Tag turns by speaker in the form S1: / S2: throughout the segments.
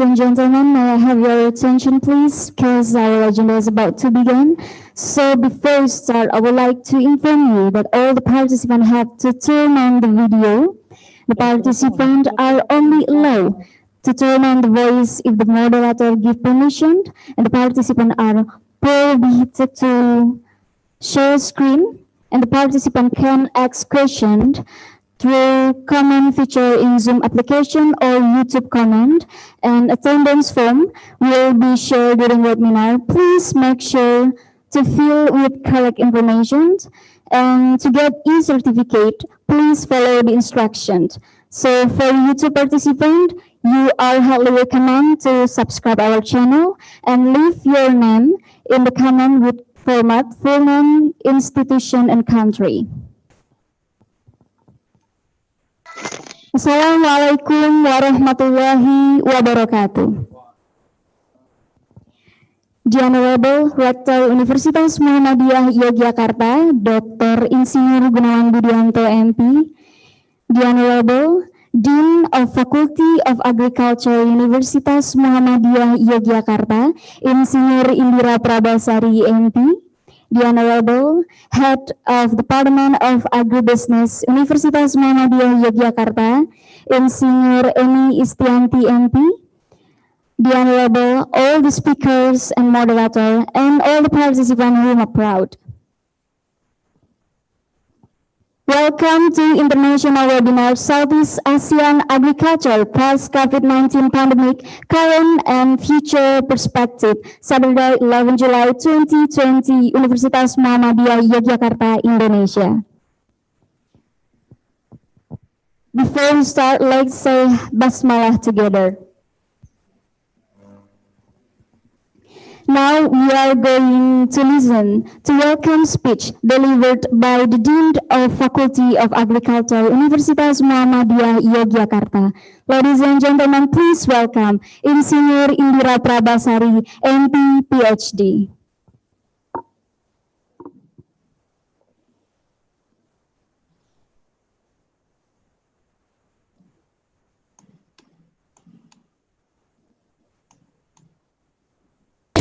S1: and gentlemen, may I have your attention please, because our agenda is about to begin. So before we start, I would like to inform you that all the participants have to turn on the video. The participants are only allowed to turn on the voice if the moderator gives permission, and the participants are prohibited to share screen, and the participant can ask questions through comment feature in Zoom application or YouTube comment, and attendance form will be shared during webinar. Please make sure to fill with correct information, and to get e-certificate, please follow the instructions. So for YouTube participant, you are highly recommended to subscribe our channel and leave your name in the comment with format, full name, institution, and country. Assalamualaikum warahmatullahi wabarakatuh. The Honorable Rector Universitas Muhammadiyah Yogyakarta, Dr. Insinyur Gunawan Budianto MP, the Honorable Dean of Faculty of Agriculture Universitas Muhammadiyah Yogyakarta, Insinyur Indira Prabasari MP, the Honorable Head of Department of Agribusiness Universitas Muhammadiyah Yogyakarta, Insinyur Eni Istianti MP, the Honorable, all the speakers and moderator, and all the participants whom are proud. Welcome to International Webinar Southeast Asian Agriculture Post-COVID-19 Pandemic, Current and Future Perspective, Saturday, 11 July 2020, Universitas Muhammadiyah Yogyakarta, Indonesia. Before we start, let's say Basmalah together. Now we are going to listen to welcome speech delivered by the Dean of Faculty of Agriculture, Universitas Muhammadiyah Yogyakarta. Ladies and gentlemen, please welcome Insinyur Indira Prabasari, MP, PhD.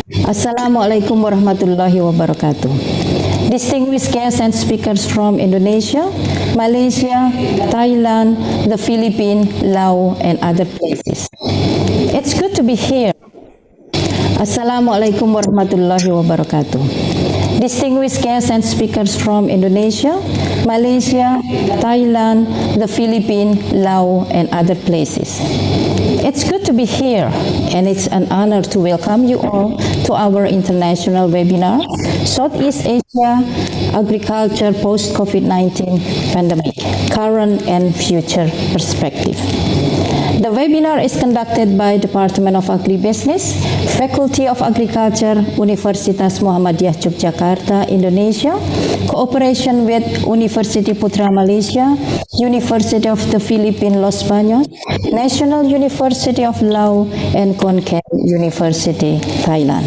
S2: Assalamualaikum warahmatullahi wabarakatuh. Distinguished guests and speakers from Indonesia, Malaysia, Thailand, the Philippines, Laos, and other places. It's good to be here. Assalamualaikum warahmatullahi wabarakatuh. Distinguished guests and speakers from Indonesia, Malaysia, Thailand, the Philippines, Laos, and other places. It's good to be here, and it's an honor to welcome you all to our international webinar, Southeast Asia Agriculture Post-COVID-19 Pandemic, Current and Future Perspective. The webinar is conducted by Department of Agribusiness, Faculty of Agriculture, Universitas Muhammadiyah Yogyakarta, Indonesia, cooperation with Universiti Putra, Malaysia, University of the Philippines, Los Baños, National University of Laos, and Khon University, Thailand.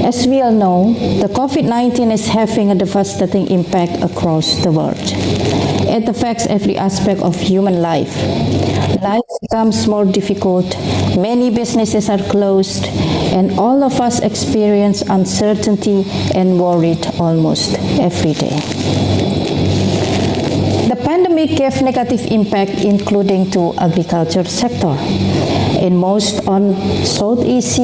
S2: As we all know, the COVID-19 is having a devastating impact across the world. It affects every aspect of human life. Life becomes more difficult, many businesses are closed, and all of us experience uncertainty and worried almost every day. The pandemic gave negative impact including to agriculture sector. In most of Southeast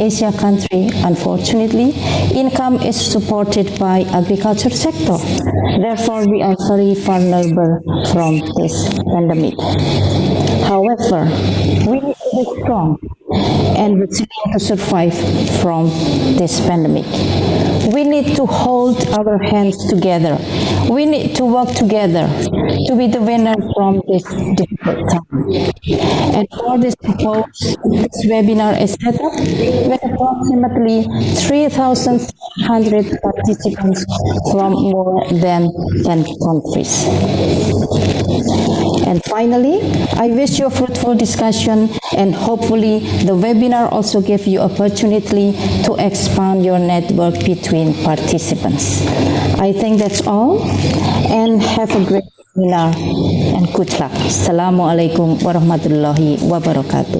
S2: Asia country, unfortunately, income is supported by agriculture sector. Therefore, we are very vulnerable from this pandemic. However, we need to be strong and resilient to survive from this pandemic. We need to hold our hands together. We need to work together to be the winner from this difficult time. And for this purpose, this webinar is set up with approximately 3,100 participants from more than 10 countries. And finally, I wish you a fruitful discussion, and hopefully the webinar also gives you opportunity to expand your network between participants. I think that's all, and have a great webinar. and good luck. Assalamualaikum warahmatullahi wabarakatuh.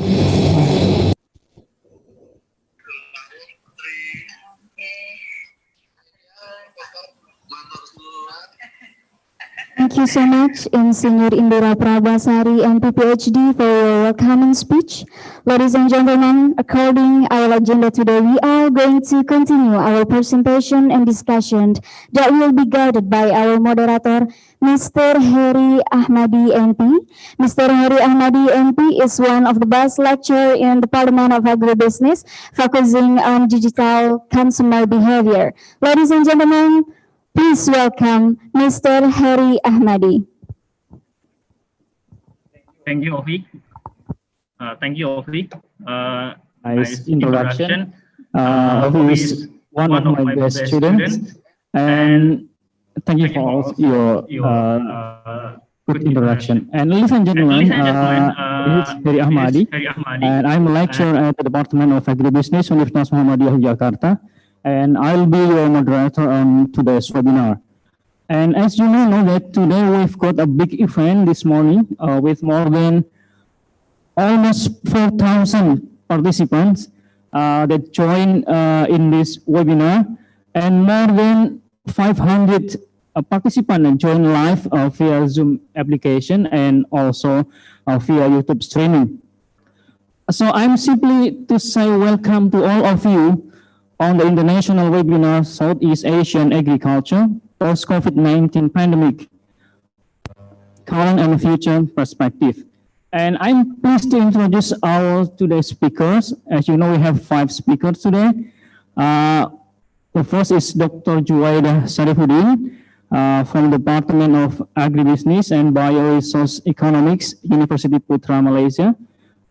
S1: Thank you so much, Insinyur Indira Prabasari, MP PhD, for your welcoming speech. Ladies and gentlemen, according our agenda today, we are going to continue our presentation and discussion that will be guided by our moderator, Mr. Heri Akhmadi, MP. Mr. Heri Akhmadi, MP, is one of the best lecturers in the Department of Agribusiness, focusing on digital consumer behavior. Ladies and gentlemen, please welcome Mr. Heri Akhmadi.
S3: Thank you, Ovi.
S4: Nice introduction. Ovi is one of my best students, and thank you for all your good introduction. And ladies and gentlemen, this is Heri Akhmadi, and I'm a lecturer at the Department of Agribusiness, Universitas Muhammadiyah, Yogyakarta. And I'll be your moderator on today's webinar. And as you know that today we've got a big event this morning with more than almost 4,000 participants that join in this webinar, and more than 500 participants join live via Zoom application and also via YouTube streaming. So I'm simply to say welcome to all of you on the international webinar, Southeast Asian Agriculture, Post-COVID-19 Pandemic, Current and Future Perspective. And I'm pleased to introduce our today's speakers. As you know, we have 5 speakers today. The first is Dr. Juwaidah Sharifuddin from the Department of Agribusiness and Bioresource Economics, Universiti Putra, Malaysia.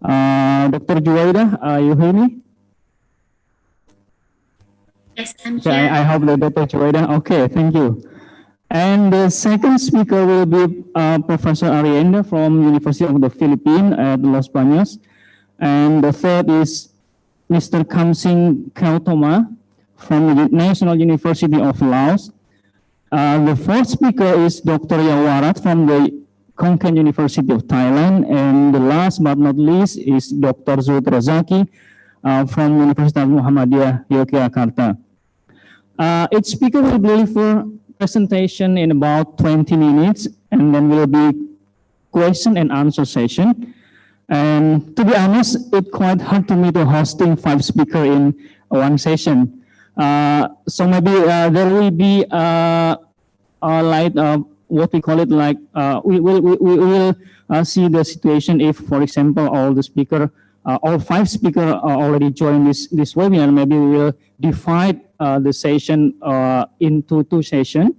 S4: Dr. Juwaidah, you hear me?
S5: Yes, I'm
S4: here.
S5: here.
S4: I hope that Dr. Juwaidah. Okay, thank you. And the second speaker will be Professor Arrienda from University of the Philippines at Los Baños. And the third is Mr. Khamsing Keothoumma from the National University of Laos. The fourth speaker is Dr. Yaowarat from the Khon University of Thailand. And the last but not least is Dr. Zuhud Rozaki from Universitas Muhammadiyah, Yogyakarta. Each speaker will deliver presentation in about 20 minutes, and then will be question and answer session. And to be honest, it's quite hard to me to hosting 5 speakers in one session. So maybe there will be like what we call it, like we will see the situation if, for example, all the speaker, all 5 speakers already joined this webinar. Maybe we will divide the session into 2 sessions.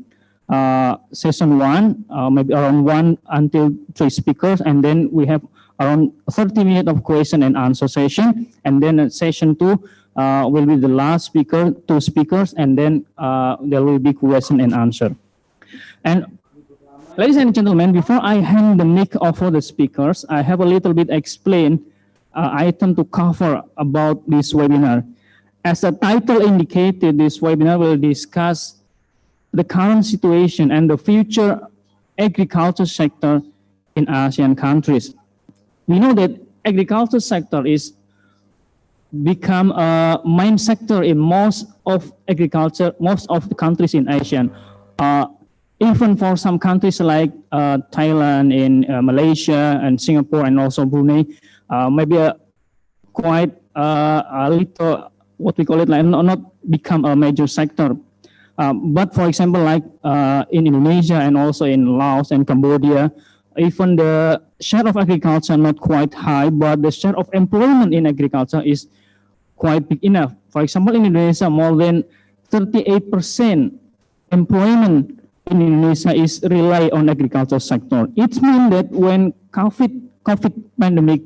S4: Session 1, maybe around 1 until 3 speakers, and then we have around 30 minutes of question and answer session. And then session 2 will be the last speaker, 2 speakers, and then there will be question and answer. And ladies and gentlemen, before I hand the mic over the speakers, I have a little bit explain item to cover about this webinar. As the title indicated, this webinar will discuss the current situation and the future agriculture sector in ASEAN countries. We know that agriculture sector is become a main sector in most of the countries in ASEAN. Even for some countries like Thailand, in Malaysia, and Singapore, and also Brunei, maybe quite a little, what we call it, like not become a major sector. But for example, like in Indonesia and also in Laos and Cambodia, even the share of agriculture not quite high, but the share of employment in agriculture is quite big enough. For example, in Indonesia, more than 38% employment in Indonesia is rely on agriculture sector. It means that when COVID pandemic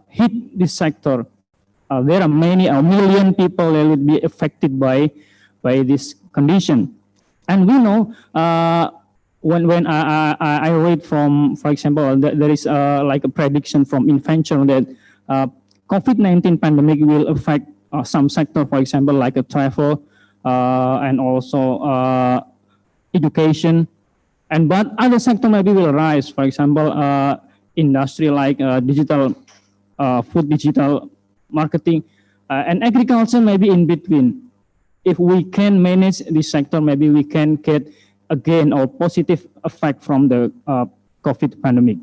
S4: hit this sector, there are many, a million people that would be affected by this condition. And we know when I read from, for example, there is like a prediction from Inventure that COVID-19 pandemic will affect some sector, for example, like a travel and also education. But other sector maybe will rise. For example, industry like digital, food digital marketing, and agriculture maybe in between. If we can manage this sector, maybe we can get a gain or positive effect from the COVID pandemic.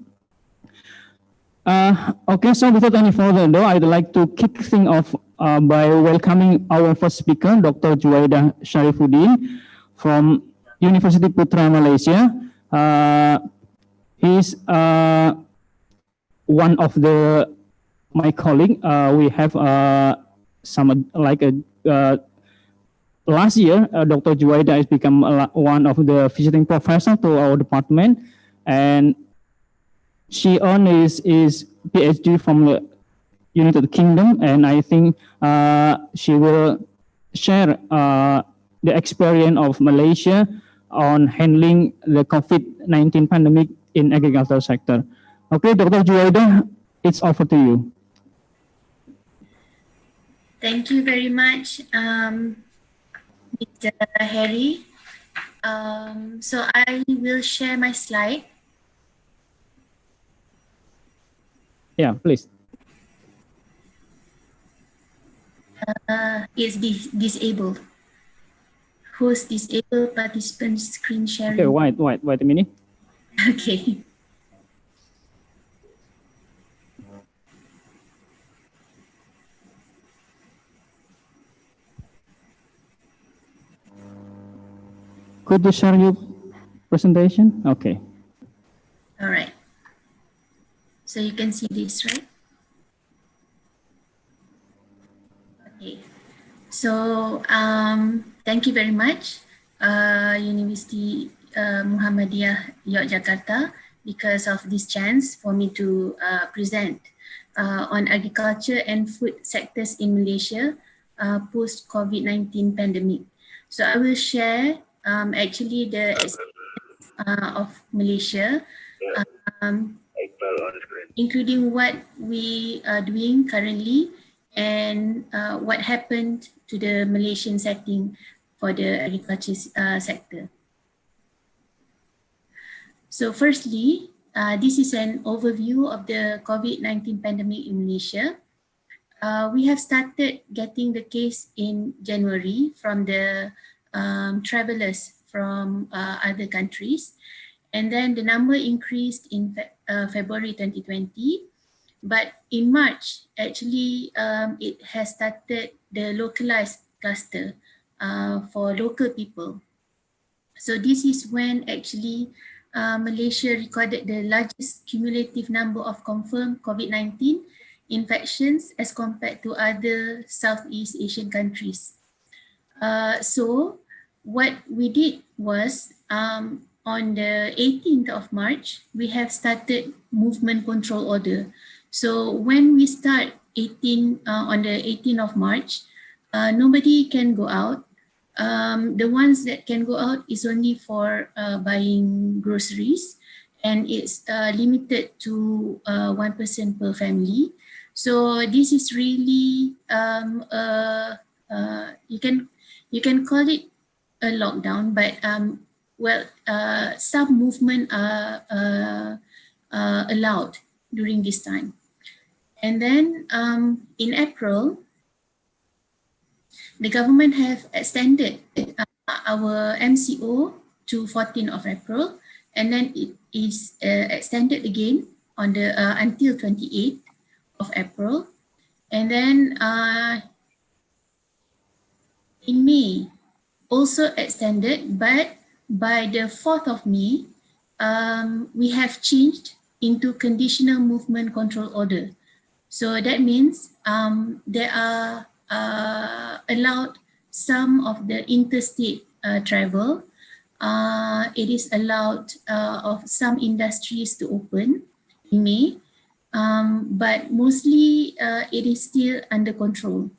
S4: Okay, so without any further ado, I'd like to kick things off by welcoming our first speaker, Dr. Juwaidah Sharifuddin from Universiti Putra, Malaysia. He's one of my colleague. We have some like last year, Dr. Juwaidah has become one of the visiting professor to our department, and she earned his PhD from the United Kingdom, and I think she will share the experience of Malaysia on handling the COVID-19 pandemic in agricultural sector. Okay, Dr. Juwaidah, it's over to you.
S3: Thank you very much, Mr. Heri. So I will share my slide.
S4: Yeah, please.
S3: It's disabled. Host disabled participant screen sharing.
S4: Okay, wait a minute.
S3: Okay.
S4: Could you share your presentation? Okay.
S3: All right. So you can see this, right? Okay. So thank you very much, Universiti Muhammadiyah Yogyakarta, because of this chance for me to present on agriculture and food sectors in Malaysia post-COVID-19 pandemic. So I will share actually the experience of Malaysia, including what we are doing currently and what happened to the Malaysian setting for the agriculture sector. So firstly, this is an overview of the COVID-19 pandemic in Malaysia. We have started getting the case in January from the travelers from other countries. And then the number increased in February 2020. But in March, actually, it has started the localized cluster for local people. So this is when actually Malaysia recorded the largest cumulative number of confirmed COVID-19 infections as compared to other Southeast Asian countries. So what we did was on the 18th of March, we have started movement control order. So when we start on the 18th of March, nobody can go out. The ones that can go out is only for buying groceries, and it's limited to one person per family. So this is really you can call it a lockdown, but some movement are allowed during this time. And then in April, the government have extended our MCO to 14th of April, and then it is extended again on the until 28th of April. And then in May, also extended, but by the 4th of May, we have changed into conditional movement control order. So that means there are allowed some of the interstate travel. It is allowed of some industries to open in May, but mostly it is still under control.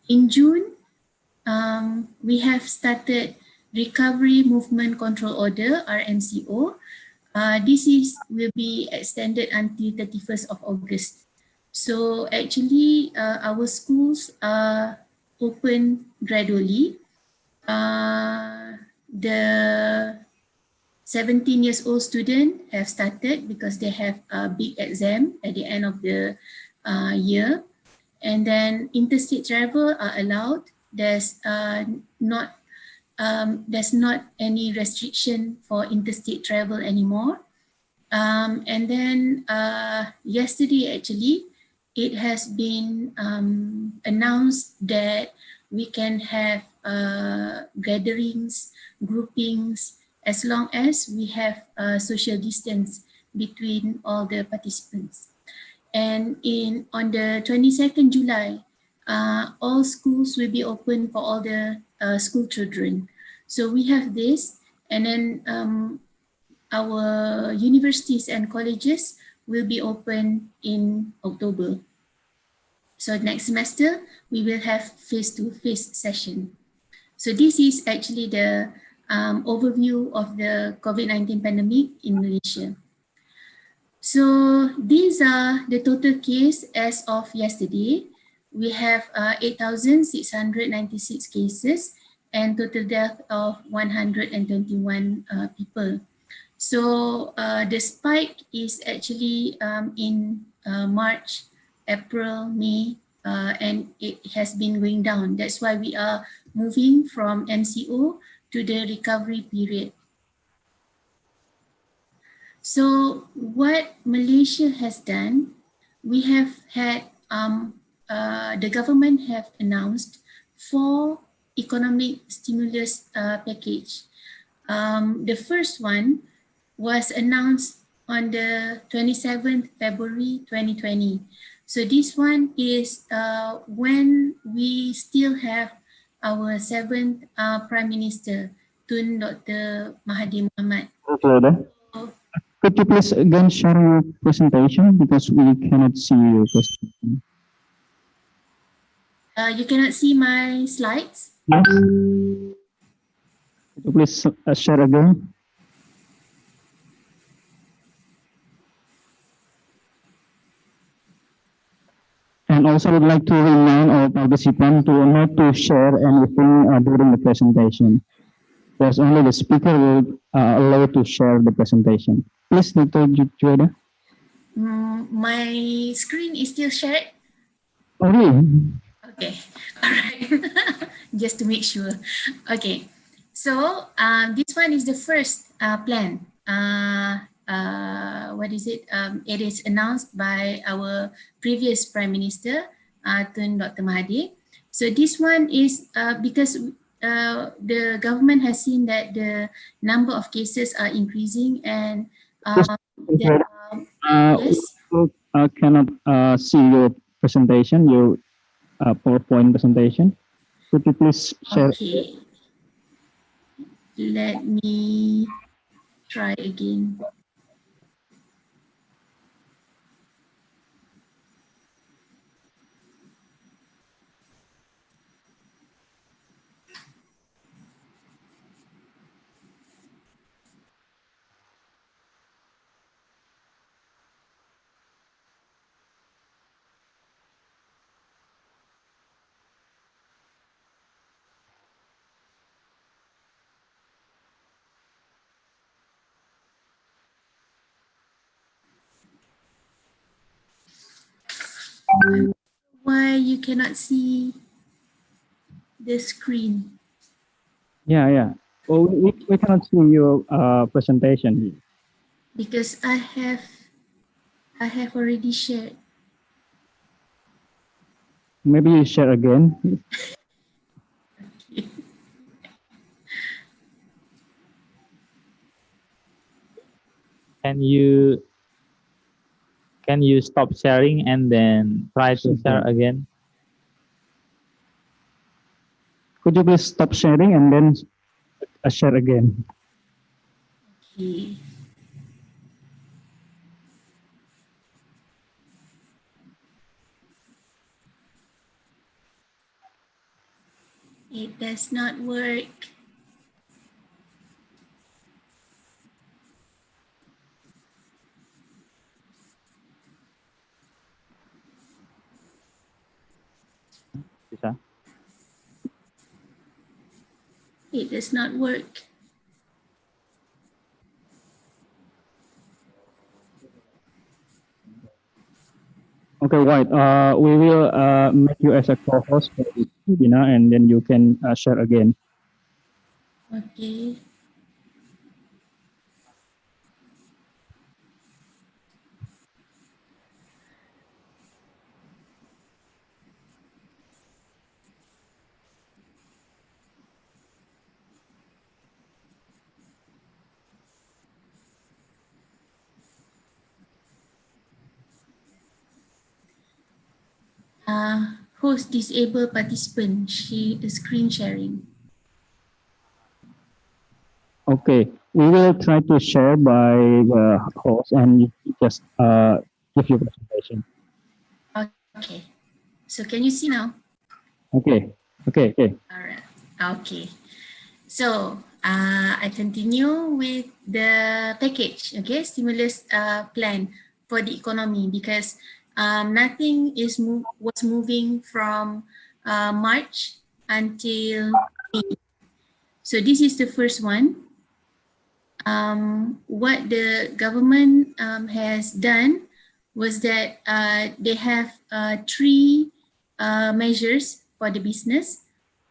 S3: In June, we have started Recovery Movement Control Order, RMCO. This will be extended until 31st of August. So actually, our schools are open gradually. The 17 years old students have started because they have a big exam at the end of the year. And then interstate travel are allowed. There's not any restriction for interstate travel anymore. And then yesterday, actually, it has been announced that we can have gatherings, groupings, as long as we have social distance between all the participants. And on the 22nd July, all schools will be open for all the school children. So we have this, and then our universities and colleges will be open in October. So next semester, we will have face-to-face session. So this is actually the overview of the COVID-19 pandemic in Malaysia. So these are the total case as of yesterday. We have 8,696 cases and total death of 121 people. So the spike is actually in March, April, May, and it has been going down. That's why we are moving from MCO to the recovery period. So what Malaysia has done, we have had, the government have announced 4 economic stimulus package. The first one was announced on the 27th February 2020. So this one is when we still have our 7th Prime Minister, Tun Dr. Mahathir Mohamad.
S4: Could you please again share your presentation because we cannot see your presentation.
S3: You cannot see my slides?
S4: Yes. Could you please share again? And also, would like to remind our participants to not to share anything during the presentation. There's only the speaker will allow to share the presentation. Please, Dr. Juwaidah.
S3: My screen is still shared.
S4: Oh, really?
S3: Okay, all right. Just to make sure. Okay, so this one is the first plan. What is it? It is announced by our previous Prime Minister, Tun Dr. Mahathir. So this one is because the government has seen that the number of cases are increasing and yes.
S4: Cannot see your presentation, your PowerPoint presentation. Could you please share?
S3: Okay. Let me try again. Why you cannot see the screen?
S4: Yeah. Well, we cannot see your presentation.
S3: Because I have already shared.
S4: Maybe you share again.
S5: Can you stop sharing and then try to share again?
S4: Could you please stop sharing and then share again?
S3: Okay. It does not work.
S5: Bisa?
S3: It does not work.
S4: Okay, right. We will make you as a co-host for this webinar, and then you can share again.
S3: Okay. Host disable participant. She is screen sharing.
S4: Okay, we will try to share by the host, and you just give your presentation.
S3: Okay. So can you see now?
S4: Okay, okay.
S3: All right. Okay. So I continue with the package, okay, stimulus plan for the economy, because nothing was moving from March until May. So this is the first one. What the government has done was that they have three measures for the business,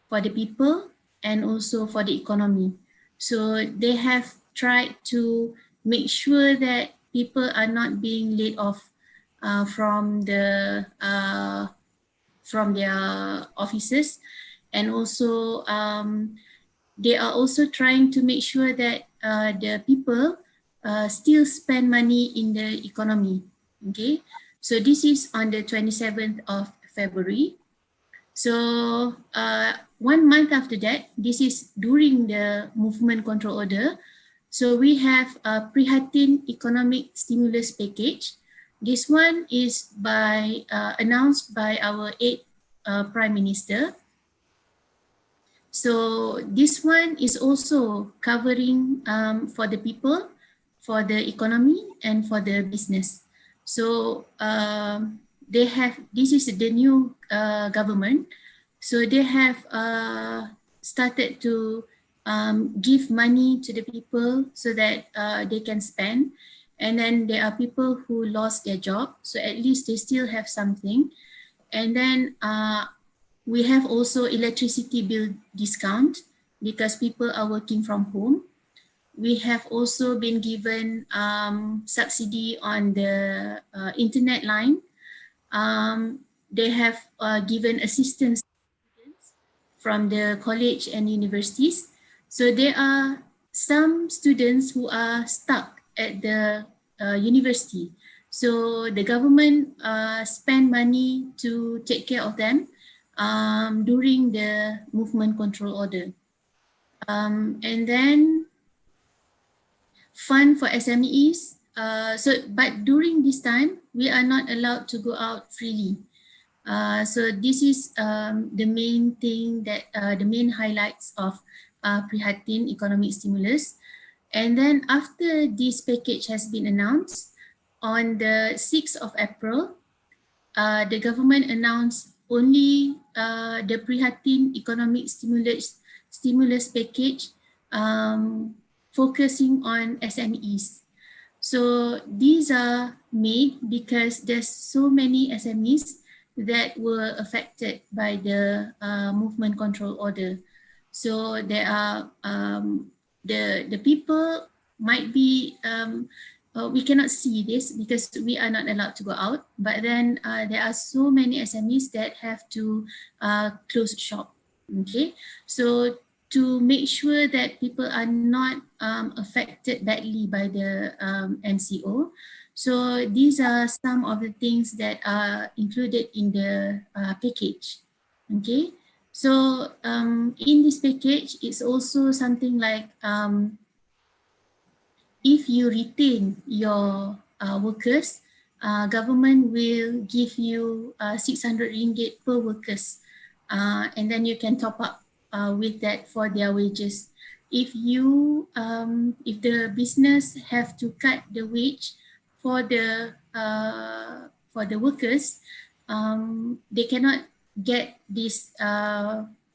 S3: for the people, and also for the economy. So they have tried to make sure that people are not being laid off from their offices, and also they are also trying to make sure that the people still spend money in the economy. Okay, so this is on the 27th of February. So 1 month after that, this is during the movement control order. So we have a Prihatin economic stimulus package. This one is announced by our 8th Prime Minister. So this one is also covering for the people, for the economy, and for the business. So this is the new government. So they have started to give money to the people so that they can spend. And then there are people who lost their job, so at least they still have something. And then we have also electricity bill discount because people are working from home. We have also been given subsidy on the internet line. They have given assistance from the college and universities. So there are some students who are stuck at the university. So the government spend money to take care of them during the movement control order. And then fund for SMEs. But during this time, we are not allowed to go out freely. So this is the main thing that the main highlights of Prihatin economic stimulus. And then after this package has been announced, on the 6th of April, the government announced only the Prihatin economic stimulus package focusing on SMEs. So these are made because there's so many SMEs that were affected by the movement control order. So there are the people might be we cannot see this because we are not allowed to go out. But then there are so many SMEs that have to close shop. Okay, so to make sure that people are not affected badly by the MCO. So these are some of the things that are included in the package. Okay, so in this package, it's also something like if you retain your workers, government will give you 600 ringgit per workers, and then you can top up with that for their wages. If the business have to cut the wage for the workers, they cannot get this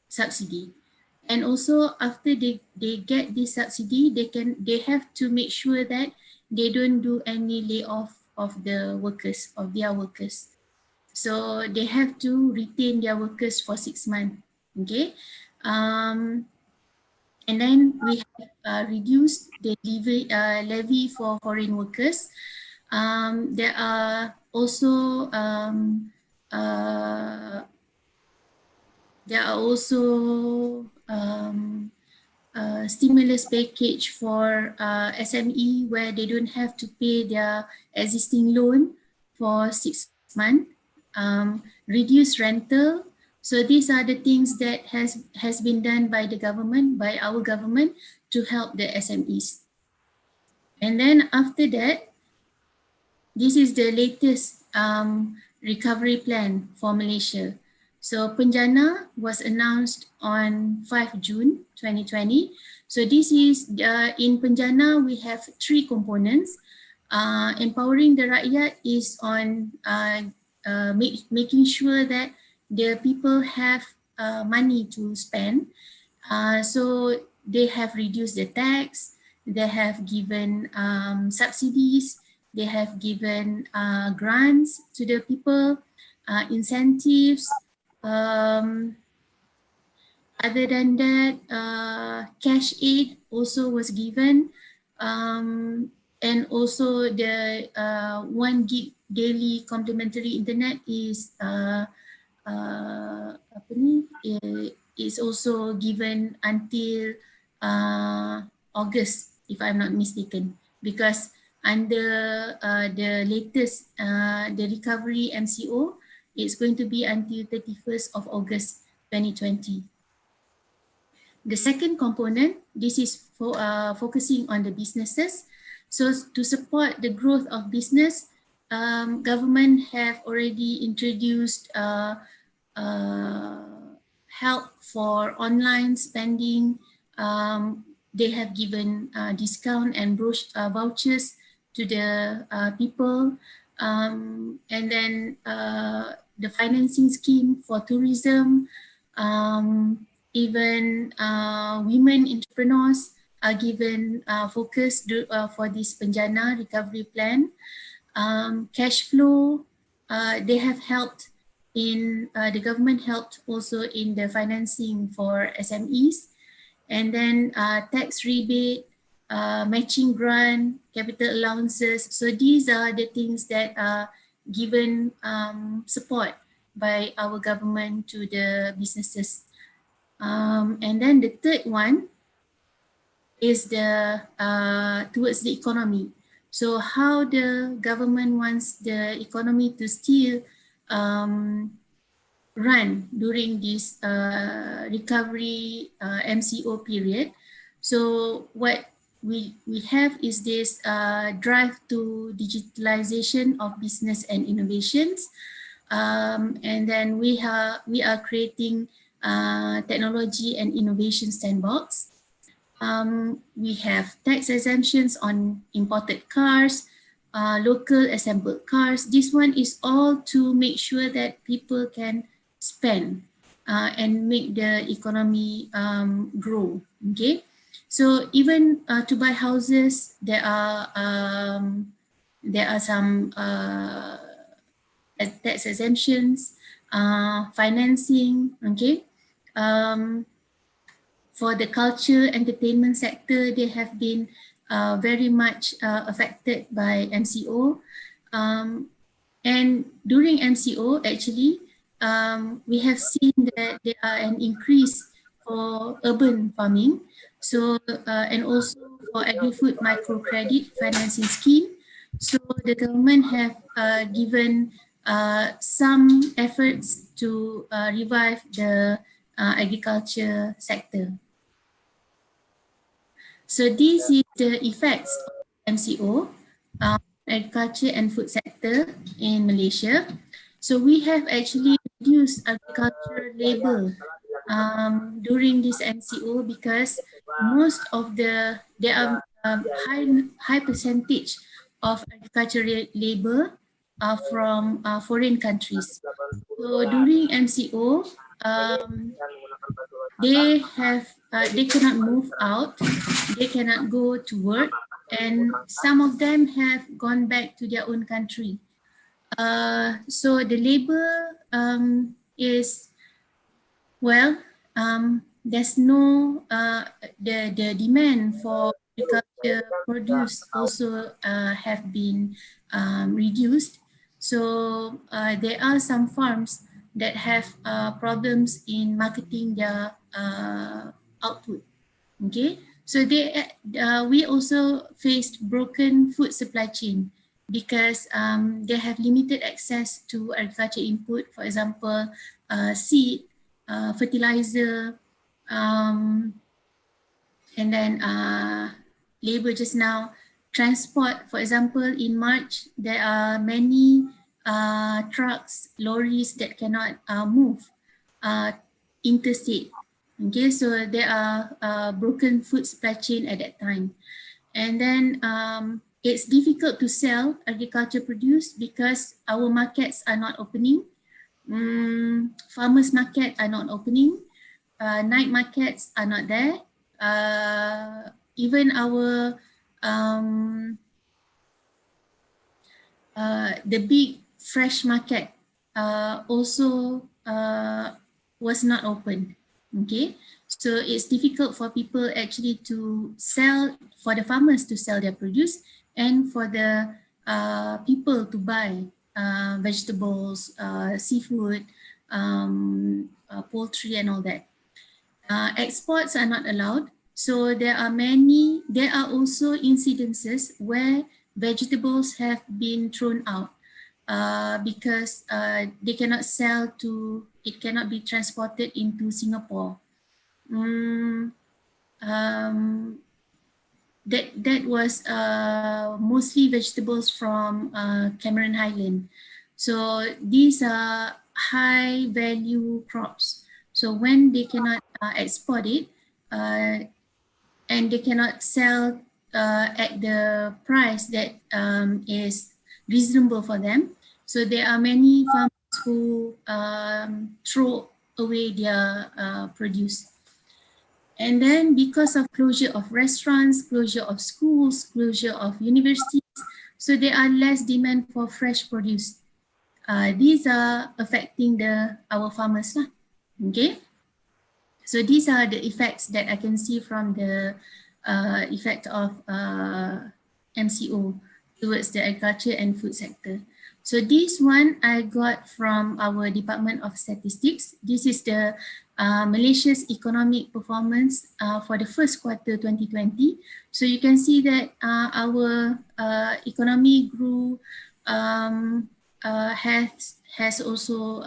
S3: subsidy. And also after they get this subsidy, they have to make sure that they don't do any layoff of their workers. So they have to retain their workers for 6 months. Okay. And then we have reduced the levy for foreign workers. There are also stimulus package for SME where they don't have to pay their existing loan for 6 months. Reduce rental. So these are the things that has been done by the government, by our government, to help the SMEs. And then after that, this is the latest recovery plan for Malaysia. So Penjana was announced on 5 June 2020. So this is, in Penjana, we have 3 components. Empowering the rakyat is on making sure that the people have money to spend. So they have reduced the tax, they have given subsidies, they have given grants to the people, incentives. Other than that, cash aid also was given, and also the 1 gig daily complementary internet is is also given until August, if I'm not mistaken, because under the latest the recovery MCO, it's going to be until 31st of August 2020. The second component, this is for focusing on the businesses. So to support the growth of business, government have already introduced help for online spending. They have given discount and vouchers to the people. And then the financing scheme for tourism, even women entrepreneurs are given focus for this Penjana recovery plan. Cash flow, they have helped in, the government helped also in the financing for SMEs. And then tax rebate, matching grant, capital allowances. So these are the things that are given support by our government to the businesses. And then the third one is the towards the economy. So how the government wants the economy to still run during this recovery MCO period. So what we have is this drive to digitalization of business and innovations. And then we are creating technology and innovation sandbox. We have tax exemptions on imported cars, local assembled cars. This one is all to make sure that people can spend and make the economy grow. Okay, so even to buy houses, there are some tax exemptions, financing. Okay. For the culture, entertainment sector, they have been very much affected by MCO. And during MCO, actually, we have seen that there are an increase for urban farming. So, and also for agri-food microcredit financing scheme. So the government have given some efforts to revive the agriculture sector. So this is the effects of MCO, agriculture and food sector in Malaysia. So we have actually reduced agriculture labor during this MCO because most of there are high percentage of agricultural labor from foreign countries. So during MCO, they cannot move out, they cannot go to work, and some of them have gone back to their own country. So the labor is, well, there's no, the demand for agriculture produce also have been reduced. So there are some farms that have problems in marketing their output. Okay, so we also faced broken food supply chain because they have limited access to agriculture input, for example, seed, fertilizer, and then labor just now, transport. For example, in March, there are many trucks, lorries that cannot move interstate. Okay, so there are broken food supply chain at that time. And then it's difficult to sell agriculture produce because our markets are not opening. Farmers market are not opening. Night markets are not there. Even our the big fresh market also was not open. Okay, so it's difficult for people actually to sell, for the farmers to sell their produce, and for the people to buy vegetables, seafood, poultry and all that. Exports are not allowed. So there are also incidences where vegetables have been thrown out because they cannot sell to, it cannot be transported into Singapore. That was mostly vegetables from Cameron Highland. So these are high value crops. So when they cannot export it and they cannot sell at the price that is reasonable for them, so there are many farmers who throw away their produce. And then because of closure of restaurants, closure of schools, closure of universities, so there are less demand for fresh produce. These are affecting our farmers. Okay, so these are the effects that I can see from the effect of MCO towards the agriculture and food sector. So this one I got from our Department of Statistics. This is the Malaysia's economic performance for the first quarter 2020. So you can see that our economy grew, has also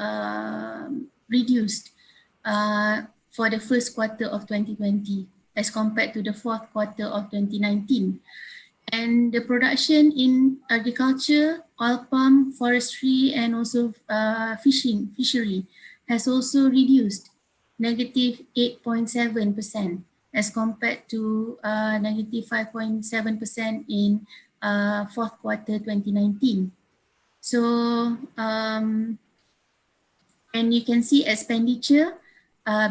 S3: reduced for the first quarter of 2020 as compared to the fourth quarter of 2019. And the production in agriculture, oil palm, forestry, and also fishery has also reduced, negative 8.7% as compared to negative 5.7% in fourth quarter 2019. So, and you can see expenditure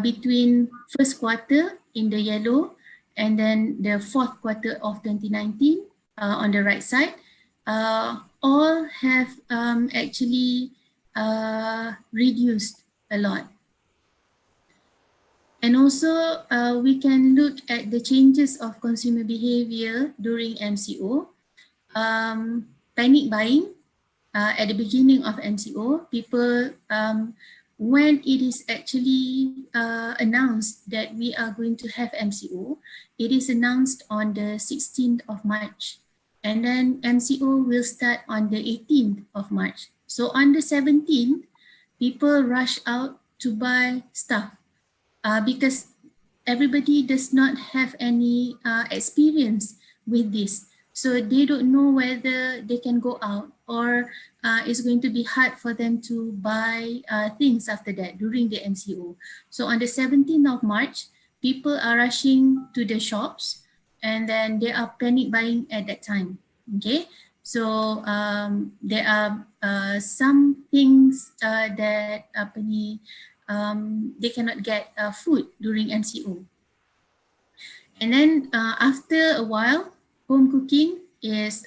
S3: between first quarter in the yellow and then the fourth quarter of 2019 on the right side, all have actually reduced a lot. And also we can look at the changes of consumer behavior during MCO. Panic buying at the beginning of MCO, people, when it is actually announced that we are going to have MCO, it is announced on the 16th of March. And then MCO will start on the 18th of March. So on the 17th, people rush out to buy stuff because everybody does not have any experience with this. So they don't know whether they can go out or it's going to be hard for them to buy things after that during the MCO. So on the 17th of March, people are rushing to the shops and then they are panic buying at that time. Okay, so there are some things that they cannot get food during MCO. And then after a while, home cooking is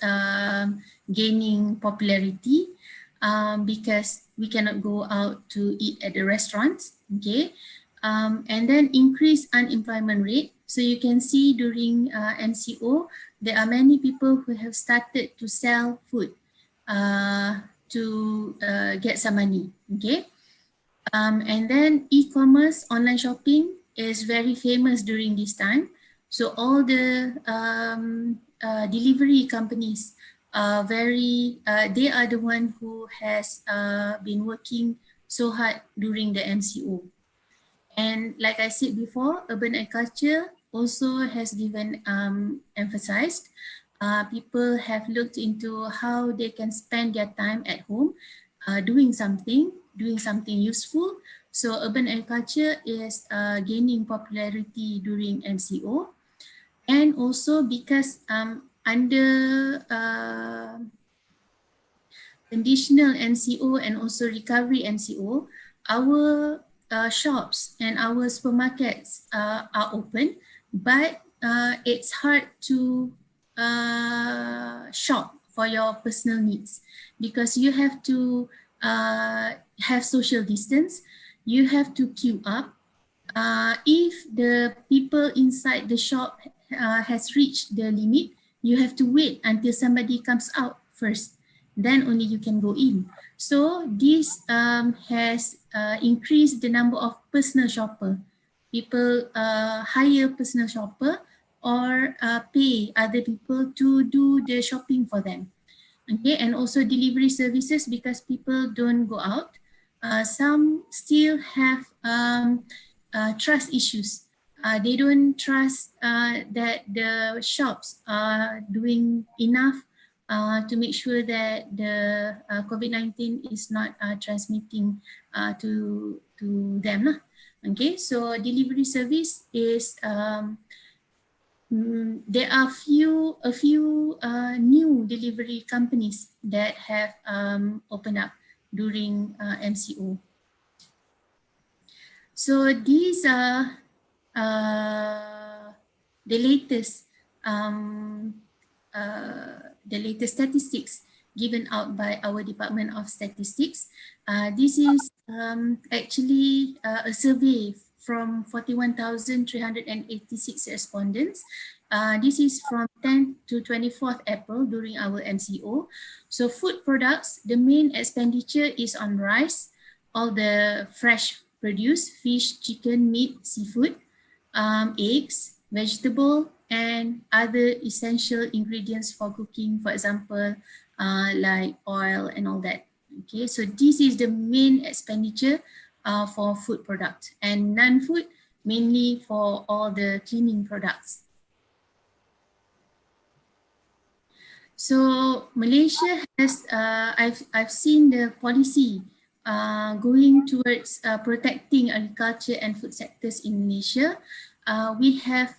S3: gaining popularity. because we cannot go out to eat at the restaurants. Okay, and then increase unemployment rate. So you can see during MCO, there are many people who have started to sell food to get some money. Okay, and then e-commerce, online shopping is very famous during this time. So all the delivery companies are they are the one who has been working so hard during the MCO. And like I said before, urban agriculture also has given emphasized. People have looked into how they can spend their time at home doing something useful. So urban agriculture is gaining popularity during MCO. And also because under conditional MCO and also recovery MCO, our shops and our supermarkets are open, but it's hard to shop for your personal needs because you have to have social distance, you have to queue up. If the people inside the shop has reached the limit, you have to wait until somebody comes out first, then only you can go in. So this has increased the number of personal shopper. People hire personal shopper or pay other people to do the shopping for them. Okay, and also delivery services because people don't go out. Some still have trust issues. They don't trust that the shops are doing enough to make sure that the COVID-19 is not transmitting to them. Okay, so delivery service is there are a few new delivery companies that have opened up during MCO. So these are the latest statistics given out by our Department of Statistics. This is actually a survey from 41,386 respondents. This is from 10th to 24th April during our MCO. So food products, the main expenditure is on rice, all the fresh produce, fish, chicken, meat, seafood, eggs, vegetable, and other essential ingredients for cooking, for example, like oil and all that. Okay, so this is the main expenditure for food products, and non-food mainly for all the cleaning products. So Malaysia has, I've seen the policy going towards protecting agriculture and food sectors in Malaysia. We have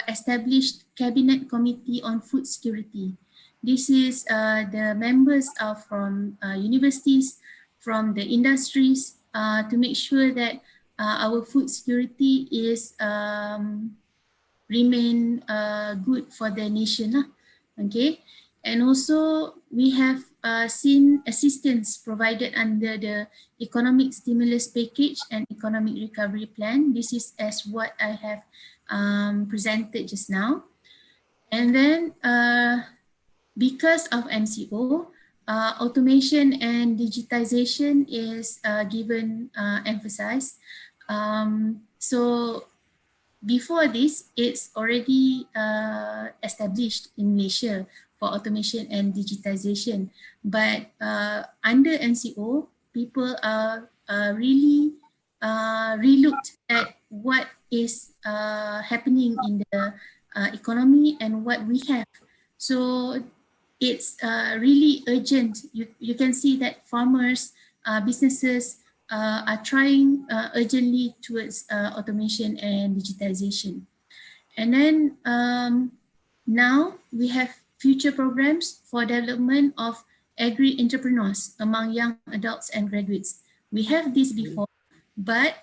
S3: established Cabinet Committee on Food Security. This is the members are from universities, from the industries, to make sure that our food security is remain good for the nation. Okay, and also we have seen assistance provided under the Economic Stimulus Package and Economic Recovery Plan. This is as what I have presented just now. And then because of MCO, automation and digitization is given emphasis. So before this, it's already established in Malaysia for automation and digitization. But under MCO, people are really relooked at what is happening in the economy and what we have. So it's really urgent. You can see that farmers, businesses are trying urgently towards automation and digitization. And then now we have future programs for development of agri-entrepreneurs among young adults and graduates. We have this before, but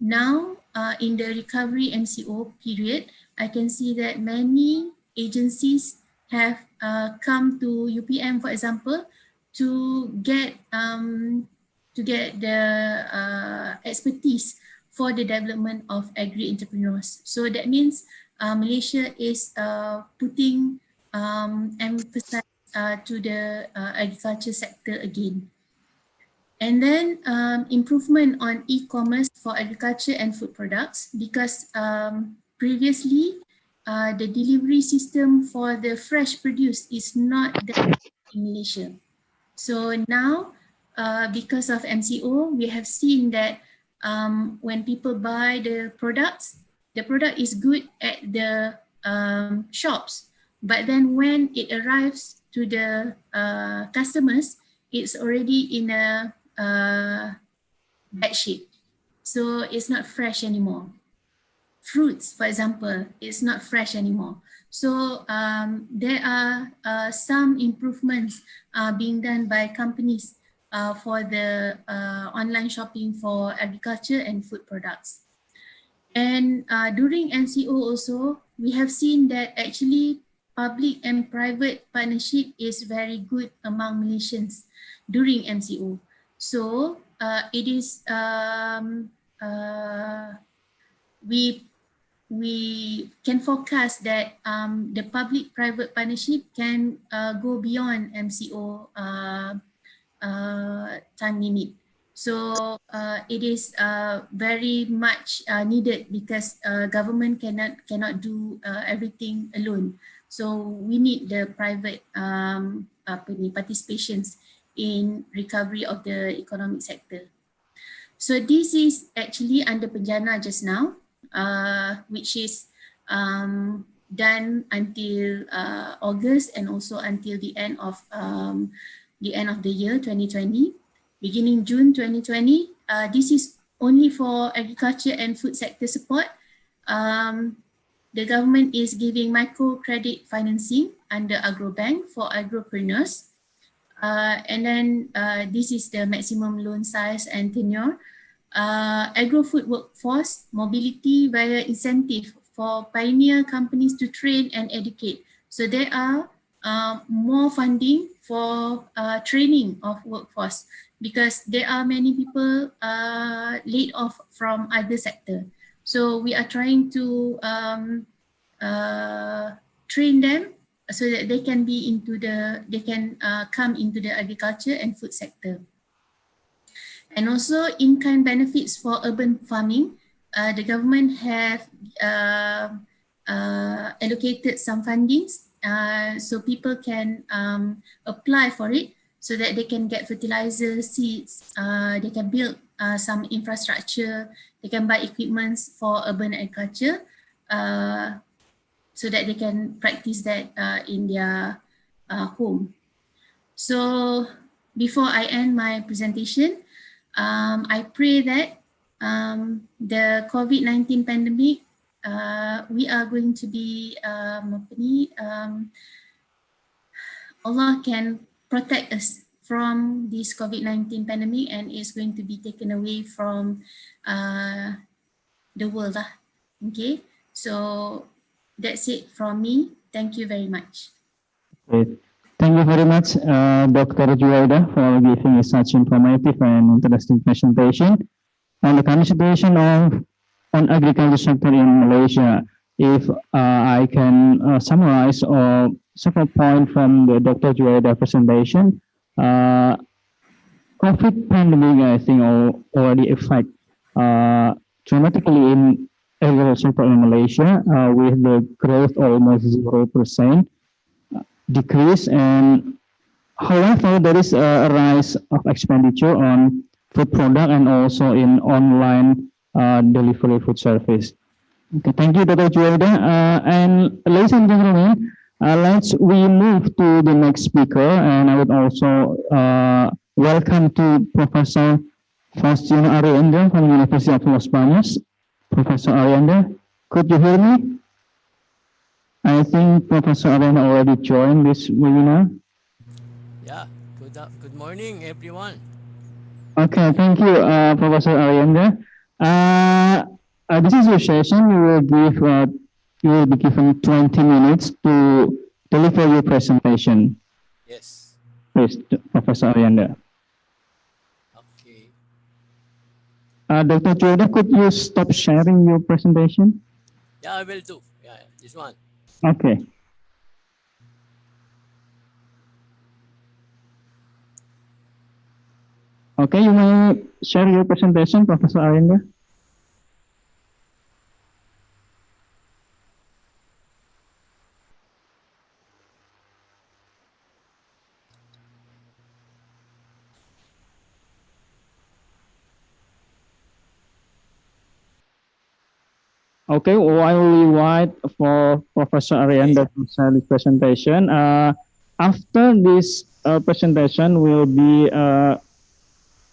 S3: now in the recovery MCO period, I can see that many agencies have come to UPM, for example, to get the expertise for the development of agri-entrepreneurs. So that means Malaysia is putting emphasis to the agriculture sector again. And then improvement on e-commerce for agriculture and food products, because previously the delivery system for the fresh produce is not there in Malaysia. So now, because of MCO, we have seen that when people buy the product is good at the shops, but then when it arrives to the customers, it's already in a bad shape. So it's not fresh anymore. Fruits, for example, it's not fresh anymore. So there are some improvements being done by companies for the online shopping for agriculture and food products. And during MCO also, we have seen that actually public and private partnership is very good among Malaysians during MCO. So it is we can forecast that the public-private partnership can go beyond MCO time limit. So it is very much needed, because government cannot do everything alone. So we need the private participations in recovery of the economic sector. So this is actually under Penjana just now, which is done until August and also until the end of the year 2020. Beginning June 2020, this is only for agriculture and food sector support. The government is giving microcredit financing under Agrobank for agropreneurs. And then this is the maximum loan size and tenure. Agro-food workforce mobility via incentive for pioneer companies to train and educate. So there are more funding for training of workforce, because there are many people laid off from other sector. So we are trying to train them so that they can come into the agriculture and food sector. And also in-kind benefits for urban farming. The government have allocated some fundings, so people can apply for it, so that they can get fertilizer, seeds, they can build some infrastructure, they can buy equipments for urban agriculture, so that they can practice that in their home. So before I end my presentation, I pray that the COVID-19 pandemic, we are going to be, Allah can protect us from this COVID-19 pandemic, and it's going to be taken away from the world. Okay, so that's it from me. Thank you very much.
S4: Great. Thank you very much, Dr. Juwaidah, for giving us such informative and interesting presentation on the current situation on agriculture sector in Malaysia. If I can summarize several points from the Dr. Juwaidah presentation, COVID pandemic, I think, already affect dramatically in agriculture sector in Malaysia, with the growth almost 0% decrease. And however, there is a rise of expenditure on food product and also in online delivery food service. Okay, thank you, Dr. Juwaidah. And ladies and gentlemen, we move to the next speaker, and I would also welcome to Professor Faustino Arrienda from the University of Los Baños. Professor Arrienda, could you hear me? I think Professor Arrienda already joined this webinar.
S6: Yeah, good morning, everyone.
S4: Okay, thank you, Professor Arrienda. This is your session. You will be given 20 minutes to deliver your presentation.
S6: Yes.
S4: please, Professor Arrienda.
S6: Okay.
S4: Dr. Juwaidah, could you stop sharing your presentation?
S6: Yeah, I will do. Yeah, this one.
S4: Okay. Okay, you may share your presentation, Professor Arrienda. Okay, while we wait for Professor Arrienda to share his presentation, after this presentation will be a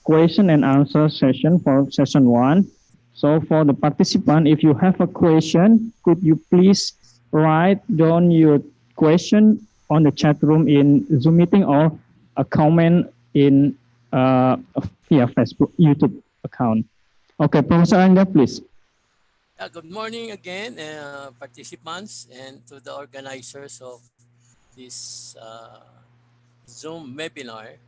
S4: question and answer session for session 1. So for the participant, if you have a question, could you please write down your question on the chat room in Zoom meeting or a comment in via Facebook, YouTube account. Okay, Professor Arrienda, please.
S6: Good morning again, participants, and to the organizers of this Zoom webinar,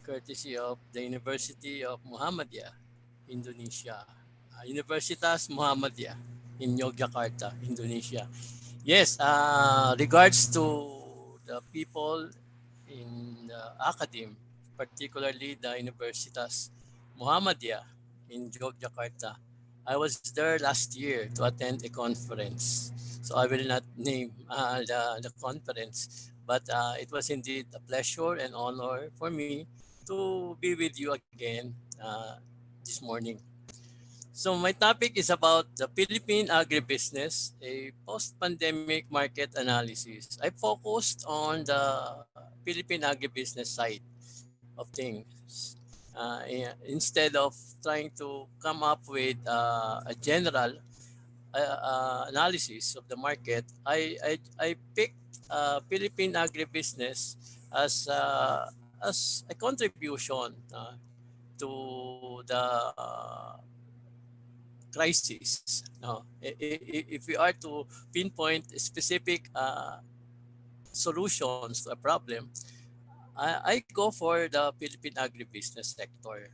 S6: courtesy of the University of Muhammadiyah, Indonesia, Universitas Muhammadiyah in Yogyakarta, Indonesia. Yes, regards to the people in the academe, particularly the Universitas Muhammadiyah in Yogyakarta. I was there last year to attend a conference, so I will not name the conference, but it was indeed a pleasure and honor for me to be with you again this morning. So my topic is about the Philippine agribusiness, a post-pandemic market analysis. I focused on the Philippine agribusiness side of things. Instead of trying to come up with a general analysis of the market, I picked Philippine agribusiness as a contribution to the crisis. If we are to pinpoint specific solutions to a problem, I go for the Philippine agribusiness sector.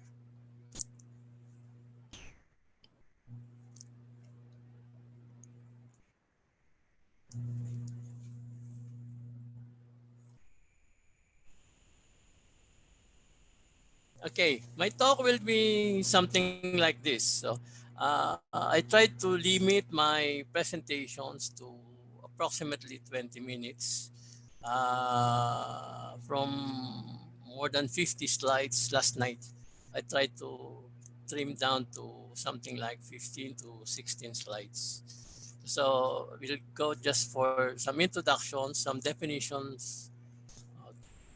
S6: Okay, my talk will be something like this. So, I tried to limit my presentations to approximately 20 minutes from more than 50 slides last night. I tried to trim down to something like 15 to 16 slides. So we'll go just for some introductions, some definitions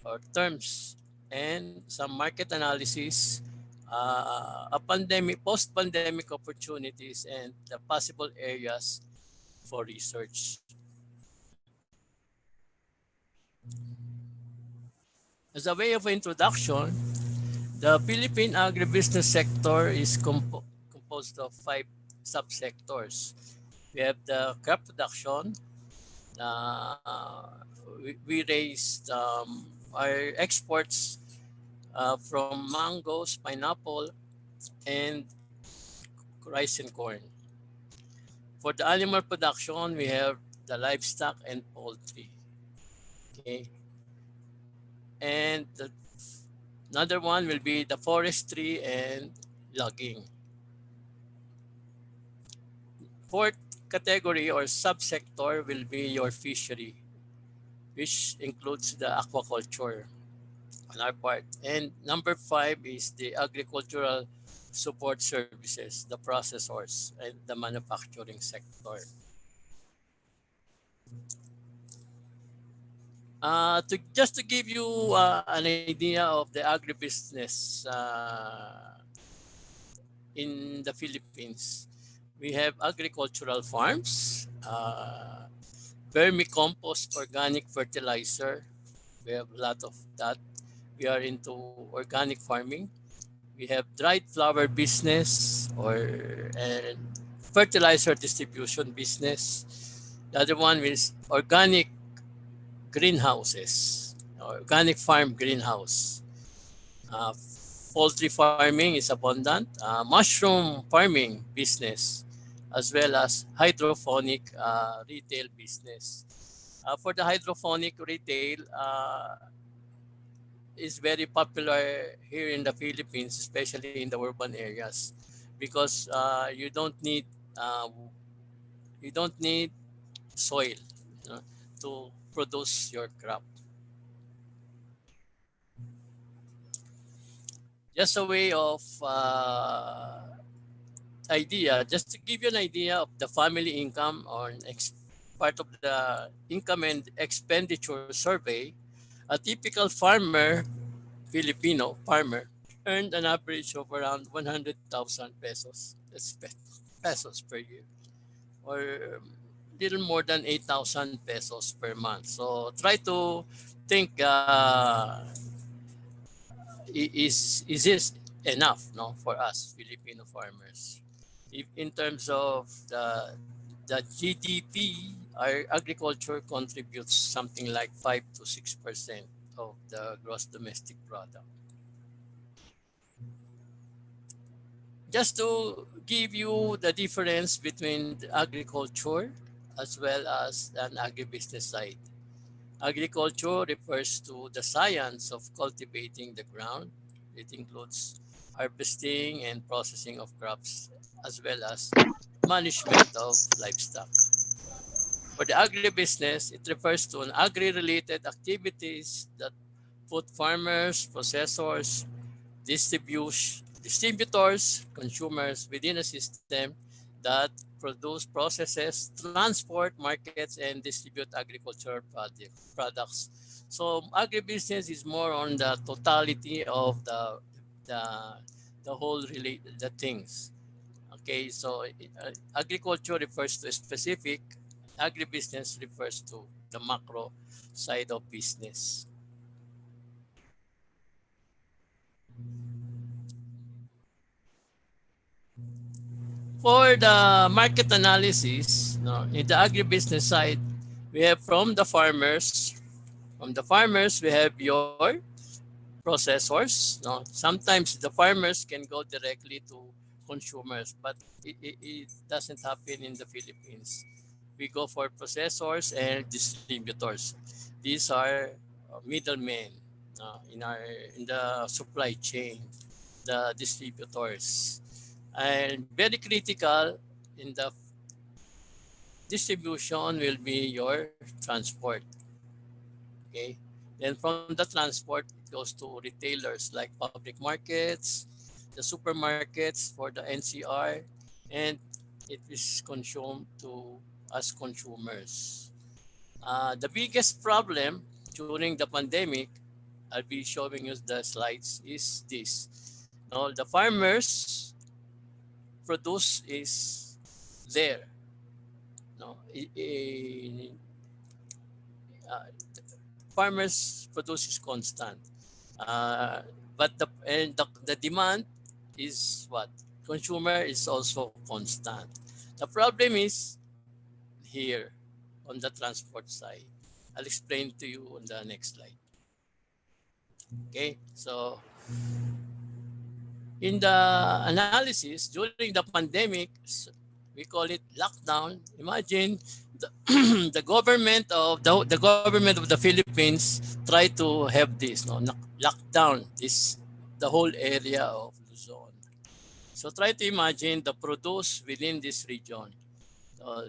S6: or terms, and some market analysis, a pandemic, post-pandemic opportunities, and the possible areas for research. As a way of introduction, the Philippine agribusiness sector is composed of 5 subsectors. We have the crop production. We raised our exports from mangoes, pineapple, and rice and corn. For the animal production, we have the livestock and poultry. Okay. And another one will be the forestry and logging. Fourth category or subsector will be your fishery, which includes the aquaculture on our part. And number 5 is the agricultural support services, the processors, and the manufacturing sector. Just to give you an idea of the agribusiness in the Philippines, we have agricultural farms, vermicompost organic fertilizer. We have a lot of that. We are into organic farming. We have dried flower business and fertilizer distribution business. The other one is organic greenhouses, organic farm greenhouse. Poultry farming is abundant. Mushroom farming business, as well as hydroponic retail business. For the hydroponic retail, is very popular here in the Philippines, especially in the urban areas, because uh, you don't need soil, you know, to produce your crop. Just a way of idea, just to give you an idea of the family income or part of the income and expenditure survey, a typical farmer, Filipino farmer, earned an average of around 100,000 pesos. That's pesos per year, or little more than 8,000 pesos per month. So try to think, is this enough, no, for us Filipino farmers? If in terms of the GDP, our agriculture contributes something like 5 to 6% of the gross domestic product. Just to give you the difference between the agriculture as well as an agribusiness side. Agriculture refers to the science of cultivating the ground. It includes harvesting and processing of crops, as well as management of livestock. For the agribusiness, it refers to an agri-related activities that put farmers, processors, distributors, consumers within a system that produce, processes, transport, markets, and distribute agricultural products. So agribusiness is more on the totality of the, the whole the things. Okay, so agriculture refers to a specific, agribusiness refers to the macro side of business. For the market analysis, no, in the agribusiness side, we have from the farmers. From the farmers, we have your processors. No, sometimes the farmers can go directly to consumers, but it doesn't happen in the Philippines. We go for processors and distributors. These are middlemen in the supply chain, the distributors. And very critical in the distribution will be your transport. Okay. Then from the transport, it goes to retailers like public markets, the supermarkets for the NCR, and it is consumed to us consumers. The biggest problem during the pandemic, I'll be showing you the slides, is this. Now, the farmers produce is there. No, uh, farmers produce is constant, but the demand is what? Consumer is also constant. The problem is here on the transport side. I'll explain to you on the next slide. Okay, so in the analysis during the pandemic, we call it lockdown. Imagine the government of the Philippines tried to have this, no, lockdown this the whole area of Luzon. So try to imagine the produce within this region.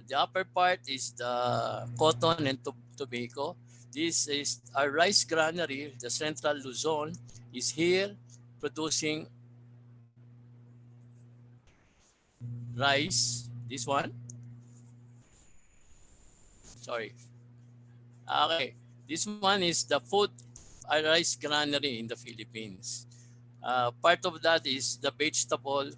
S6: The upper part is the cotton and tobacco. This is our rice granary. The central Luzon is here producing rice. This one. Sorry. Okay. This one is the food rice granary in the Philippines. Part of that is the vegetable.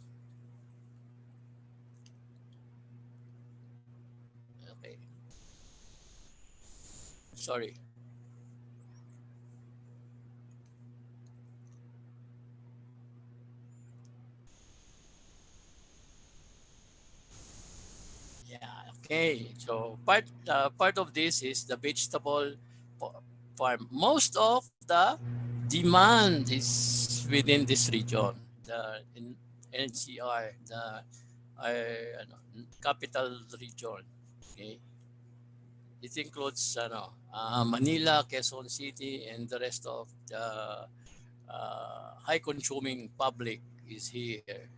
S6: Okay. Sorry. Yeah. Okay. So part of this is the vegetable farm. Most of the demand is within this region, the NCR, the capital region. Okay, it includes Manila, Quezon City, and the rest of the high consuming public is here.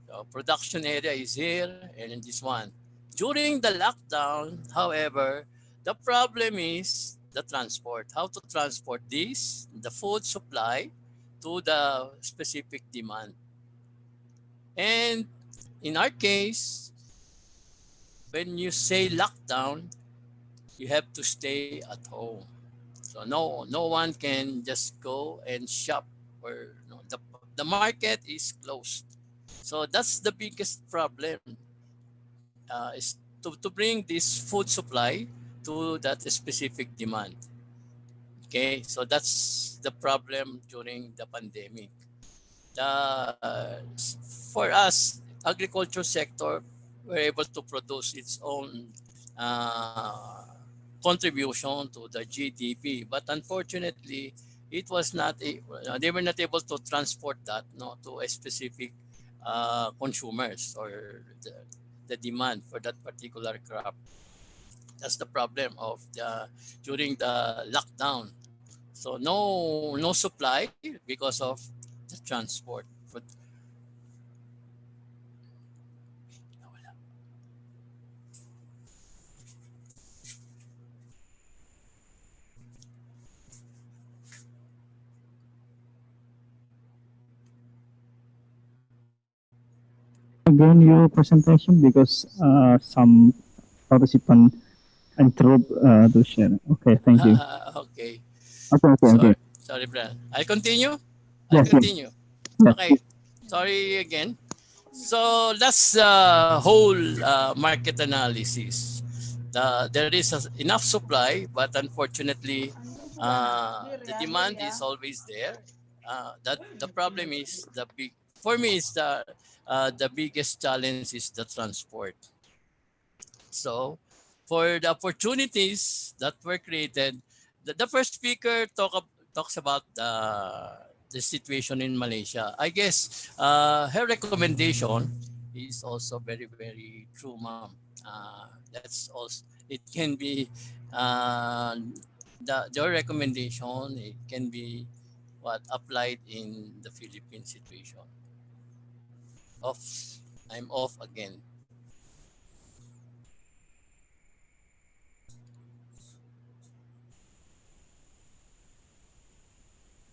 S6: The production area is here, and in this one. During the lockdown, however, the problem is the transport. How to transport this, the food supply, to the specific demand. And in our case, when you say lockdown, you have to stay at home. So no one can just go and shop, or the market is closed. So that's the biggest problem, is to bring this food supply to that specific demand. Okay, so that's the problem during the pandemic. For us, agriculture sector were able to produce its own contribution to the GDP, but unfortunately, it was not. They were not able to transport that to a specific consumers, or the demand for that particular crop. That's the problem of during the lockdown. So no supply because of the transport.
S4: Again, your presentation, because some participant interrupt to share. Okay, thank you.
S6: Okay.
S4: Okay.
S6: Sorry, Brad. I'll continue.
S4: Yes.
S6: Continue.
S4: Yes.
S6: Okay. Sorry again. So that's the whole market analysis. There is enough supply, but unfortunately, the demand is always there. That the problem is for me is the biggest challenge is the transport. So for the opportunities that were created, the first speaker talks about the situation in Malaysia. I guess her recommendation is also very, very true, ma'am. That's also, it can be your recommendation. It can be applied in the Philippine situation. I'm off again.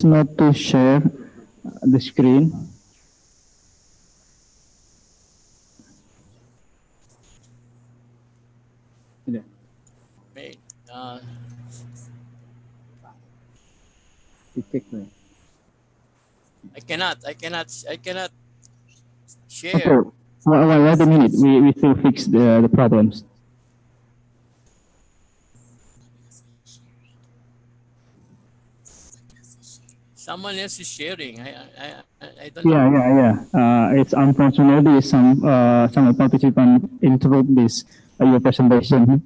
S4: Not to share the screen.
S6: Wait, I cannot share.
S4: Okay. Wait a minute. We still fix the problems.
S6: Someone else is sharing. I don't know.
S4: Yeah. It's unfortunately some participants interrupt this your presentation.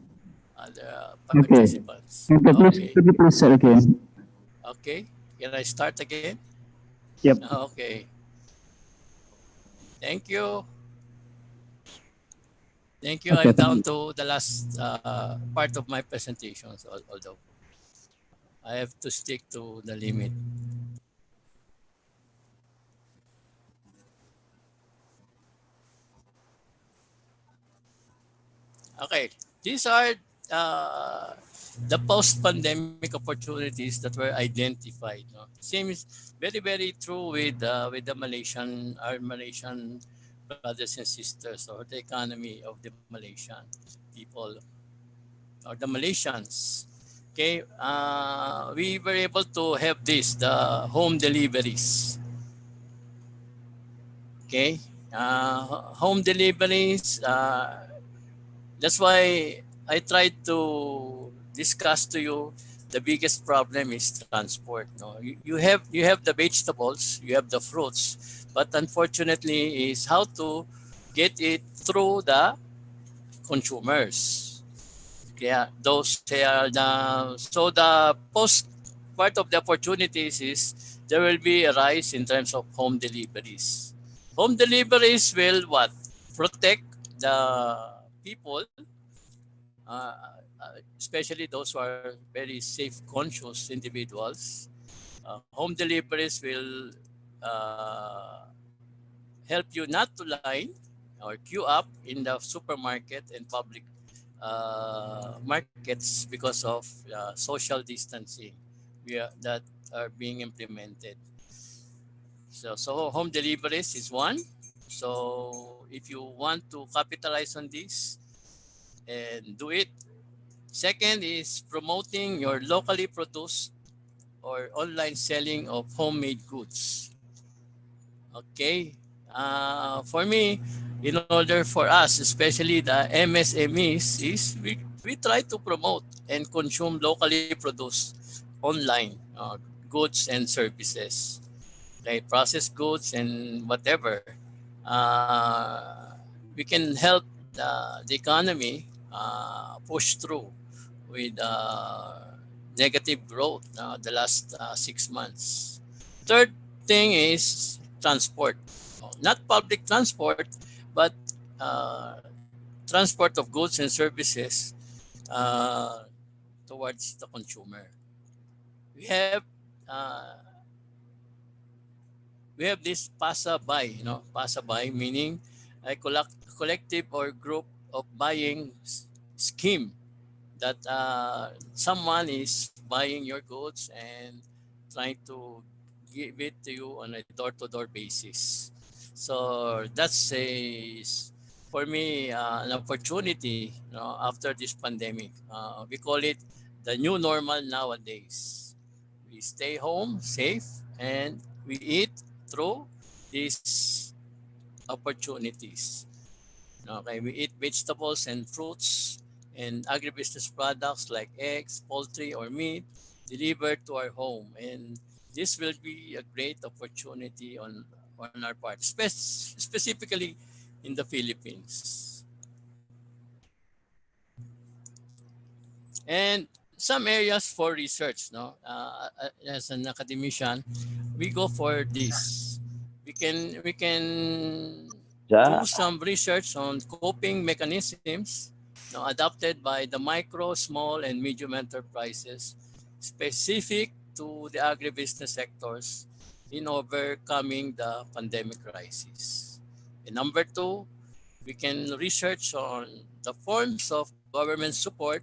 S6: Other
S4: Okay.
S6: participants.
S4: Okay. Please say again.
S6: Okay. Can I start again?
S4: Yep.
S6: Okay. Thank you. Okay, I'm down to the last part of my presentation, although I have to stick to the limit. Okay, these are the post-pandemic opportunities that were identified. Seems very, very true with the our Malaysian brothers and sisters, or the economy of the Malaysian people, or the Malaysians. Okay, we were able to have the home deliveries. Okay, home deliveries. That's why I tried to discuss to you the biggest problem is transport. You have the vegetables, you have the fruits, but unfortunately is how to get it through the consumers. Yeah, those are so the post part of the opportunities is there will be a rise in terms of home deliveries. Home deliveries will what? Protect the people, uh, especially those who are very safe conscious individuals. Home deliveries will help you not to line or queue up in the supermarket and public markets because of social distancing that are being implemented. So home deliveries is one. So if you want to capitalize on this and do it. Second is promoting your locally produced or online selling of homemade goods. Okay. For me, in order for us, especially the MSMEs, is we try to promote and consume locally produced online goods and services, like processed goods and whatever. We can help the economy push through with negative growth the last 6 months. Third thing is transport. Not public transport, but uh, transport of goods and services uh, towards the consumer. We have uh, we have this pasabay, pasabay meaning a collective or group of buying scheme that someone is buying your goods and trying to give it to you on a door-to-door basis. So that's for me an opportunity after this pandemic. We call it the new normal nowadays. We stay home safe and we eat through these opportunities. Okay, we eat vegetables and fruits and agribusiness products like eggs, poultry, or meat delivered to our home. And this will be a great opportunity on our part, specifically in the Philippines. And some areas for research, as an academician, we go for this. We can do some research on coping mechanisms adopted by the micro, small, and medium enterprises specific to the agribusiness sectors in overcoming the pandemic crisis. And number two, we can research on the forms of government support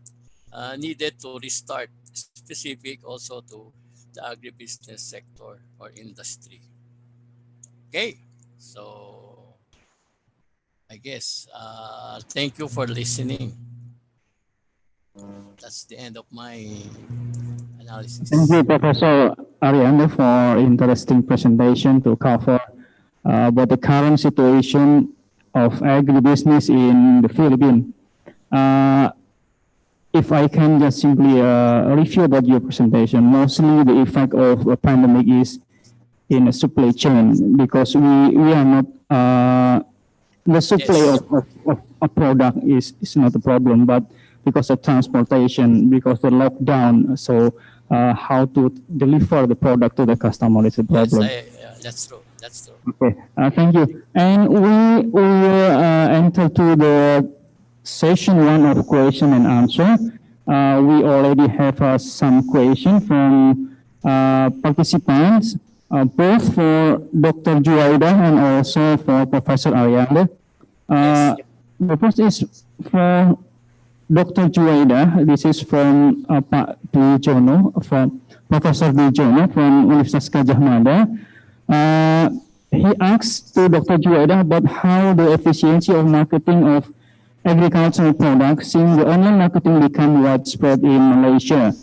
S6: needed to restart, specific also to the agribusiness sector or industry. Okay, so I guess thank you for listening. That's the end of my analysis.
S4: Thank you, Professor Arrienda, for interesting presentation to cover about the current situation of agribusiness in the Philippines. If I can just simply review about your presentation, mostly the effect of the pandemic is in a supply chain because we are not the supply
S6: Yes.
S4: of a product is not a problem, but because of transportation, because the lockdown, so how to deliver the product to the customer is a problem.
S6: Yes, that's true. That's true.
S4: Okay, thank you. And we will enter to the session one of question and answer. We already have some question from participants, both for Dr. Juwaidah and also for Professor Arrienda.
S6: Yes.
S4: The first is for Dr. Juwaidah. This is from Pak Dijono, from Professor Dijono from Universitas Gadjah Mada. He asked to Dr. Juwaidah about how the efficiency of marketing of agricultural products since the online marketing become widespread in Malaysia.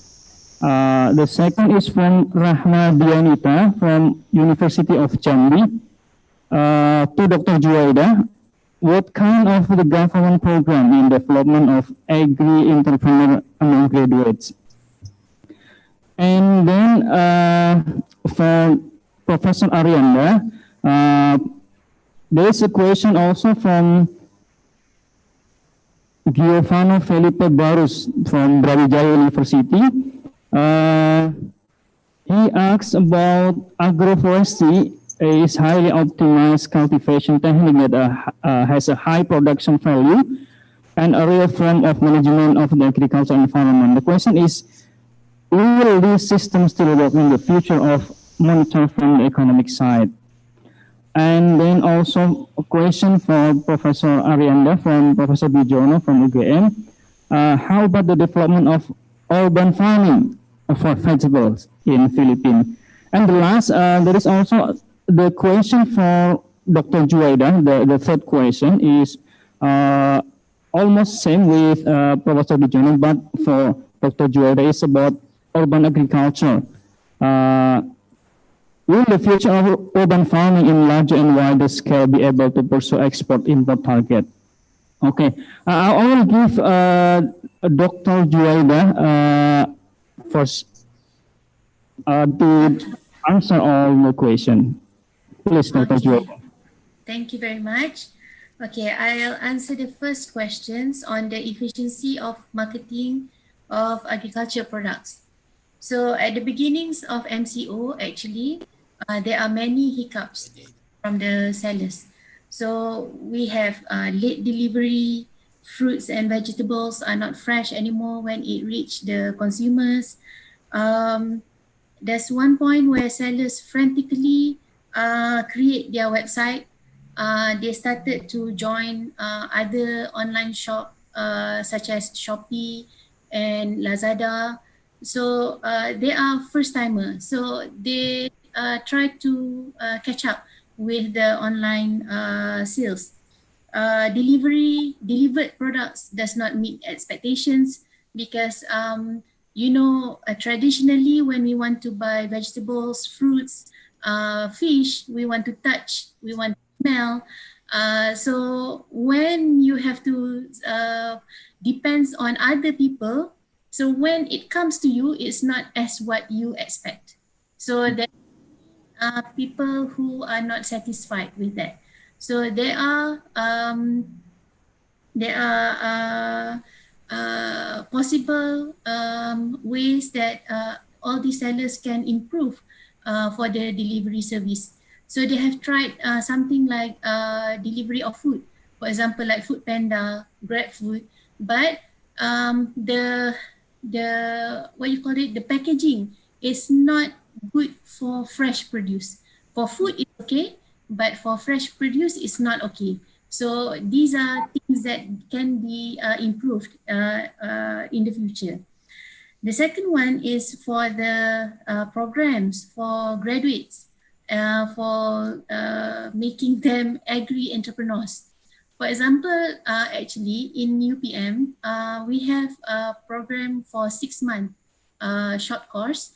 S4: The second is from Rahma Dianita from University of Jambi. To Dr. Juwaidah, what kind of the government program in development of agri-entrepreneur among graduates? And then for Professor Arrienda, there is a question also from Giovanni Felipe Barus from Brawijaya University. He asks about agroforestry is highly optimized cultivation technique that has a high production value and a real form of management of the agricultural environment. The question is, will these systems still work in the future of monitoring from the economic side? And then also a question for Professor Arrienda from Professor Bijono from UGM. How about the development of urban farming for vegetables in Philippines? And the last, there is also the question for Dr. Juwaidah. The third question is almost same with Professor Bijono, but for Dr. Juwaidah is about urban agriculture. Will the future of urban farming in larger and wider scale be able to pursue export-import target? Okay, I will give Dr. Juwaidah first to answer all the question. Please, Dr. Juwaidah.
S3: Thank you very much. Okay, I'll answer the first questions on the efficiency of marketing of agriculture products. So at the beginnings of MCO, actually, there are many hiccups from the sellers. So we have late delivery, fruits and vegetables are not fresh anymore when it reached the consumers. There's one point where sellers frantically create their website. They started to join other online shop such as Shopee and Lazada. So they are first timer. So they try to catch up with the online sales. Delivered products does not meet expectations because traditionally when we want to buy vegetables, fruits, fish, we want to touch, we want to smell. So when you have to depends on other people, so when it comes to you, it's not as what you expect. So there are people who are not satisfied with that. So there are possible ways that all the sellers can improve for the delivery service. So they have tried something like delivery of food, for example, like Food Panda, Grab Food, but the packaging is not good for fresh produce. For food, it's okay, but for fresh produce, it's not okay. So these are things that can be improved in the future. The second one is for the programs for graduates, for making them agri-entrepreneurs. For example, actually in UPM, we have a program for 6 months short course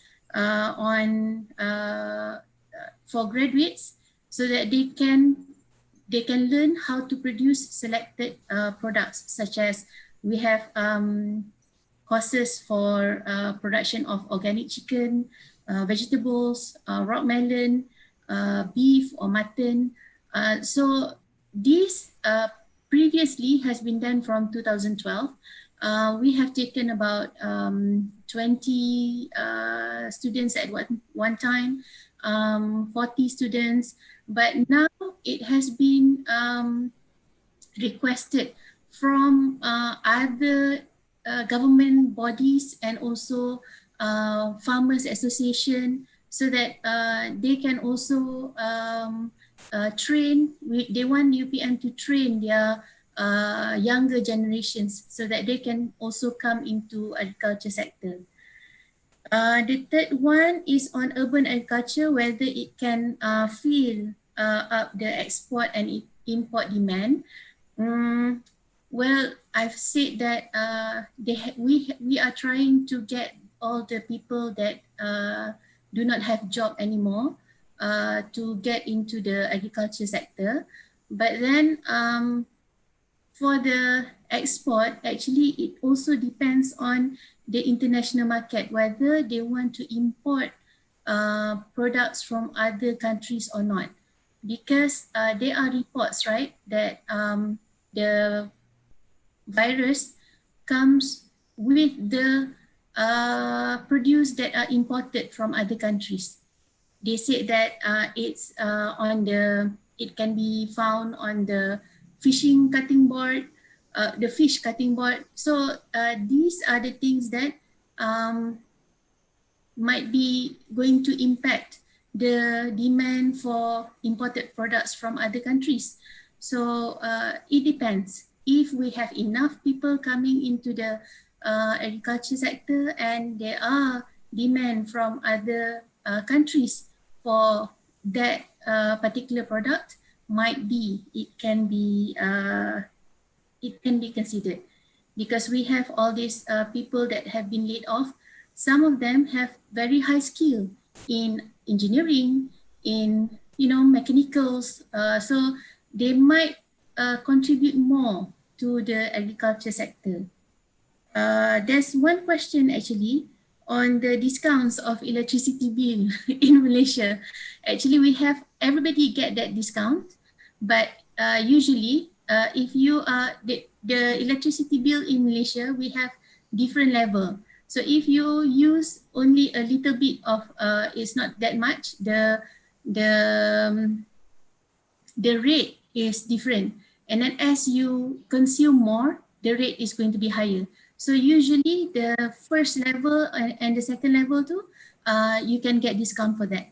S3: for graduates, so that they can learn how to produce selected products, such as we have courses for production of organic chicken, vegetables, rock melon, beef or mutton. So this previously has been done from 2012. We have taken about 20 students at one time, 40 students, but now it has been requested from other government bodies and also farmers association, so that they can also train. They want UPM to train their younger generations so that they can also come into agriculture sector. The third one is on urban agriculture, whether it can fill up the export and import demand. Well, I've said that we are trying to get all the people that do not have job anymore to get into the agriculture sector. But then for the export, actually it also depends on the international market, whether they want to import products from other countries or not. Because there are reports, right, that the virus comes with the produce that are imported from other countries. They said that it can be found on the fishing cutting board, the fish cutting board. So these are the things that might be going to impact the demand for imported products from other countries. So it depends. If we have enough people coming into the agriculture sector and there are demand from other countries for that particular product, it can be considered, because we have all these people that have been laid off. Some of them have very high skill in engineering, in mechanicals, so they might contribute more to the agriculture sector. There's one question actually on the discounts of electricity bill in Malaysia. Actually, everybody get that discount, but usually if you are the electricity bill in Malaysia, we have different level. So if you use only a little bit of, it's not that much, the rate is different. And then as you consume more, the rate is going to be higher. So usually the first level and the second level too, you can get discount for that.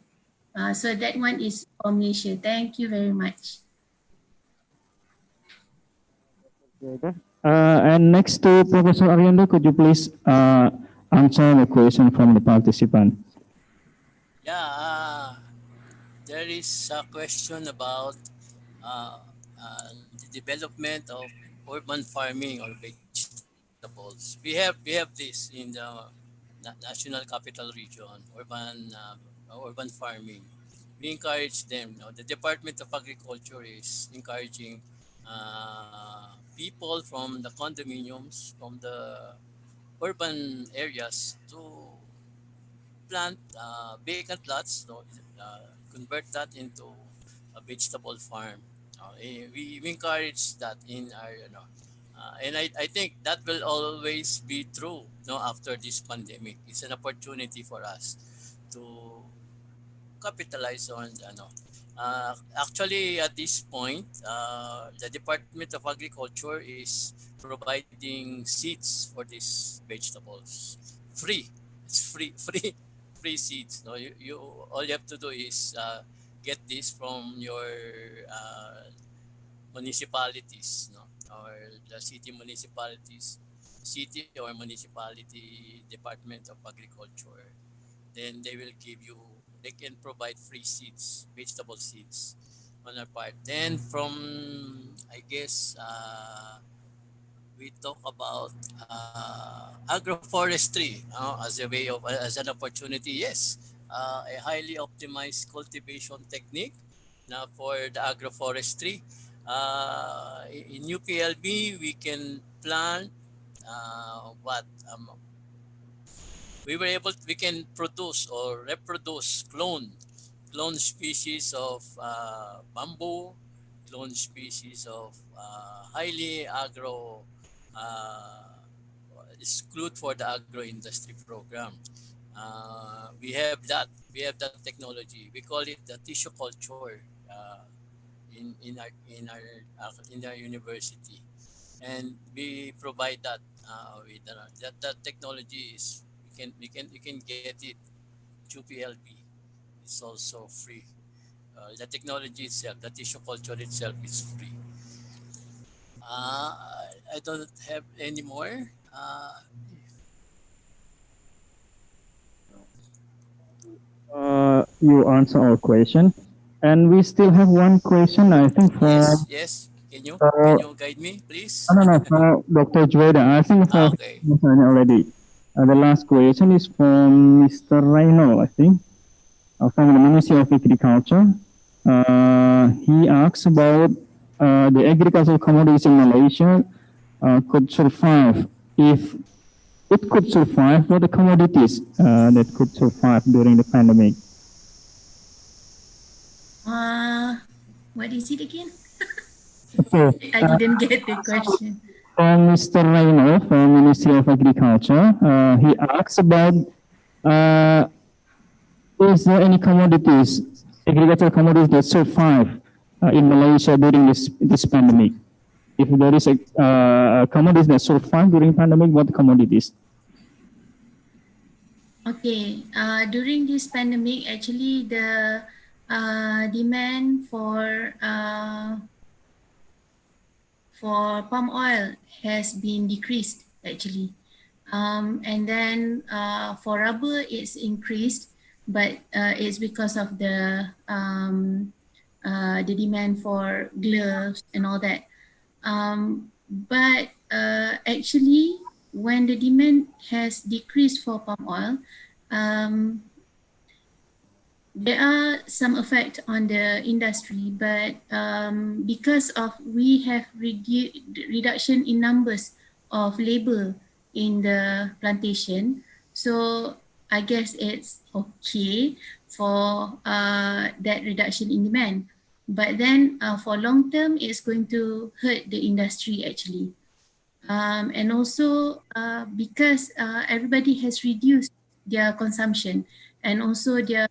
S3: So that one is for Malaysia. Thank you very much.
S4: And next to Professor Arrienda, could you please answer the question from the participant?
S6: Yeah, there is a question about the development of urban farming or vegetables. We have this in the National Capital Region, urban farming. We encourage them. The Department of Agriculture is encouraging people from the condominiums, from the urban areas to plant vacant lots, convert that into a vegetable farm. We encourage that in our, and I think that will always be true. After this pandemic, it's an opportunity for us to capitalize on. Actually, at this point, the Department of Agriculture is providing seeds for these vegetables, free. It's free seeds. You all you have to do is get this from your municipalities, or the city or municipality Department of Agriculture. Then they can provide free seeds, vegetable seeds on our part. Then from, I guess, we talk about agroforestry as an opportunity. Yes, a highly optimized cultivation technique now for the agroforestry. In UPLB, we can plant we can produce or reproduce clone species of bamboo, clone species of highly is good for the agro industry program. We have that technology. We call it the tissue culture in our university, and we provide that with that technology is you can get it through PLB. It's also free. The technology itself, the tissue culture itself, is free. I don't have any more.
S4: You answer our question, and we still have one question. I think for
S6: yes. Can you guide me, please?
S4: No, for Dr. Juwaidah. I think for already. The last question is from Mr. Reynolds, I think, from the Ministry of Agriculture. He asks about the agricultural commodities in Malaysia could survive if it could survive. What the commodities that could survive during the pandemic?
S3: What is it again?
S4: Okay.
S3: I didn't get the question.
S4: from Mr. Raino from Ministry of Agriculture. He asks about is there any commodities, agricultural commodities that survive in Malaysia during this pandemic? If there is a commodities that survive during pandemic, what commodities?
S3: Okay, during this pandemic, actually the demand for palm oil has been decreased actually. And then for rubber, it's increased, but it's because of the demand for gloves and all that. But actually, when the demand has decreased for palm oil, there are some effect on the industry, but because of we have reduction in numbers of labor in the plantation, so I guess it's okay for that reduction in demand. But then for long term, it's going to hurt the industry actually. And also because everybody has reduced their consumption and also their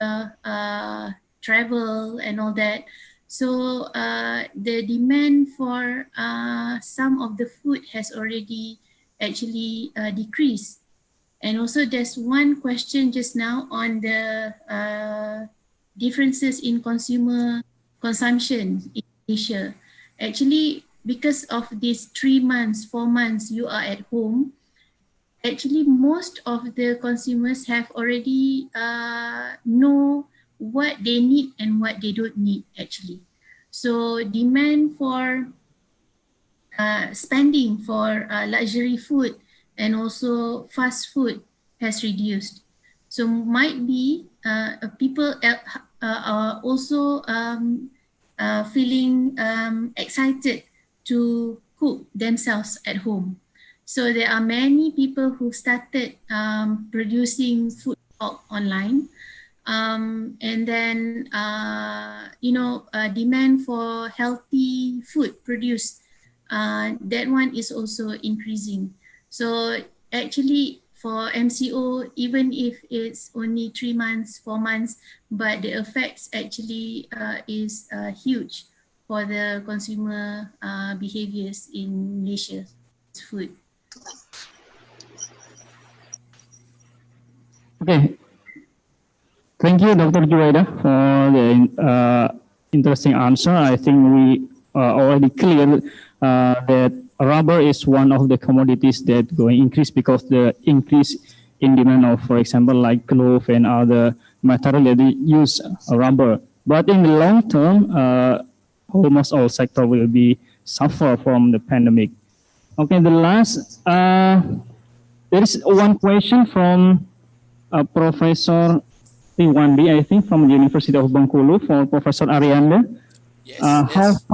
S3: travel and all that. So the demand for some of the food has already actually decreased. And also there's one question just now on the differences in consumer consumption in Asia. Actually, because of these 3 months, 4 months you are at home, actually most of the consumers have already know what they need and what they don't need actually. So demand for spending for luxury food and also fast food has reduced. So might be people are also feeling excited to cook themselves at home. So there are many people who started producing food online. And then, demand for healthy food produced, that one is also increasing. So actually for MCO, even if it's only 3 months, 4 months, but the effects actually is huge for the consumer behaviors in Malaysia. Food.
S4: Okay. Thank you, Dr. Juwaidah, for the interesting answer. I think we already clear that rubber is one of the commodities that going increase because the increase in demand of, for example, like cloth and other material that use rubber. But in the long term, almost all sector will be suffer from the pandemic. Okay, the last, there is one question from Professor Iwandi, I think, from the University of Bengkulu for Professor Arrienda.
S6: Yes, yes.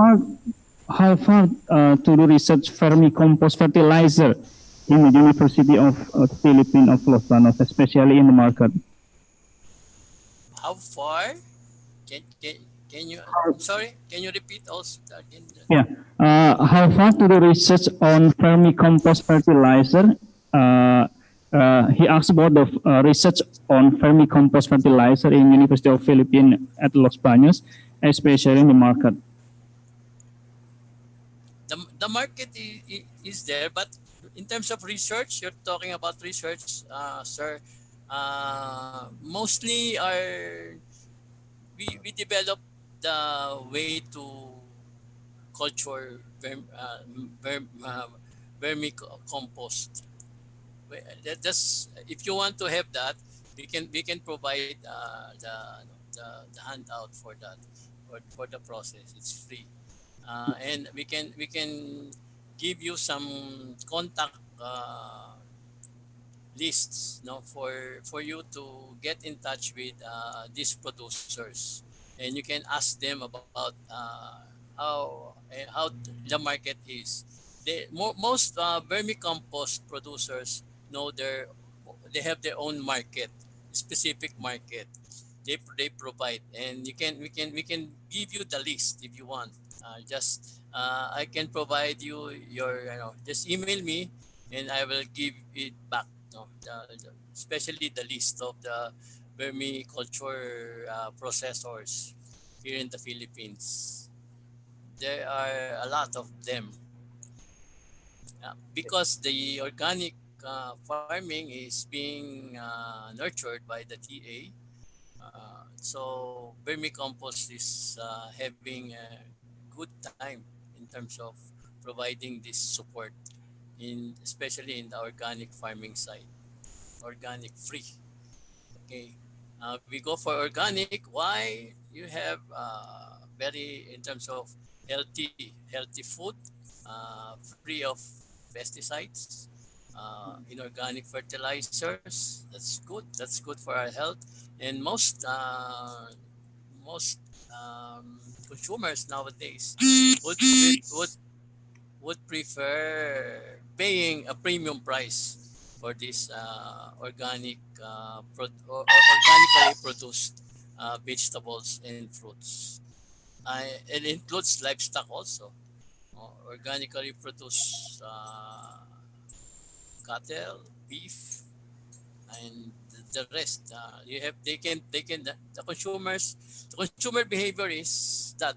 S4: How far to do research vermicompost fertilizer in the University of Philippines of Los Baños, especially in the market?
S6: How far? Can you? Sorry, can you repeat also again?
S4: Yeah. How far to do research on vermicompost fertilizer? He asked about the research on vermicompost fertilizer in University of Philippines at Los Baños, especially in the market.
S6: The market is there, but in terms of research, you're talking about research, sir. Mostly we develop the way to culture vermicompost. That's if you want to have that, we can provide the handout for that for the process. It's free, and we can give you some contact lists, for you to get in touch with these producers, and you can ask them about how the market is. Most vermicompost producers they have their own market, specific market they provide, and we can give you the list if you want. Just I can provide you your, just email me and I will give it back. No, especially the list of the vermiculture processors here in the Philippines. There are a lot of them because the organic farming is being nurtured by the TA. So vermicompost is having a good time in terms of providing this support, especially in the organic farming side, organic free. Okay, we go for organic. Why? You have very in terms of healthy food, free of pesticides, inorganic fertilizers. That's good for our health. And most consumers nowadays would, would would prefer paying a premium price for this organically produced vegetables and fruits. It includes livestock also. Organically produced cattle, beef, and the rest. The consumer behavior is that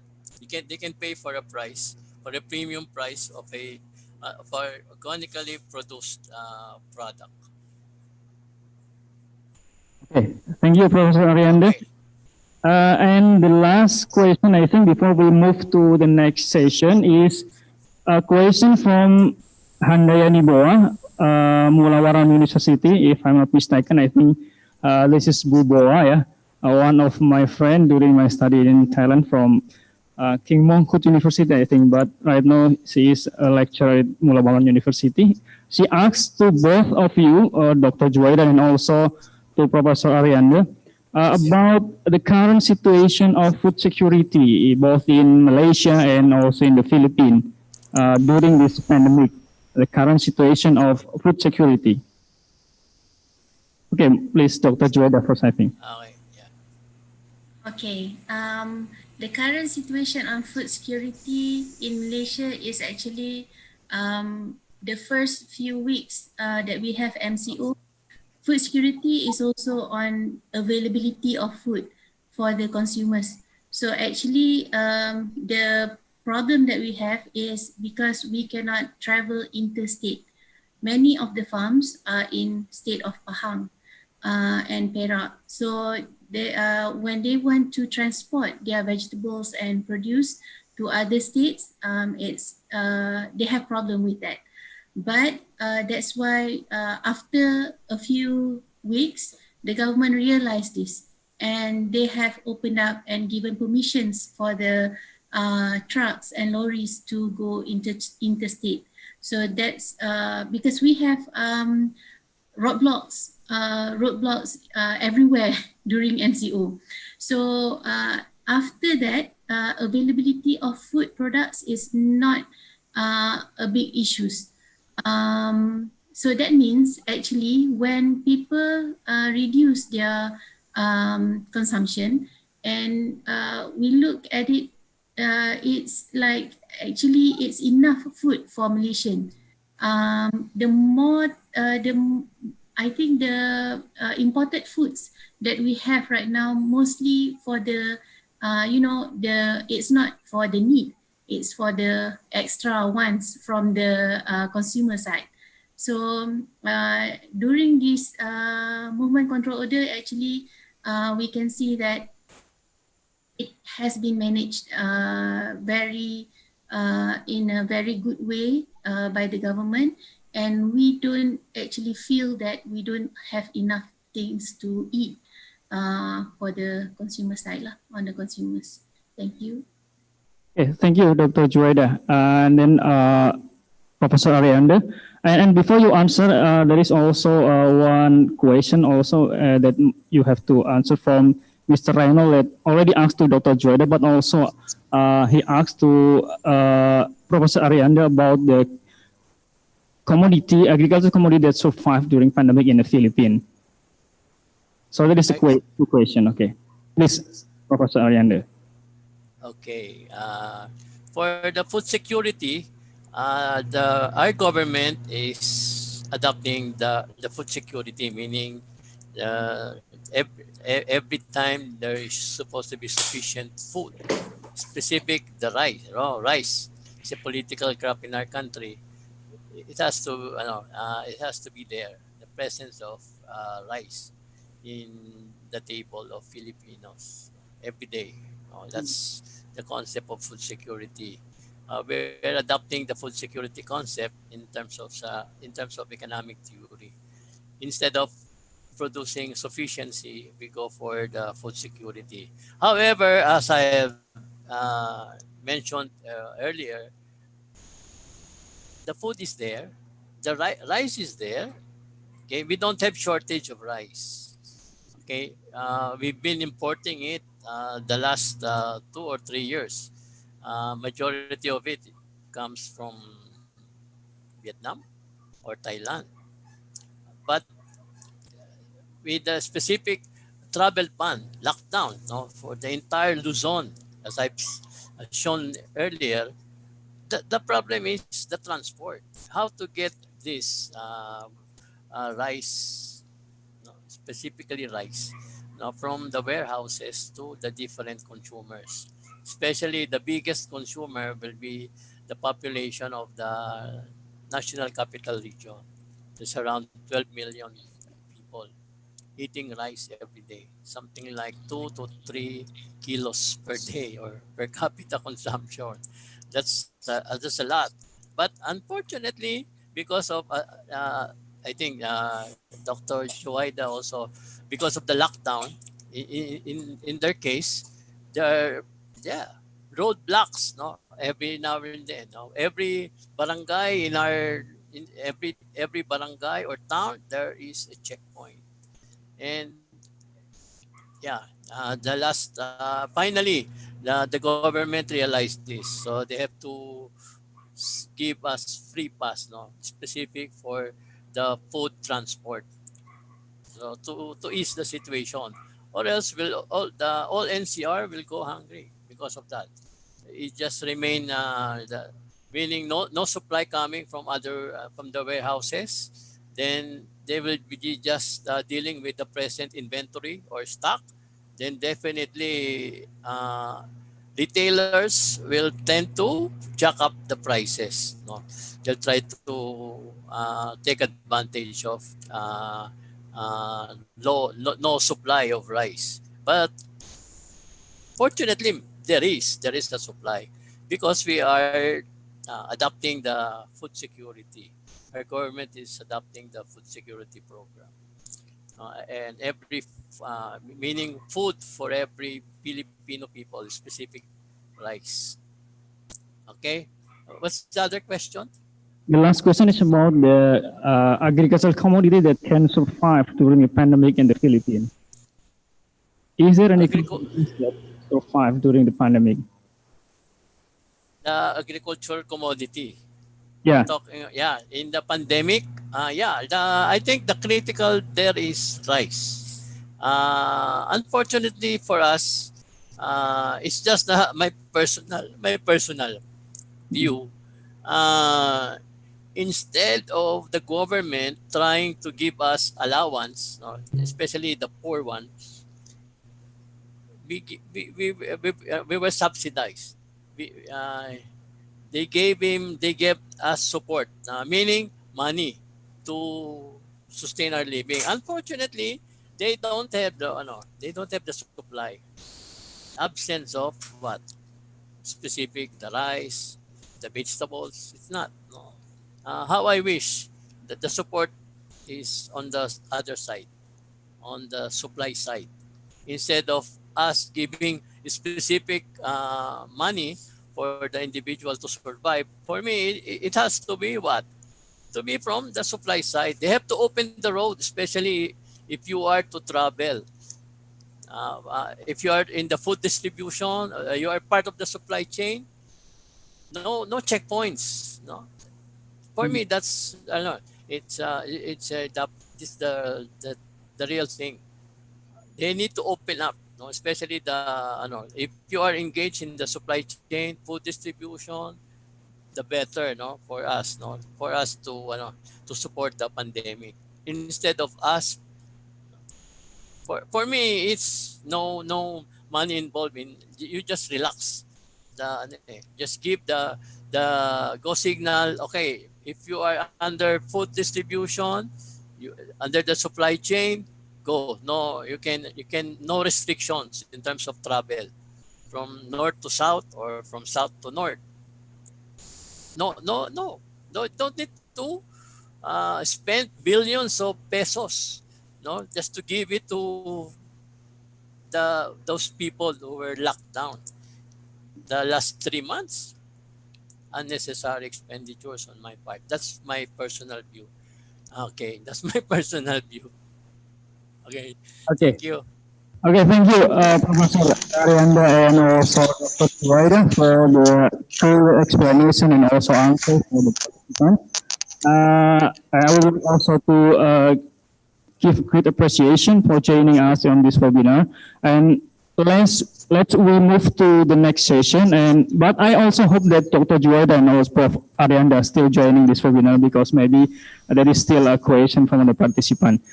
S6: they can pay for a price, for a premium price of a for organically produced product.
S4: Okay, thank you, Professor Arrienda.
S6: Okay.
S4: And the last question, I think, before we move to the next session, is a question from Handayani Boa, Mulawaran University, if I'm not mistaken. I think this is Bu Boa, one of my friends during my study in Thailand from King Mongkut University, I think, but right now she is a lecturer at Mulawaran University. She asked to both of you, Dr. Juwaidah and also to Professor Arrienda, about the current situation of food security, both in Malaysia and also in the Philippines during this pandemic, the current situation of food security. Okay, please, Dr. Juwaidah first, I think.
S6: Okay. Yeah.
S3: Okay. The current situation on food security in Malaysia is actually the first few weeks that we have MCO. Food security is also on availability of food for the consumers. So actually, the problem that we have is because we cannot travel interstate. Many of the farms are in state of Pahang and Perak. So when they want to transport their vegetables and produce to other states, they have problem with that. But that's why after a few weeks, the government realized this and they have opened up and given permissions for the trucks and lorries to go interstate. So that's because we have roadblocks everywhere during MCO. So after that, availability of food products is not a big issue. So that means actually when people reduce their consumption and we look at it, it's like actually it's enough food for Malaysian. I think the imported foods that we have right now mostly for the it's not for the need, it's for the extra ones from the consumer side. So during this movement control order, actually we can see that it has been managed in a very good way by the government, and we don't actually feel that we don't have enough things to eat for the consumer side on the consumers. Thank you.
S4: Okay, thank you, Dr. Juwaidah. And then Professor Arrienda. And before you answer, there is also one question also that you have to answer from Mr. Reynolds that already asked to Dr. Juwaidah, but also he asked to Professor Arrienda about the agricultural commodity that survived during pandemic in the Philippines. So that is a two question. Okay, please, Professor Arrienda.
S6: Okay. For the food security, our government is adopting the food security, meaning every time there is supposed to be sufficient food, specific the rice, raw rice. It's a political crop in our country. It has to, it has to be there. The presence of rice in the table of Filipinos every day. That's the concept of food security. We're adopting the food security concept in terms of economic theory. Instead of producing sufficiency, we go for the food security. However, as I have mentioned earlier, the food is there, the rice is there. Okay, we don't have shortage of rice. Okay, we've been importing it the last 2 or 3 years. Majority of it comes from Vietnam or Thailand. But with a specific travel ban, lockdown, no, for the entire Luzon, as I've shown earlier, the problem is the transport. How to get this rice, no, specifically rice, no, from the warehouses to the different consumers. Especially the biggest consumer will be the population of the National Capital Region. There's around 12 million people eating rice every day, something like 2 to 3 kilos per day or per capita consumption. That's a lot. But unfortunately, because of I think Dr. Juwaidah also, because of the lockdown, in their case, there are, yeah, roadblocks, no, every now and then, no, every barangay in every barangay or town there is a checkpoint. And yeah, the last finally the government realized this, so they have to give us free pass, no, specific for the food transport, so to ease the situation, or else will all NCR will go hungry because of that. It just remain meaning no supply coming from other from the warehouses. Then they will be just dealing with the present inventory or stock. Then definitely retailers will tend to jack up the prices. No, they'll try to take advantage of no supply of rice. But fortunately, there is a supply because we are adopting the food security. Our government is adopting the food security program, and every meaning food for every Filipino people, specific rice. Okay, what's the other question?
S4: The last question is about the agricultural commodity that can survive during a pandemic in the Philippines. Is there any commodities that survive during the pandemic?
S6: The agricultural commodity.
S4: Yeah.
S6: In the pandemic, I think the critical there is rice. Unfortunately for us, it's just my personal view. Instead of the government trying to give us allowance, especially the poor ones, we were subsidized. They gave us support, meaning money to sustain our living. Unfortunately, they don't have the supply. Absence of what? Specific, the rice, the vegetables. It's not. No. How I wish that the support is on the other side, on the supply side, instead of us giving specific money for the individual to survive. For me, it has to be what? To be from the supply side. They have to open the road, especially if you are to travel. If you are in the food distribution, you are part of the supply chain. No checkpoints. No. For me, that's I don't know. It's the real thing. They need to open up no, especially the if you are engaged in the supply chain, food distribution, the better, no, for us to support the pandemic instead of us. For me, it's no money involved. In you just relax, just give the go signal. Okay, if you are under food distribution, under the supply chain, go. No, you can no restrictions in terms of travel from north to south or from south to north. No, don't need to spend billions of pesos, no, just to give it to those people who were locked down the last 3 months. Unnecessary expenditures on my part. That's my personal view. Okay, that's my personal view. Okay,
S4: Okay.
S6: thank you.
S4: Okay, thank you, Professor Arrienda and also Dr. Juwaidah for the full explanation and also answer for the participant. I would like also to give great appreciation for joining us on this webinar. And let's we move to the next session. And but I also hope that Dr. Juwaidah and also Prof. Arrienda are still joining this webinar because maybe there is still a question from the participant.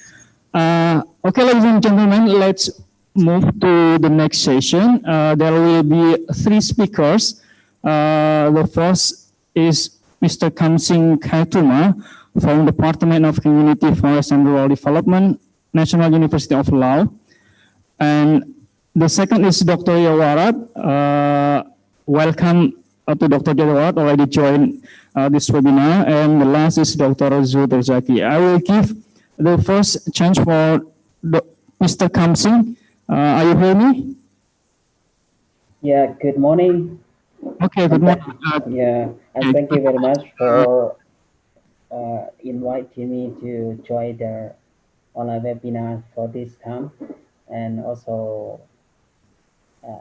S4: Okay, ladies and gentlemen, let's move to the next session. There will be 3 speakers. The first is Mr. Khamsing Keothoumma from the Department of Community, Forest and Rural Development, National University of Laos. And the second is Dr. Yaowarat. Welcome to Dr. Yaowarat, already joined this webinar. And the last is Dr. Zuhud Rozaki. I will give the first chance for Mr. Khamsing. Are you hearing me?
S7: Yeah, good morning.
S4: Okay, good morning.
S7: Yeah, and thank you very much for inviting me to join the online webinar for this time, and also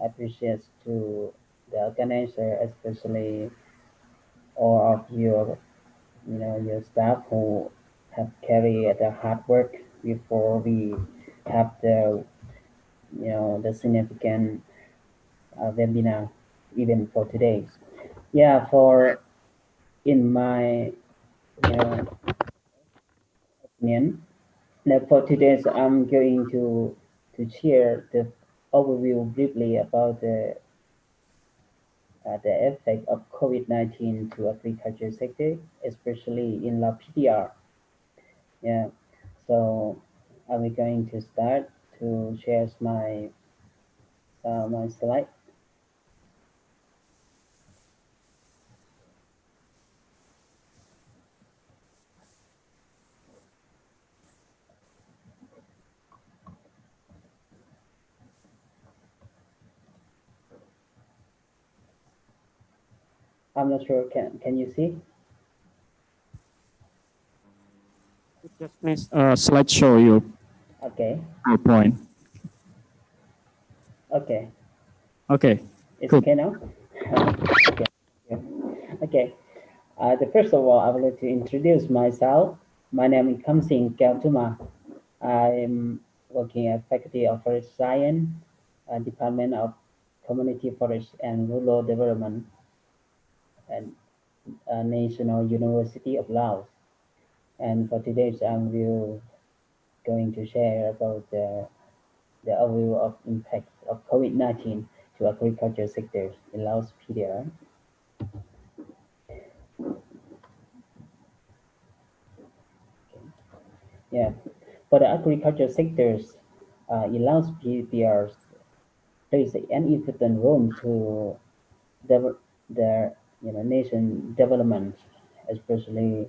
S7: appreciate to the organizer, especially all of your your staff who have carried the hard work before we have the the significant webinar even for today. Yeah, for in my opinion, that for today I'm going to share the overview briefly about the effect of COVID-19 to agriculture sector, especially in La PDR. Yeah, so I'm going to start to share my my slide. I'm not sure. Can you see?
S4: Just please slideshow your
S7: Okay.
S4: PowerPoint.
S7: Okay.
S4: Okay.
S7: It's
S4: Cool.
S7: okay now. Okay. Okay. The first of all, I would like to introduce myself. My name is Khamsing Keothoumma. I'm working at Faculty of Forest Science, Department of Community Forest and Rural Development, and National University of Laos. And for today, I'm going to share about the overview of impact of COVID-19 to agriculture sectors in Laos PDR. Yeah, for the agriculture sectors, in Laos PDR plays an important role to the nation development, especially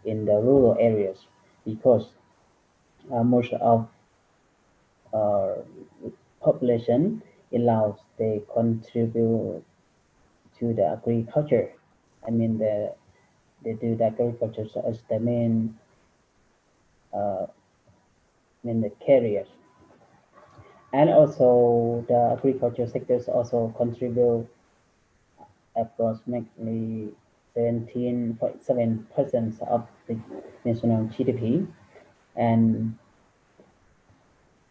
S7: in the rural areas, because most of population in Laos, they contribute to the agriculture. I mean, they do the agriculture as the main the carriers. And also the agriculture sectors also contribute approximately 17.7% of the national GDP, and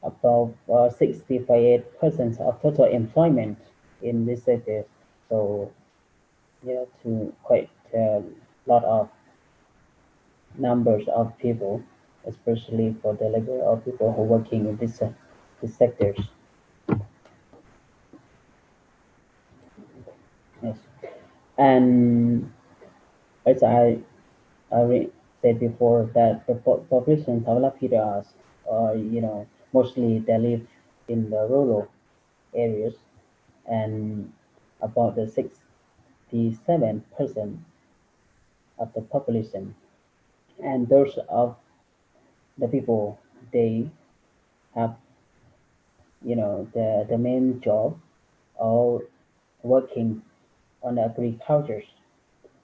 S7: above 65% of total employment in this sector. So, yeah, to quite a lot of numbers of people, especially for the labor of people who are working in these sectors. Yes, and as I said before, that the population of Lapidas are, mostly they live in the rural areas, and about the 67% of the population, and those of the people, they have, the main job or working on agriculture,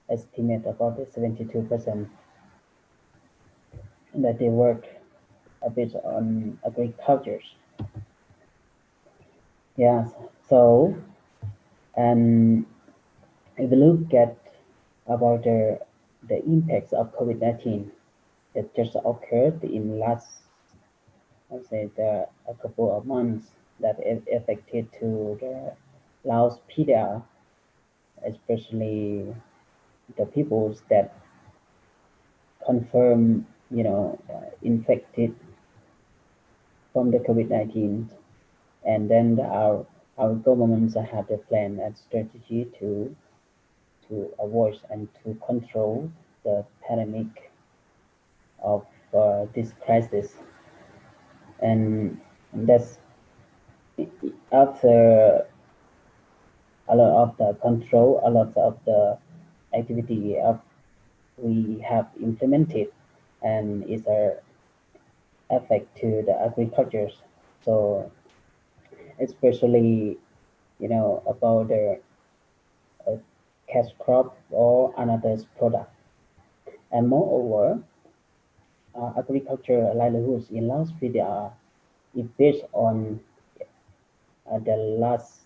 S7: estimate about the 72% that they work a bit on agriculture. Yes, so, and if you look at about the impacts of COVID-19 that just occurred in last, I'd say, a couple of months, that affected to the Laos PDA, especially the peoples that confirm, infected from the COVID-19, and then our governments have a plan and strategy to avoid and to control the pandemic of this crisis, and that's after a lot of the control, a lot of the activity of we have implemented, and it's a effect to the agriculture. So especially, about the cash crop or another product, and moreover, agriculture livelihoods in Laos are is based on the last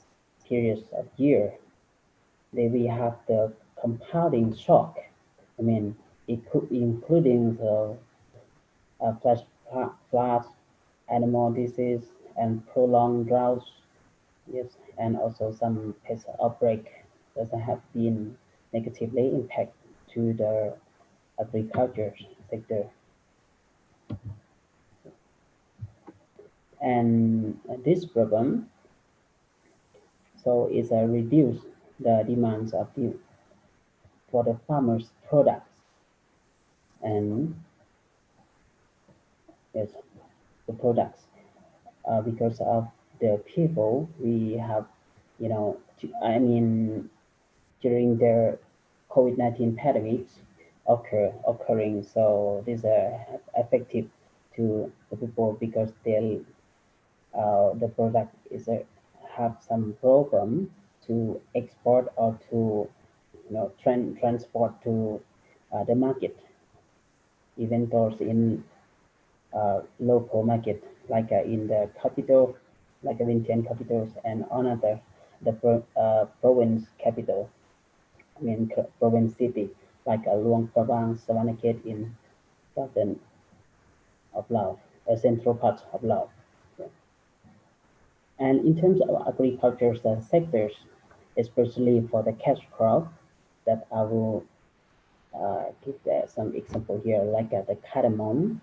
S7: periods of year. We have the compounding shock. I mean, including the flash, animal disease, and prolonged droughts. Yes, and also some pest outbreak that have been negatively impact to the agriculture sector. And this problem, so is reduce the demands of for the farmers' products, and yes, the products, because of the people we have, during the COVID-19 pandemics occurring, so these are effective to the people because they the product is have some problem to export or to transport to the market, even those in local market, like in the capital, like Vientiane capitals, and another the province capital, province city, like Luang Prabang, Savanakhet in southern of Laos, central part of Laos. Yeah. And in terms of agriculture sectors, especially for the cash crop, that I will give some example here, like the cardamom,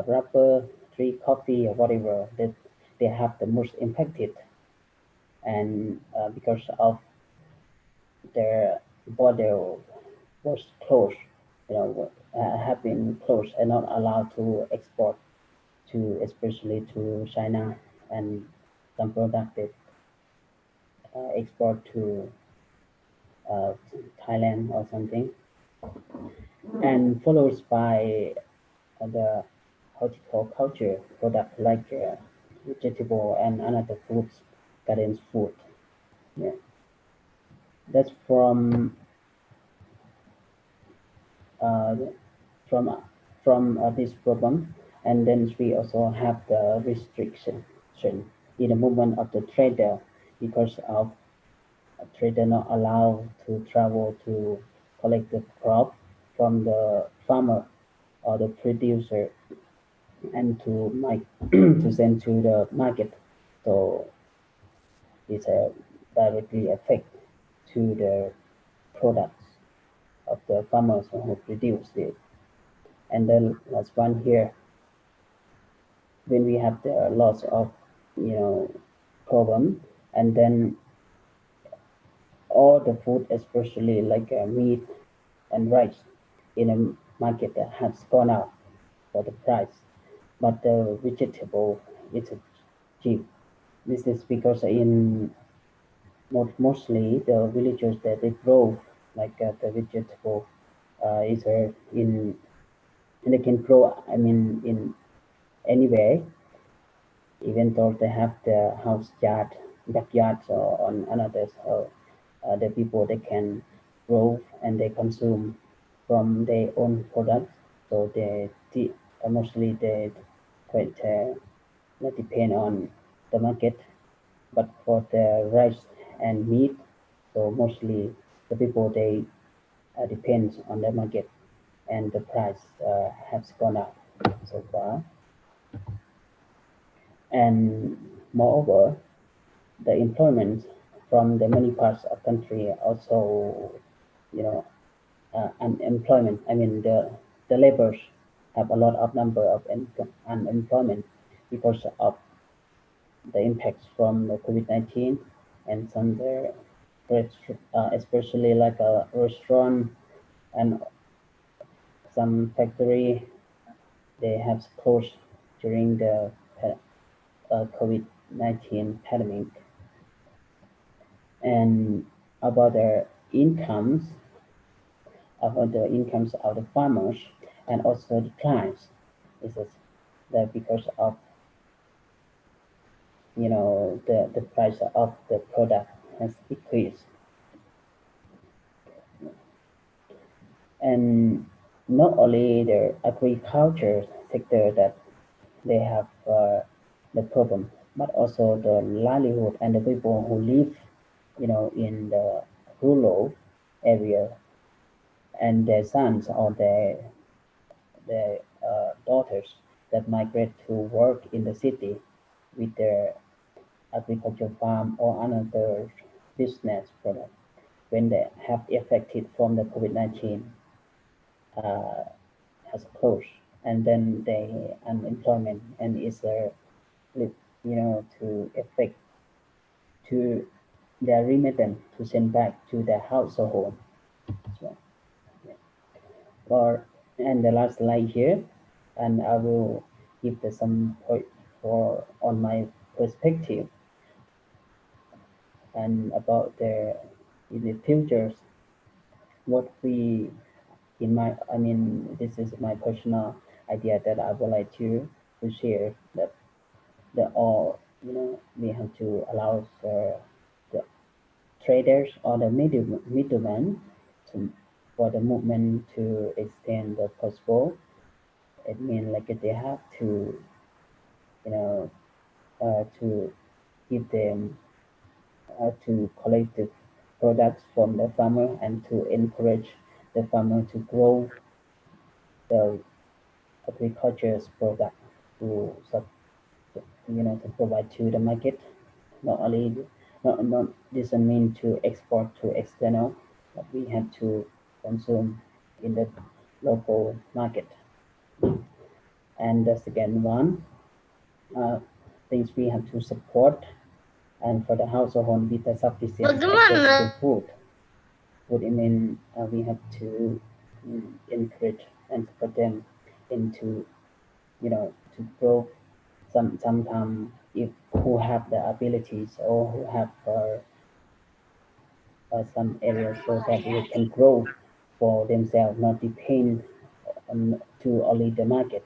S7: rubber, tree, coffee, or whatever, that they have the most impacted, and because of their border was closed, have been closed and not allowed to export to, especially to China, and some product that export to Thailand or something, and followed by the horticulture product like vegetable and another fruits, garden food. Yeah, that's uh, from this problem. And then we also have the restriction in the movement of the trader, because of a trader not allowed to travel to collect the crop from the farmer or the producer, and to send to the market. So it's a directly affect to the products of the farmers who produce it. And then last one here, when we have the loss of problem, and then all the food, especially like meat and rice in a market that has gone up for the price, but the vegetable is cheap. This is because in mostly the villagers that they grow like the vegetable is in and they can grow, I mean, in anywhere, even though they have the house yard, backyards or on another. So the people, they can grow and they consume from their own products. So they mostly they quite not depend on the market. But for the rice and meat, so mostly the people, they depends on the market, and the price has gone up so far. And moreover, the employment from the many parts of country also, unemployment. I mean, the laborers have a lot of number of unemployment because of the impacts from the COVID-19, and some there, especially like a restaurant and some factory, they have closed during the COVID-19 pandemic. And about the incomes, of the farmers, and also declines, is that because of the price of the product has decreased. And not only the agriculture sector that they have the problem, but also the livelihood and the people who live, in the rural area, and their sons or their daughters that migrate to work in the city with their agricultural farm or another business product, when they have affected from the COVID-19 has closed, and then they unemployment, and is to affect to their remittance to send back to their household. So, and the last slide here, and I will give some point on my perspective and about in the futures, what we this is my personal idea that I would like to share, that all we have to allow the traders or the middlemen for the movement to extend the possible. It means like they have to to give them to collect the products from the farmer, and to encourage the farmer to grow the agriculture's product to to provide to the market. Not only not doesn't mean to export to external, but we have to consume in the local market. And the second one, things we have to support, and for the household with the sufficient access to food. I mean, we have to encourage and support them into, to grow some if who have the abilities, or who have some areas, so that they can grow for themselves, not depend on to only the market.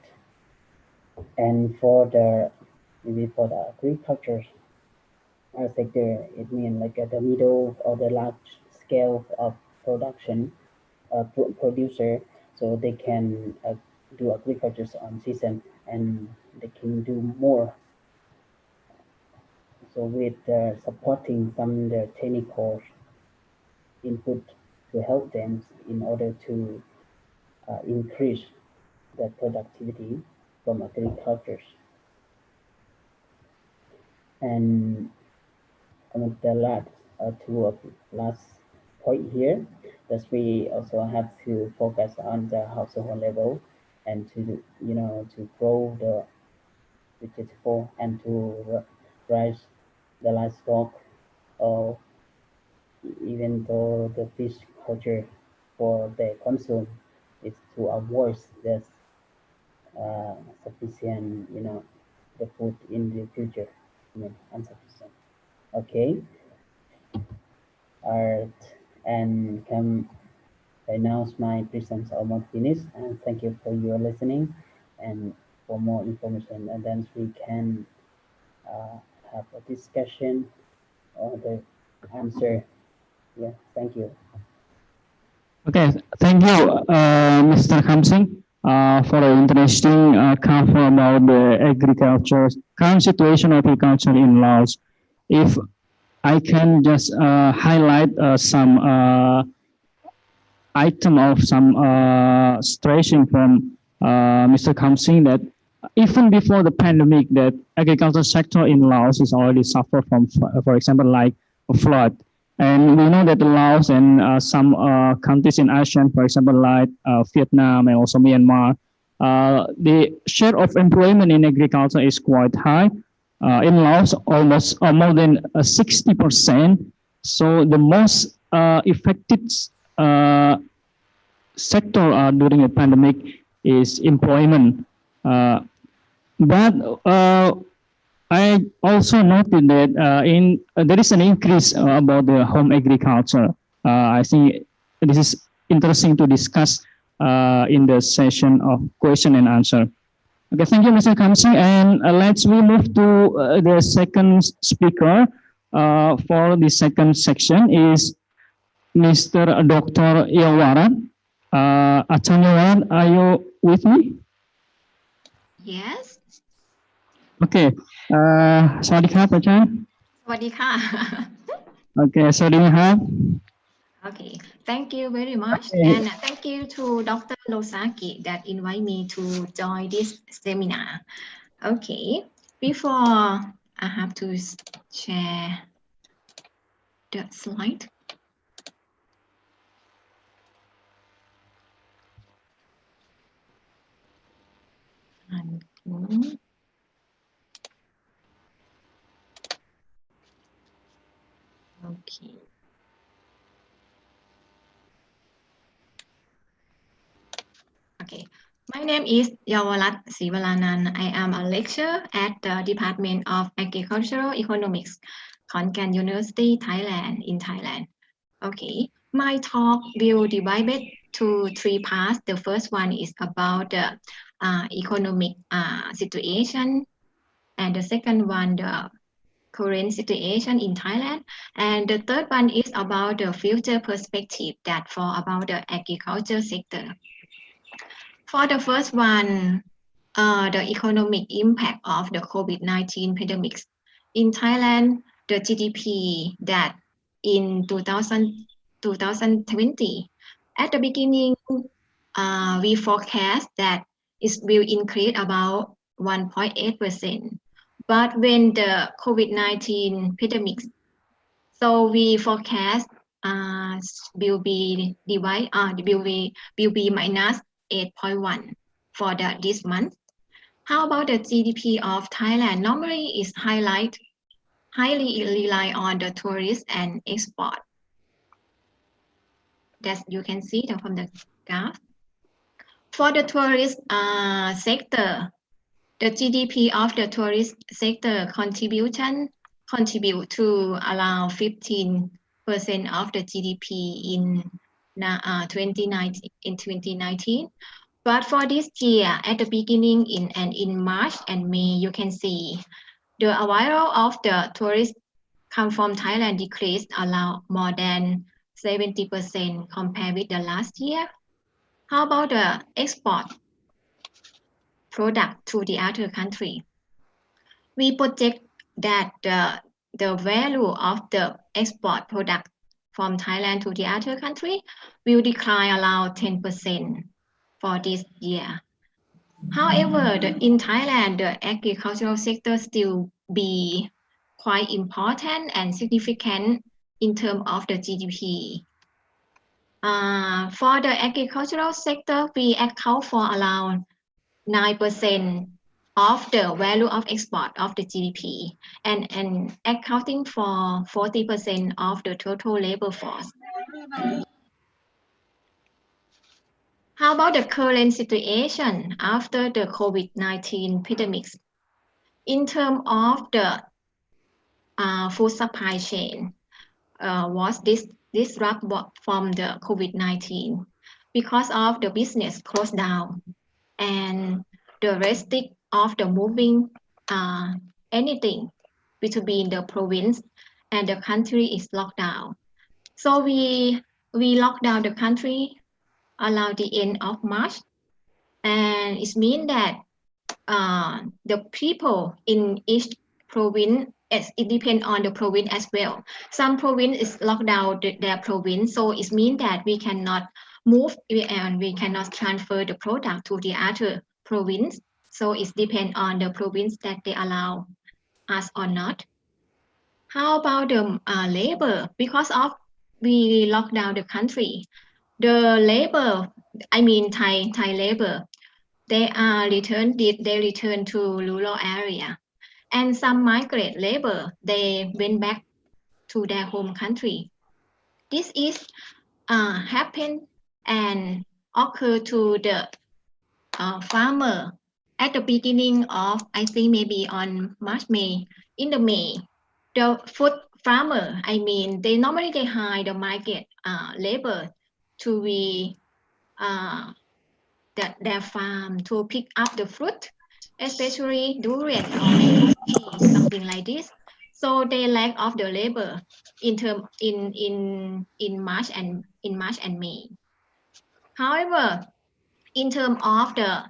S7: And for the agriculture sector, it means like the middle or the large scale of production producer, so they can do agriculture on season, and they can do more. So with supporting some the technical input to help them in order to increase the productivity, from agriculture. And the last point here, that we also have to focus on the household level and to grow the vegetable and to raise the livestock, or even though the fish culture for the consume is to avoid this sufficient, the food in the future, insufficient. Okay. And I announce my presence almost finished, and thank you for your listening. And for more information, and then we can have a discussion or the answer. Yeah, thank you.
S4: Okay, thank you, Mr. Khamsing, for an interesting cover about the agriculture, current situation of agriculture in Laos. If I can just highlight some item of some stressing from Mr. Khamsing, that even before the pandemic, that agriculture sector in Laos is already suffer from, for example, like a flood. And we know that Laos and some countries in ASEAN, for example, like Vietnam and also Myanmar, the share of employment in agriculture is quite high. In Laos, almost more than 60%. So the most affected sector during the pandemic is employment. But I also noted that there is an increase about the home agriculture. I think this is interesting to discuss in the session of question and answer. Okay, thank you, Mr. Khamsing. And let's move to the second speaker for the second section is Mr. Dr. Yaowarat. Yaowarat, are you with me?
S8: Yes.
S4: Okay. สวัสดีครับอาจารย์
S8: สวัสดีค่ะ
S4: Okay, สวัสดีครับ
S8: Okay, thank you very much.
S4: Okay.
S8: And thank you to Dr. Rozaki that invite me to join this seminar. Okay, before I have to share the slide. Okay. Okay, my name is Yaowarat Sriwaranun. I am a lecturer at the Department of Agricultural Economics, Khon University, Thailand, in Thailand. Okay, my talk will divide it to three parts. The first one is about the economic situation, and the second one, the current situation in Thailand, and the third one is about the future perspective that for about the agriculture sector. For the first one, the economic impact of the COVID-19 pandemic. In Thailand, the GDP that in 2020, at the beginning, we forecast that it will increase about 1.8%. But when the COVID-19 pandemic, so we forecast will be minus 8.1 for this month. How about the GDP of Thailand? Normally is highly rely on the tourists and export. That you can see from the graph. For the tourist sector, the GDP of the tourist sector contribute to around 15% of the GDP in 2019. But for this year, at the beginning in March and May, you can see the arrival of the tourists come from Thailand decreased around more than 70% compared with the last year. How about the export product to the other country? We project that the value of the export product from Thailand to the other country will decline around 10% for this year. However, in Thailand, the agricultural sector still be quite important and significant in terms of the GDP. For the agricultural sector, we account for around 9% of the value of export of the GDP and accounting for 40% of the total labor force. How about the current situation after the COVID-19 pandemic? In terms of the food supply chain, was this disrupted from the COVID-19 because of the business closed down and the restrict of the moving anything between the province and the country is locked down. So we locked down the country around the end of March, and it means that the people in each province, it depends on the province as well. Some province is locked down their province, so it means that we cannot move and we cannot transfer the product to the other province. So it depends on the province that they allow us or not. How about the labor? Because of we lock down the country, the labor, I mean Thai labor, they return to rural area, and some migrant labor, they went back to their home country. This is happened and occurred to the farmer at the beginning of, I think maybe on May. The food farmer, I mean, they normally they hire the migrant labor to be their farm to pick up the fruit, especially durian or mango tree, something like this. So they lack of the labor in March and May. However, in terms of the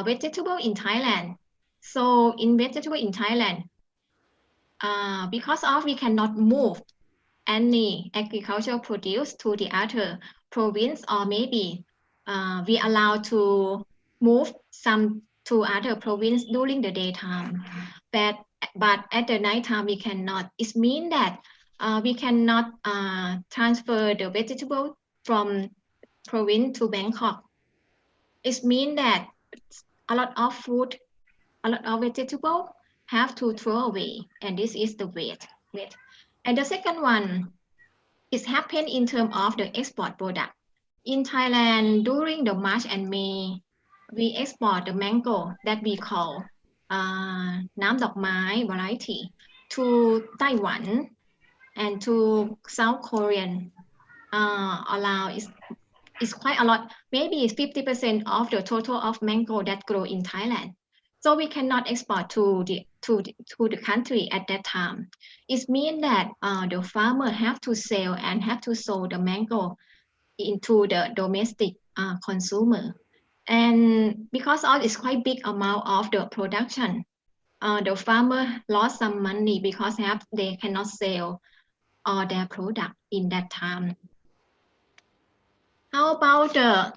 S8: vegetable in Thailand, so in vegetable in Thailand, because of we cannot move any agricultural produce to the other province, or maybe we allow to move some to other province during the daytime, but at the nighttime we cannot. It means that we cannot transfer the vegetable from province to Bangkok. It means that a lot of food, a lot of vegetable have to throw away, and this is the weight. And the second one is happen in terms of the export product. In Thailand, during the March and May, we export the mango that we call Nam Dok Mai variety to Taiwan and to South Korean. Is quite a lot, maybe 50% of the total of mango that grow in Thailand. So we cannot export to the country at that time. It means that the farmer have to sell and have to sold the mango into the domestic consumer. And because of it's quite big amount of the production, the farmer lost some money because they cannot sell all their product in that time. How about the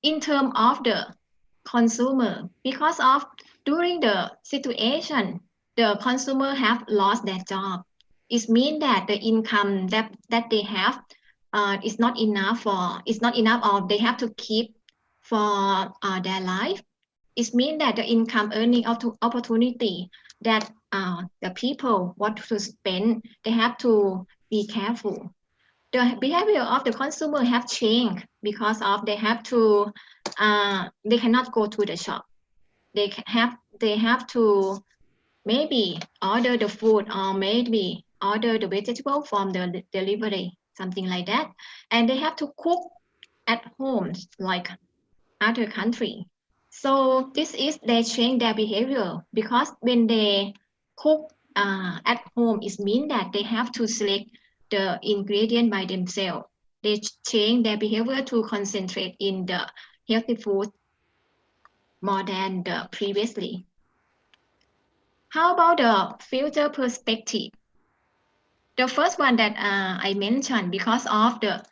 S8: in terms of the consumer? Because of during the situation, the consumer have lost their job. It means that the income that they have is not enough, or they have to keep for their life. It means that the income earning opportunity that the people want to spend, they have to be careful. The behavior of the consumer have changed because of they have to they cannot go to the shop. They have to maybe order the food or maybe order the vegetable from the delivery, something like that, and they have to cook at home like other country. So this is they change their behavior, because when they cook at home, it means that they have to select the ingredient by themselves. They change their behavior to concentrate in the healthy food more than the previously. How about the future perspective? The first one that I mentioned, because of the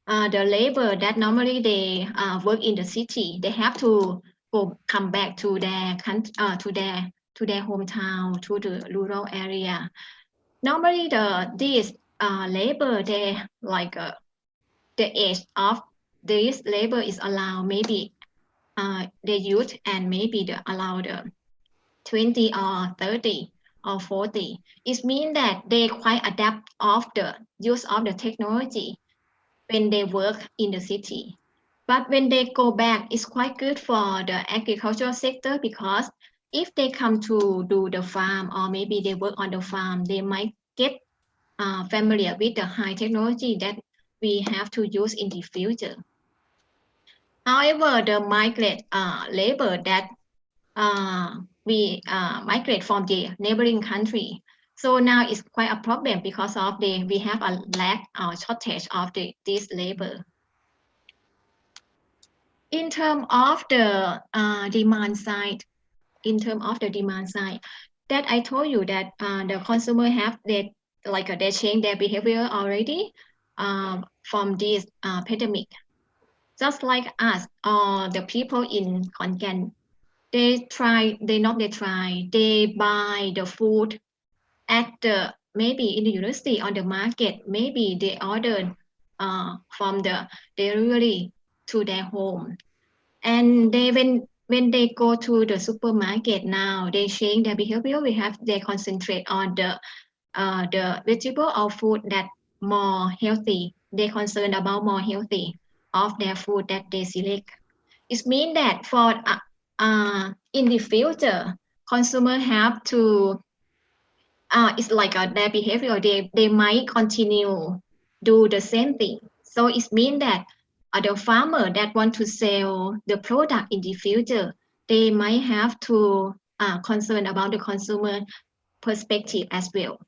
S8: labor that normally they work in the city, they have to come back to their hometown, to the rural area. Normally, these labor, they like the age of this labor is allowed maybe the youth, and maybe the allowed 20 or 30 or 40. It means that they quite adapt of the use of the technology when they work in the city. But when they go back, it's quite good for the agricultural sector, because if they come to do the farm, or maybe they work on the farm, they might get familiar with the high technology that we have to use in the future. However, the migrant labor that we migrate from the neighboring country, so now it's quite a problem because of we have a lack or shortage of this labor. In terms of the demand side, that I told you that the consumer have they change their behavior already from this pandemic. Just like us, the people in Khon, they buy the food at the maybe in the university on the market. Maybe they order from the delivery to their home, and when they go to the supermarket now, they change their behavior. They concentrate on the vegetable or food that more healthy. They concerned about more healthy of their food that they select. It means that for in the future, consumer have to it's like their behavior. They might continue do the same thing. So it means that the farmer that want to sell the product in the future, they might have to concern about the consumer perspective as well.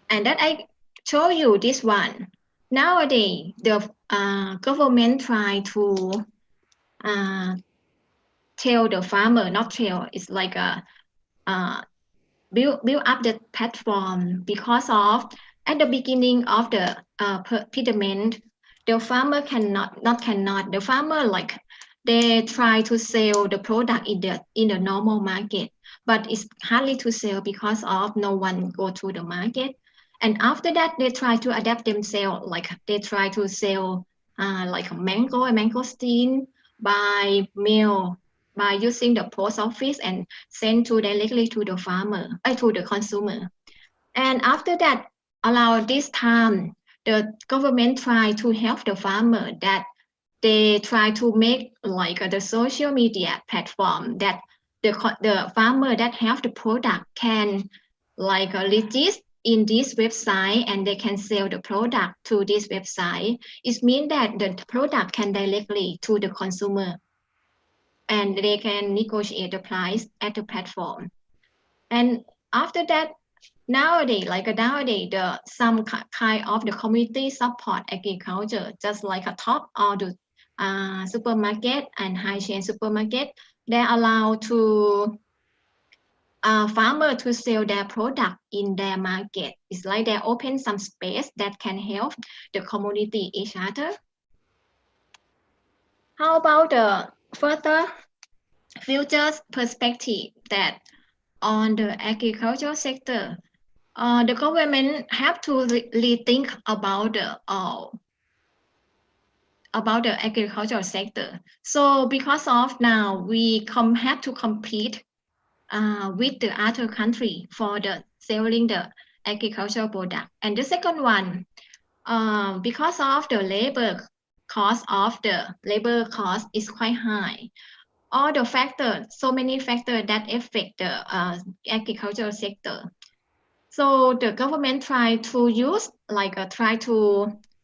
S8: And that I show you this one. Nowadays, the government try to tell the farmer, not tell, it's like build up the platform, because of at the beginning of the pyramid, the farmer the farmer they try to sell the product in the normal market, but it's hardly to sell because of no one go to the market. And after that, they try to adapt themselves, they try to sell like a mangosteen by mail, by using the post office and send directly to the farmer, to the consumer. And after that, around this time, the government try to help the farmer, that they try to make the social media platform that the farmer that have the product can register in this website, and they can sell the product to this website. It means that the product can directly to the consumer, and they can negotiate the price at the platform. And after that, nowadays, some kind of the community support agriculture, just like a top or the supermarket and high chain supermarket, they allow to farmer to sell their product in their market. It's like they open some space that can help the community each other. How about the further future perspective that on the agricultural sector, the government have to rethink about the agricultural sector. So because of now, we have to compete with the other country for the selling the agricultural product. And the second one, because of the labor cost is quite high. All the factors, so many factors that affect the agricultural sector. So the government try to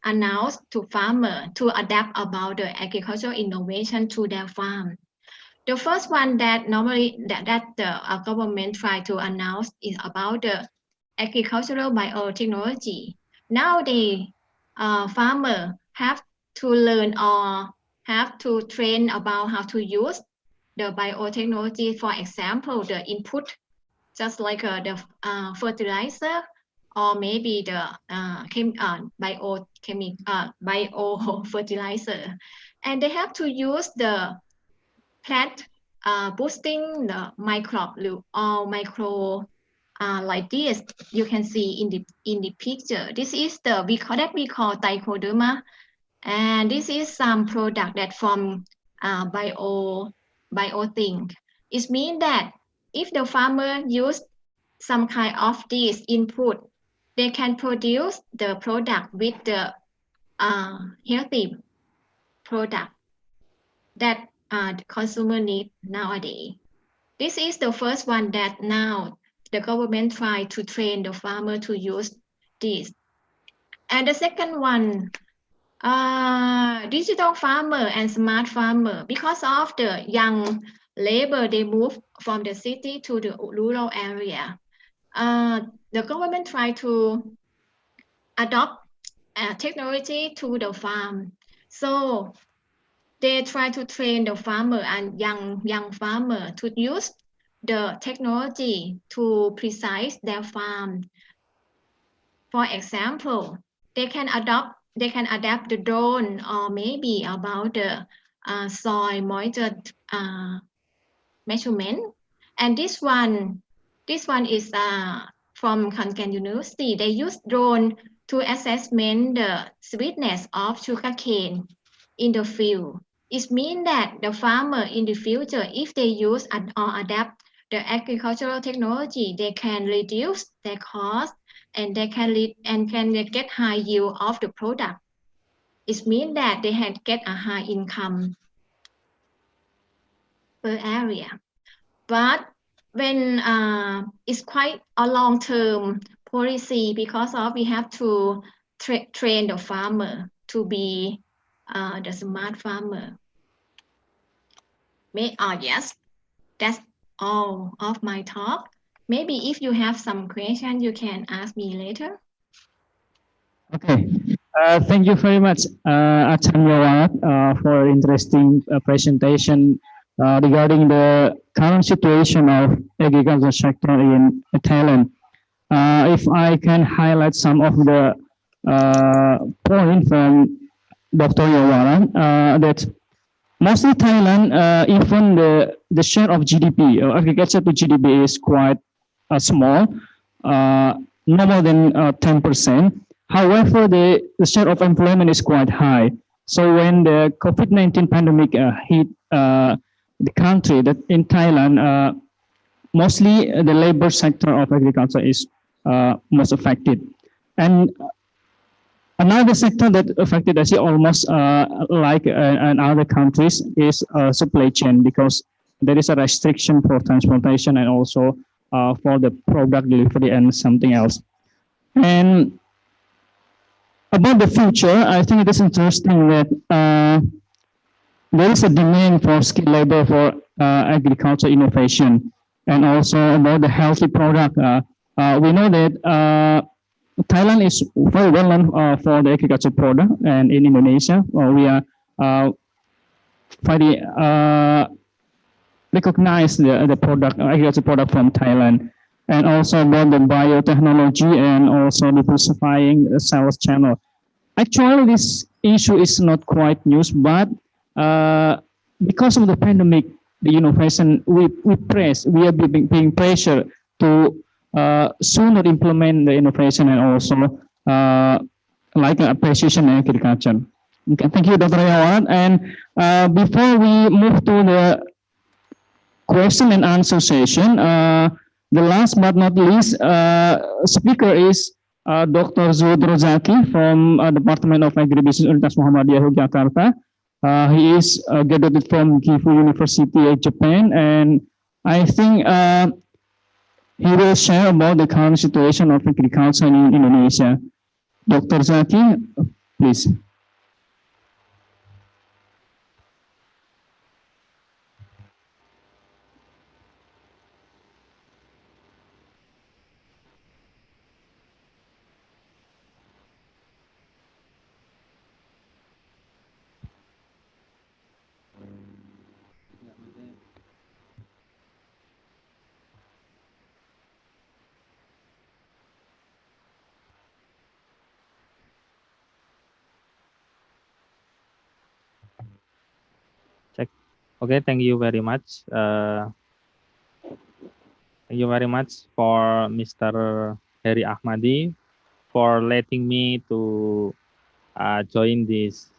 S8: announce to farmer to adapt about the agricultural innovation to their farm. The first one that normally that the government try to announce is about the agricultural biotechnology. Nowadays, farmer have to learn or have to train about how to use the biotechnology. For example, the input, just like the fertilizer, or maybe the bio fertilizer, and they have to use the plant boosting the microbe or micro like this. You can see in the picture. This is the we call trichoderma, and this is some product that from bio thing. It means that if the farmer use some kind of this input, they can produce the product with the healthy product that the consumer need nowadays. This is the first one that now the government try to train the farmer to use this. And the second one, digital farmer and smart farmer. Because of the young labor, they move from the city to the rural area. The government try to adopt technology to the farm. So they try to train the farmer and young farmer to use the technology to precise their farm. For example, they can adapt the drone or maybe about the soil moisture measurement. And this one is from Khon University. They use drone to assessment the sweetness of sugarcane in the field. It means that the farmer in the future, if they use or adapt the agricultural technology, they can reduce their cost and they can get high yield of the product. It means that they can get a high income per area. But when it's quite a long-term policy because of we have to train the farmer to be the smart farmer. Yes, that's all of my talk. Maybe if you have some question, you can ask me later.
S4: Okay. Thank you very much, Achan Yaowarat, for interesting presentation regarding the current situation of agriculture sector in Thailand. If I can highlight some of the points from Dr. Yaowarat, that mostly Thailand, even the share of GDP, agriculture to GDP is quite small, no more than 10%. However, the share of employment is quite high. So when the COVID-19 pandemic hit the country, that in Thailand, mostly the labor sector of agriculture is most affected. And another sector that affected actually almost like in other countries is supply chain, because there is a restriction for transportation and also for the product delivery and something else. And about the future, I think it is interesting that there is a demand for skilled labor for agriculture innovation, and also about the healthy product. We know that Thailand is very well known for the agriculture product, and in Indonesia, we are very recognize the product, agriculture product from Thailand, and also about the biotechnology and also diversifying the sales channel. Actually, this issue is not quite news, but because of the pandemic, the innovation we are being pressured to sooner implement the innovation and also like precision agriculture. Okay, thank you, Dr. Yaowarat. And before we move to the question and answer session, the last but not least speaker is Dr. Zuhud Rozaki from Department of Agribusiness, Universitas Muhammadiyah, Yogyakarta. He is graduated from Universiti, Japan, and I think he will share about the current situation of agriculture in Indonesia. Dr. Zaki, please.
S5: Okay, thank you very much. Thank you very much for Mr. Heri Akhmadi for letting me to join this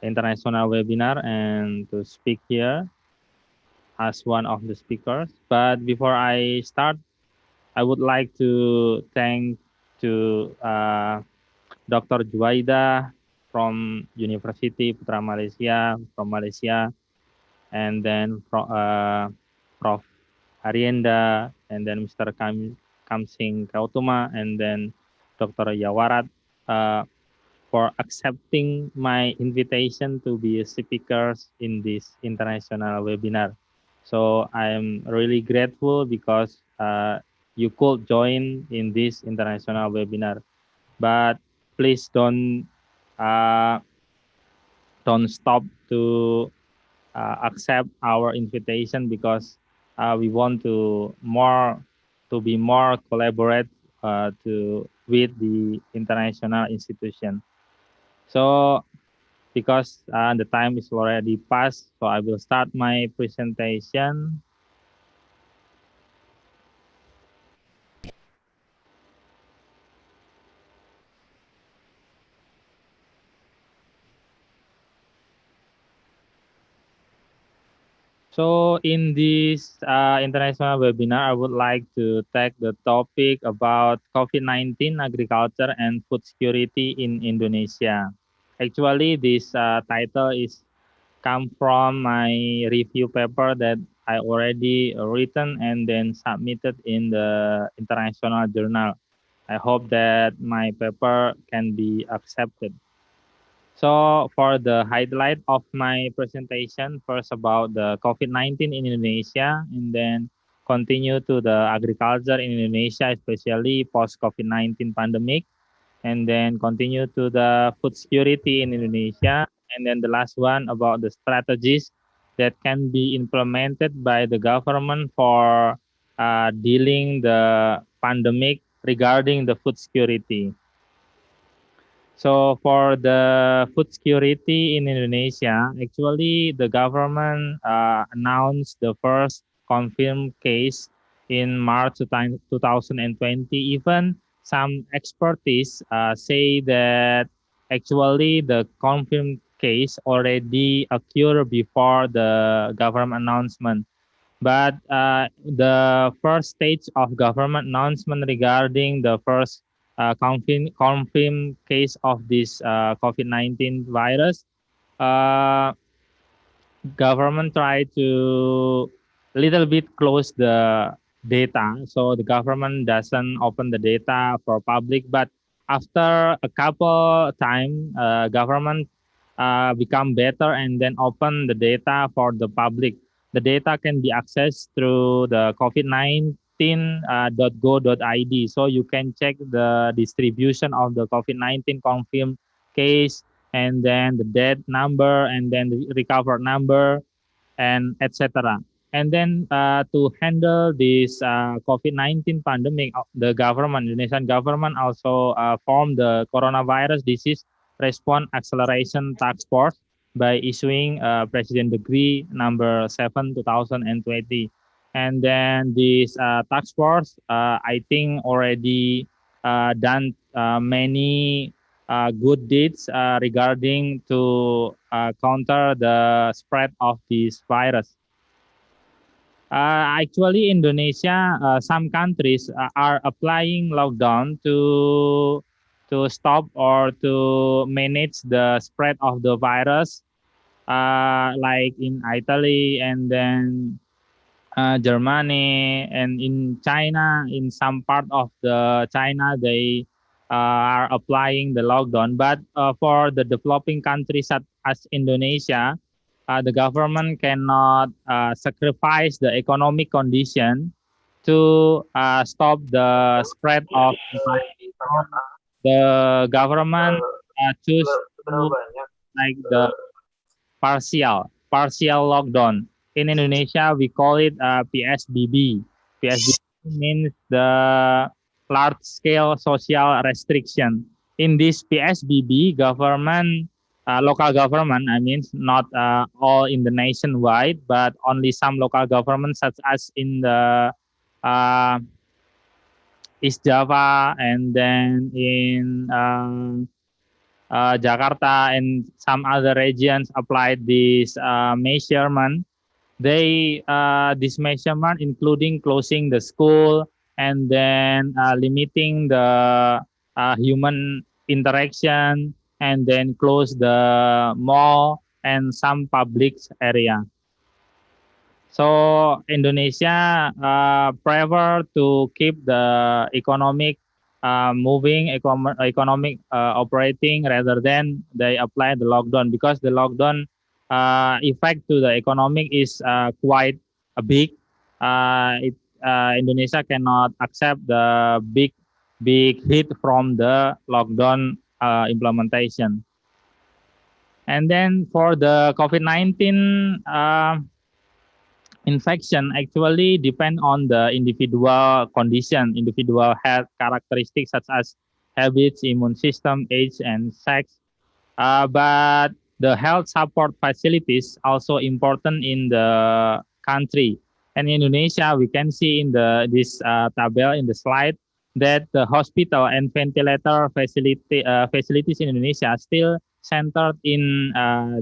S5: international webinar and to speak here as one of the speakers. But before I start, I would like to thank to Dr. Juwaidah from Universiti Putra Malaysia, from Malaysia, and then Prof. Arrienda, and then Mr. Khamsing Keothoumma, and then Dr. Yaowarat for accepting my invitation to be a speaker in this international webinar. So I am really grateful because you could join in this international webinar. But please don't stop to accept our invitation because we want to be more collaborate to with the international institution. So because the time is already past, so I will start my presentation. So in this international webinar, I would like to take the topic about COVID-19 agriculture and food security in Indonesia. Actually, this title is come from my review paper that I already written and then submitted in the international journal. I hope that my paper can be accepted. So for the highlight of my presentation, first about the COVID-19 in Indonesia, and then continue to the agriculture in Indonesia, especially post-COVID-19 pandemic, and then continue to the food security in Indonesia, and then the last one about the strategies that can be implemented by the government for dealing the pandemic regarding the food security. So for the food security in Indonesia, actually the government announced the first confirmed case in March 2020. Even some expertise say that actually the confirmed case already occurred before the government announcement. But the first stage of government announcement regarding the first confirmed case of this COVID-19 virus, uh, government tried to little bit close the data. So the government doesn't open the data for public, but after a couple time, government become better and then open the data for the public. The data can be accessed through the COVID-19.go.id. So you can check the distribution of the COVID-19 confirmed case and then the death number and then the recovered number and etc. And then to handle this COVID-19 pandemic, the government, Indonesian government also formed the coronavirus disease response acceleration task force by issuing President Decree number 7 2020. And then this task force, I think already done many good deeds regarding to counter the spread of this virus. Actually, Indonesia, some countries are applying lockdown to stop or to manage the spread of the virus, like in Italy and then Germany and in China. In some part of the China, they are applying the lockdown. But for the developing countries as Indonesia, the government cannot sacrifice the economic condition to stop the spread of the virus. The government choose to like the partial lockdown. In Indonesia, we call it PSBB. PSBB means the large scale social restriction. In this PSBB, government local government, I mean, not all in the nationwide, but only some local governments, such as in the East Java, and then in Jakarta and some other regions applied this measurement. This measurement including closing the school and then limiting the human interaction, and then close the mall and some public area. So Indonesia prefer to keep the economic moving, economic operating, rather than they apply the lockdown, because the lockdown effect to the economic is quite big. Indonesia cannot accept the big hit from the lockdown implementation. And then for the COVID-19 infection actually depend on the individual condition, individual health characteristics such as habits, immune system, age, and sex. But the health support facilities also important in the country. And in Indonesia, we can see in this table in the slide that the hospital and ventilator facilities in Indonesia are still centered in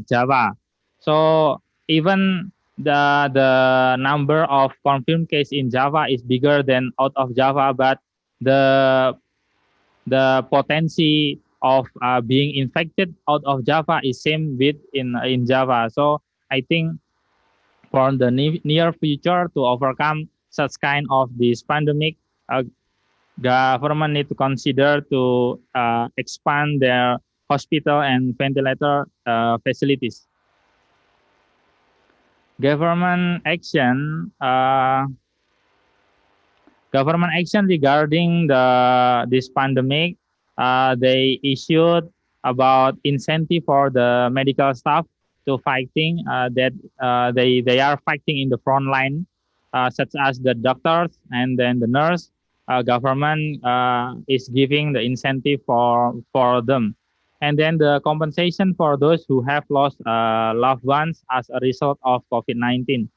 S5: Java. So even the number of confirmed cases in Java is bigger than out of Java, but the potency of being infected out of Java is same with in Java. So I think for the near future to overcome such kind of this pandemic, government need to consider to expand their hospital and ventilator facilities. Government action regarding this pandemic, they issued about incentive for the medical staff to fighting that they are fighting in the front line, such as the doctors and then the nurse. Government is giving the incentive for them. And then the compensation for those who have lost loved ones as a result of COVID-19.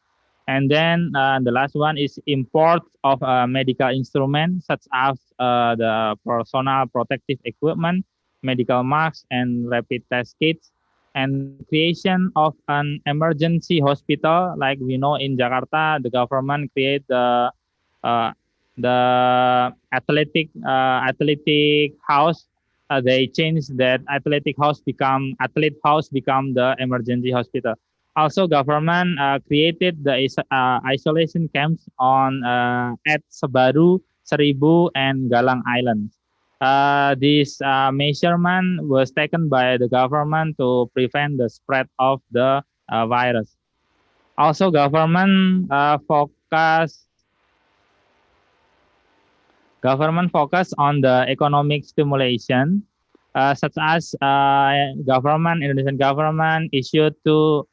S5: And then the last one is import of medical instruments such as the personal protective equipment, medical masks, and rapid test kits, and creation of an emergency hospital. Like we know in Jakarta, the government create the athletic house. They changed that athletic house become the emergency hospital. Also, government created the isolation camps on at Sebaru, Seribu, and Galang Islands. This measurement was taken by the government to prevent the spread of the virus. Also, government focus on the economic stimulation, such as Indonesian government issued two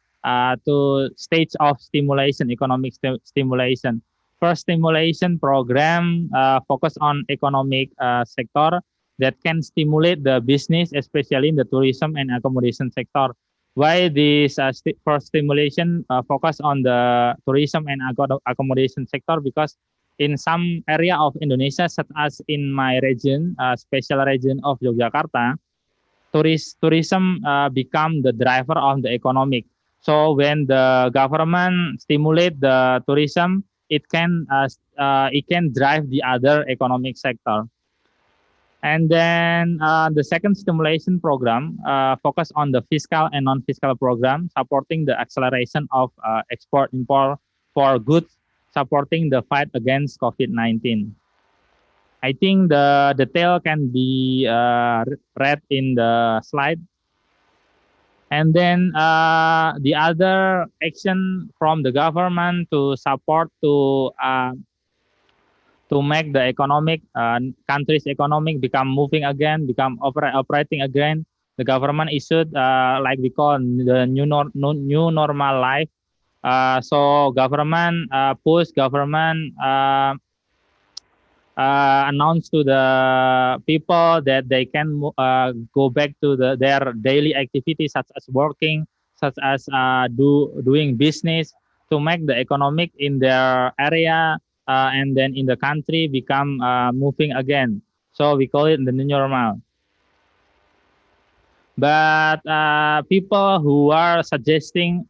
S5: stage of stimulation, economic stimulation. First stimulation program focus on economic sector that can stimulate the business, especially in the tourism and accommodation sector. Why this first stimulation focus on the tourism and accommodation sector? Because in some area of Indonesia, such as in my region, special region of Yogyakarta, tourism become the driver of the economic. So when the government stimulate the tourism, it can drive the other economic sector. And then the second stimulation program focus on the fiscal and non-fiscal program, supporting the acceleration of export-import for goods, supporting the fight against COVID-19. I think the detail can be read in the slide. And then the other action from the government to support to make the country's economic become moving again, become operating again. The government issued like we call the new normal life. So government announce to the people that they can go back to their daily activities, such as working, such as doing business, to make the economic in their area and then in the country become moving again. So we call it the new normal. But people who are suggested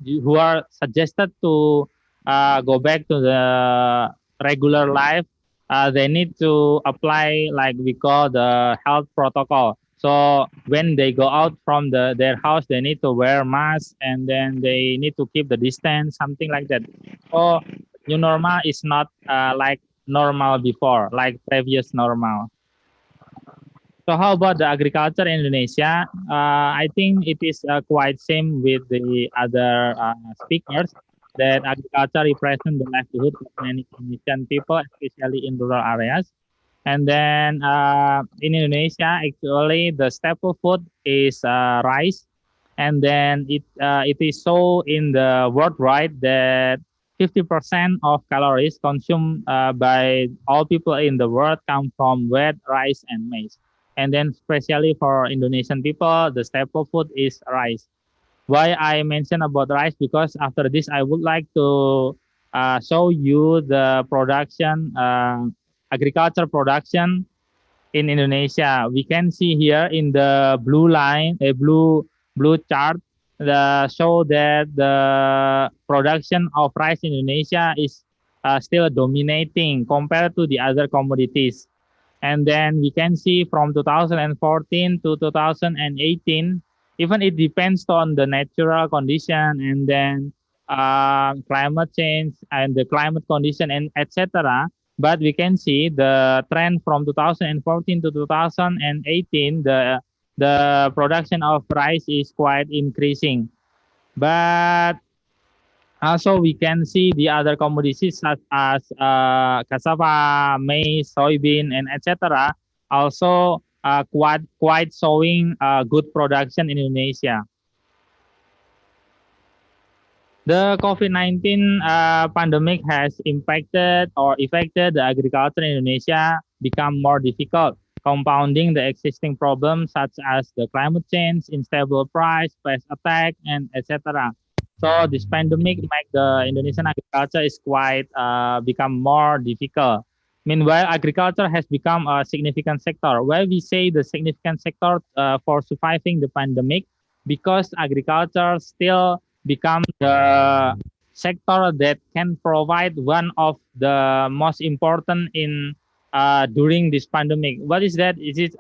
S5: to go back to the regular life, they need to apply like we call the health protocol. So when they go out from their house, they need to wear masks, and then they need to keep the distance, something like that. So new normal is not like normal before, like previous normal. So how about the agriculture in Indonesia? I think it is quite same with the other speakers, that agriculture represents the livelihood of many Indonesian people, especially in rural areas. And then in Indonesia, actually the staple food is rice. And then it is so in the worldwide that 50% of calories consumed by all people in the world come from wheat, rice, and maize. And then especially for Indonesian people, the staple food is rice. Why I mention about rice? Because after this, I would like to show you the production, agriculture production in Indonesia. We can see here in the blue line, a blue chart, show that the production of rice in Indonesia is still dominating compared to the other commodities. And then we can see from 2014 to 2018, even it depends on the natural condition and then climate change and the climate condition and etc. But we can see the trend from 2014 to 2018, the production of rice is quite increasing. But also, we can see the other commodities such as cassava, maize, soybean, and etc. also quite showing good production in Indonesia. The COVID-19 pandemic has impacted or affected the agriculture in Indonesia become more difficult, compounding the existing problems such as the climate change, unstable price, pest attack, and etc. So this pandemic make the Indonesian agriculture is quite become more difficult. Meanwhile, agriculture has become a significant sector. Why we say the significant sector for surviving the pandemic? Because agriculture still become the sector that can provide one of the most important in during this pandemic. What is that? Is it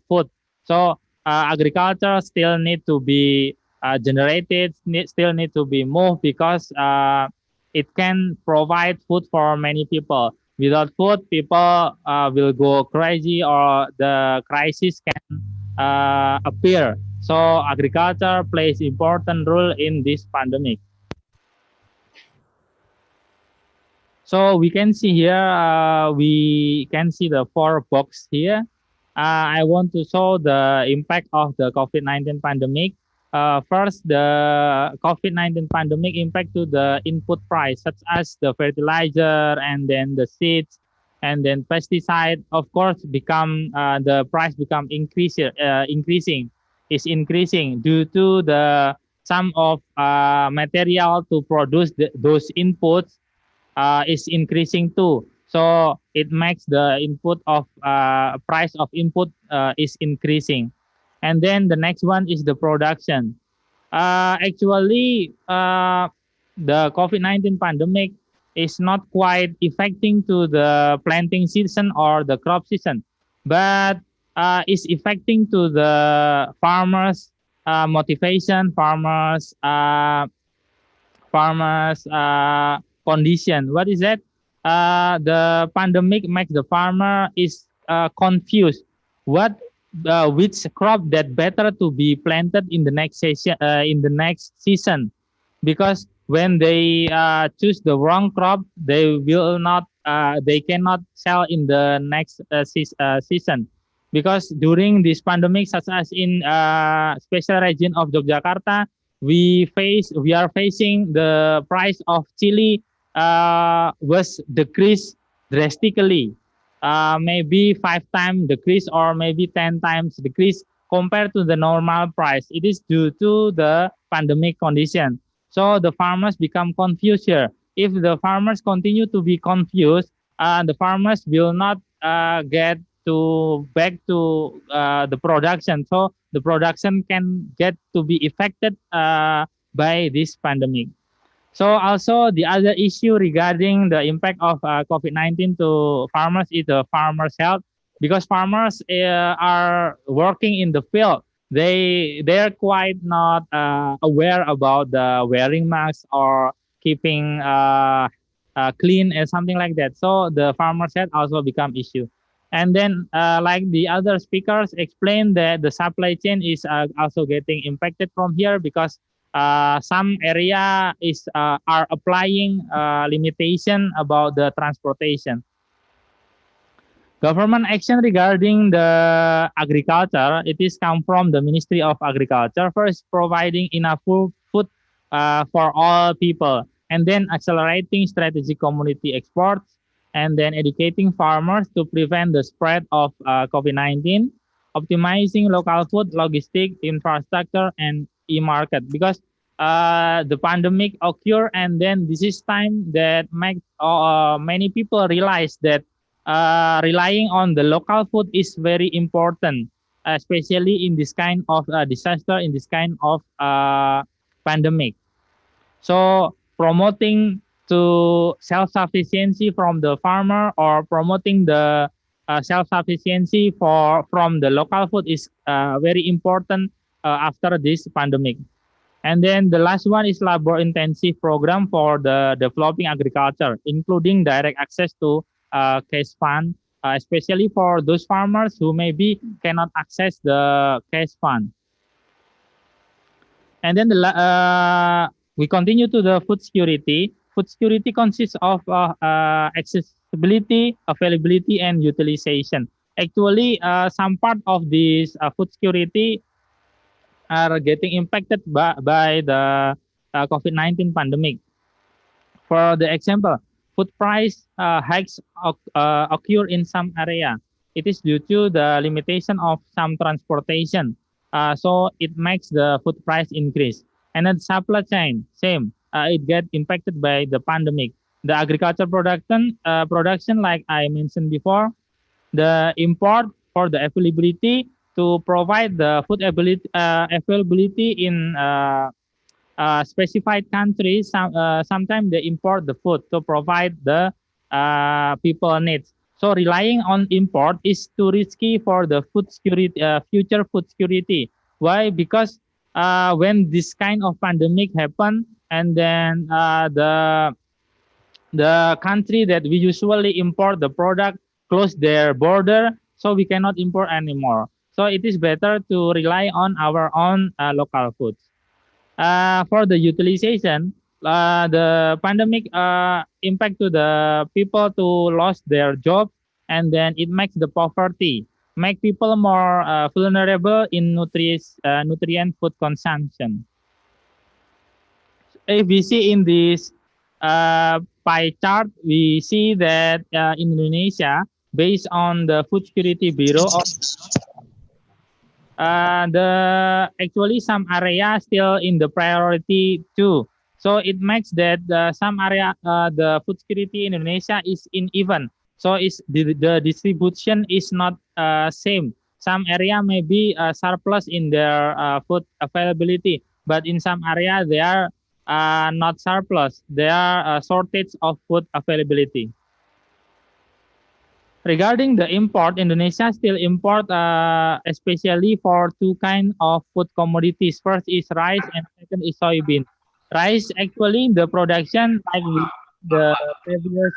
S5: food? So agriculture still need to be generated, still need to be moved because it can provide food for many people. Without food, people will go crazy or the crisis can appear. So agriculture plays important role in this pandemic. So we can see here, we can see the 4 box here. I want to show the impact of the COVID-19 pandemic. First, the COVID-19 pandemic impact to the input price, such as the fertilizer and then the seeds and then pesticide. Of course, become the price become increasing due to the sum of material to produce those inputs is increasing too. So it makes the input of price of input is increasing. And then the next one is the production. Actually, the COVID-19 pandemic is not quite affecting to the planting season or the crop season, but is affecting to the farmers' motivation, farmers' condition. What is that? The pandemic makes the farmer is confused. Which crop that better to be planted in the next season, because when they choose the wrong crop, they will not, they cannot sell in the next season, because during this pandemic, such as in special region of Yogyakarta, we are facing the price of chili was decreased drastically. maybe 5 times decrease or maybe 10 times decrease compared to the normal price. It is due to the pandemic condition. So the farmers become confused here. If the farmers continue to be confused, the farmers will not get to back to the production. So the production can get to be affected by this pandemic. So also the other issue regarding the impact of COVID-19 to farmers is the farmers' health, because farmers are working in the field. They're quite not aware about the wearing masks or keeping clean and something like that. So the farmers' health also become issue. And then like the other speakers explained that the supply chain is also getting impacted from here, because some area is are applying limitation about the transportation. Government action regarding the agriculture, it is come from the Ministry of Agriculture. First, providing enough food for all people, and then accelerating strategic community exports, and then educating farmers to prevent the spread of COVID-19, optimizing local food, logistic, infrastructure, and e-market. Because the pandemic occur, and then this is time that make many people realize that relying on the local food is very important, especially in this kind of disaster, in this kind of pandemic. So promoting to self-sufficiency from the farmer, or promoting the self-sufficiency from the local food is very important after this pandemic. And then the last one is labor-intensive program for the developing agriculture, including direct access to cash fund, especially for those farmers who maybe cannot access the cash fund. And then we continue to the food security. Food security consists of accessibility, availability, and utilization. Actually, some part of this food security are getting impacted by the COVID-19 pandemic. For the example, food price hikes occur in some area. It is due to the limitation of some transportation. So it makes the food price increase. And then supply chain, same. It get impacted by the pandemic. The agriculture production, like I mentioned before, the import for the availability to provide the food availability in specified countries. Sometimes they import the food to provide the people needs. So relying on import is too risky for the food security, future food security. Why? Because when this kind of pandemic happen, and then the country that we usually import the product close their border, so we cannot import anymore. So it is better to rely on our own local foods. For the utilization, the pandemic impact to the people to lost their job, and then it makes the poverty, make people more vulnerable in nutrient food consumption. If we see in this pie chart, we see that in Indonesia, based on the Food Security Bureau of actually some area still in the priority 2. So it makes that some area the food security in Indonesia is uneven. So the distribution is not same. Some area may be surplus in their food availability, but in some area they are not surplus. There are a shortage of food availability. Regarding the import, Indonesia still import especially for two kinds of food commodities. First is rice, and second is soybean. Rice, actually, the production, like the previous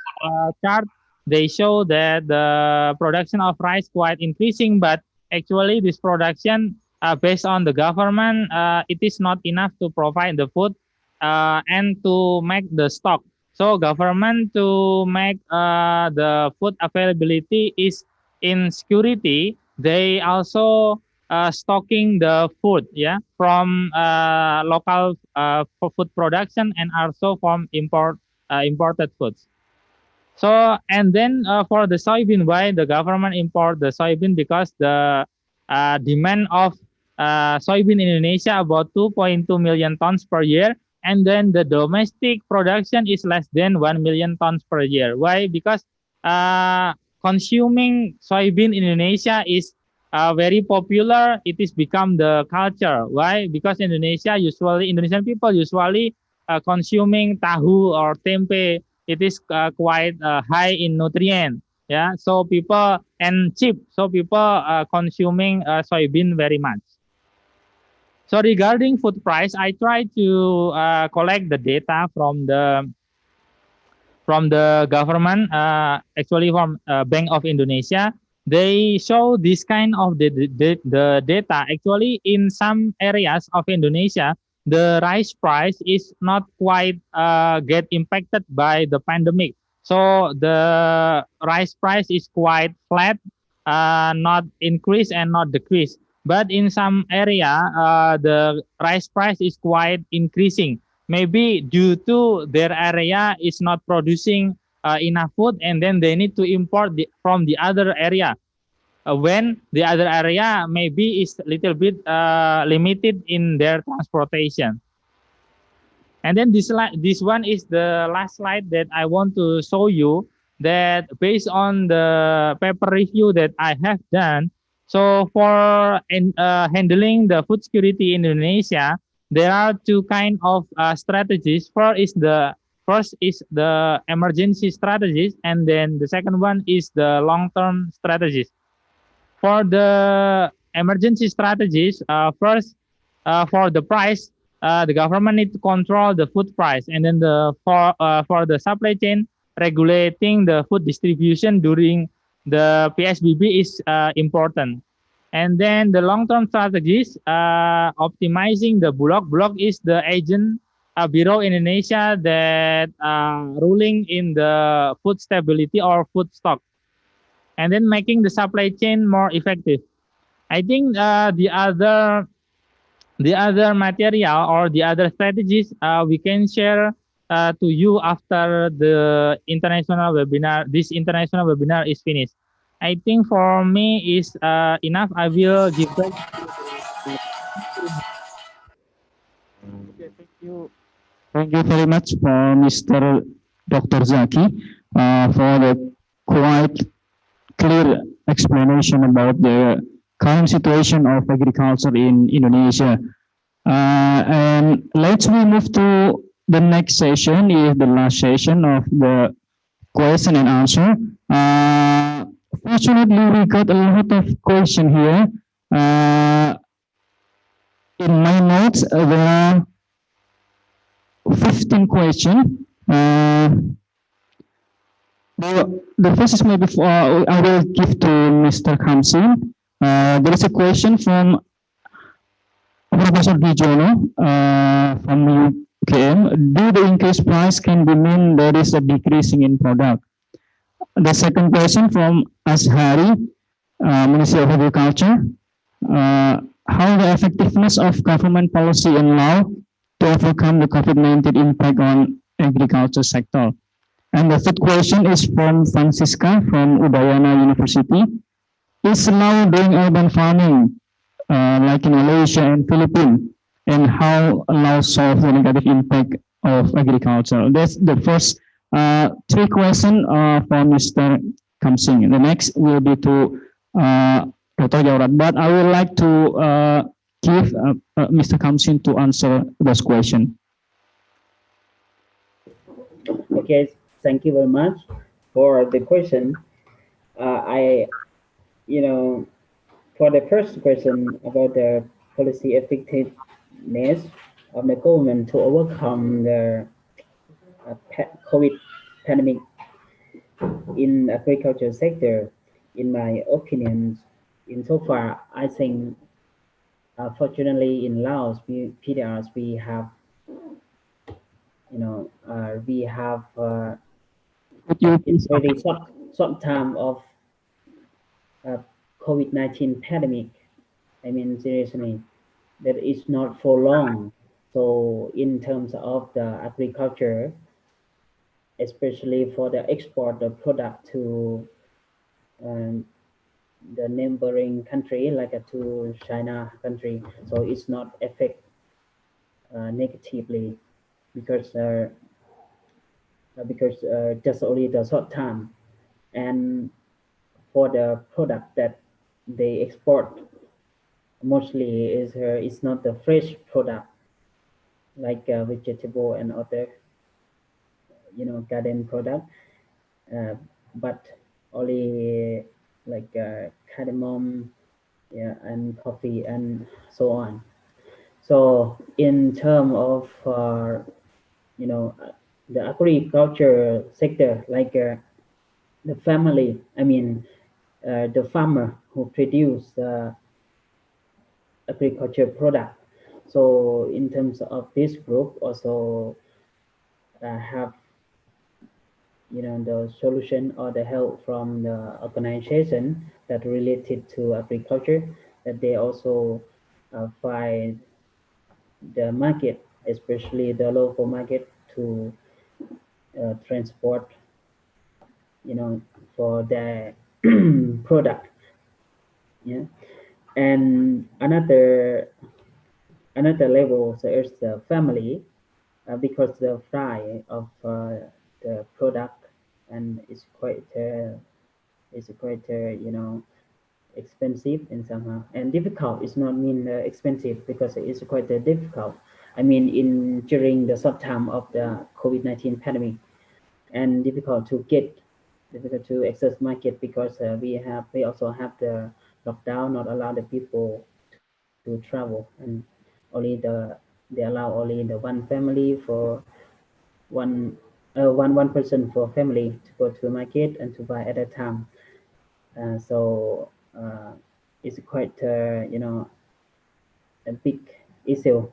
S5: chart, they show that the production of rice quite increasing, but actually this production based on the government, it is not enough to provide the food and to make the stock. So government to make the food availability is in security. They also stocking the food, yeah, from local food production and also from imported foods. So, and then for the soybean, why the government import the soybean? Because the demand of soybean in Indonesia about 2.2 million tons per year, and then the domestic production is less than 1 million tons per year. Why? Because consuming soybean in Indonesia is very popular. It is become the culture. Why? Because Indonesian people usually consuming tahu or tempe. It is quite high in nutrient. Yeah, so people and cheap. So people consuming soybean very much. So regarding food price, I try to collect the data from the government, actually from Bank of Indonesia. They show this kind of the data. Actually, in some areas of Indonesia, the rice price is not quite get impacted by the pandemic. So the rice price is quite flat, not increase and not decrease. But in some area, the rice price is quite increasing, maybe due to their area is not producing enough food, and then they need to import from the other area, when the other area maybe is a little bit limited in their transportation. And then this one is the last slide that I want to show you, that based on the paper review that I have done. So for handling the food security in Indonesia, there are two kind of strategies. First is the emergency strategies, and then the second one is the long-term strategies. For the emergency strategies, first, for the price, the government needs to control the food price, and then for the supply chain, regulating the food distribution during the PSBB is important. And then the long-term strategies, optimizing the Bulog. Bulog is the agent bureau in Indonesia that ruling in the food stability or food stock, and then making the supply chain more effective. I think the other material or the other strategies we can share to you after the international webinar. This international webinar is finished. I think for me is enough. I will give back.
S4: Okay, thank you. Thank you very much for Mr. Dr. Zaki for the quite clear explanation about the current situation of agriculture in Indonesia. And let's move to the next session, is the last session of the question and answer. Fortunately, we got a lot of questions here. In my notes, there are 15 questions. The first is maybe I will give to Mr. Khamsing. There is a question from Professor Dijono from UKM. Do the increased price can be mean there is a decreasing in product? The second question from Ashari, Ministry of Agriculture. How the effectiveness of government policy in Laos to overcome the COVID-19 impact on agriculture sector? And the third question is from Francisca from Udayana University. Is Laos doing urban farming like in Malaysia and Philippines? And how Laos solve the negative impact of agriculture? That's the first three questions for Mr. Khamsing. The next will be to Dr. Yaowarat, but I would like to give Mr. Khamsing to answer those questions.
S7: Okay, thank you very much for the question. For the first question about the policy effectiveness of the government to overcome the COVID pandemic in agriculture sector, in my opinion, insofar, I think, fortunately in Laos, PDRs, we have very short time of COVID-19 pandemic. I mean, seriously, that is not for long. So in terms of the agriculture, especially for the export the product to the neighboring country, like to China country. So it's not affect negatively because just only the short time. And for the product that they export, mostly is not the fresh product like vegetable and other garden product, but only like cardamom, yeah, and coffee and so on. So in terms of the agriculture sector, like the family, I mean the farmer who produce agriculture product. So in terms of this group, also have the solution or the help from the organization that related to agriculture, that they also find the market, especially the local market, to transport for their product. Yeah. And another level is the family, because the fry of the product and it's quite expensive in somehow, and difficult. It's not mean expensive, because it's quite difficult. I mean, during the short time of the COVID-19 pandemic, and difficult to access market, because we also have the lockdown, not allow the people to travel, and they allow only the one family for one person for family to go to the market and to buy at a time. So it's quite a big issue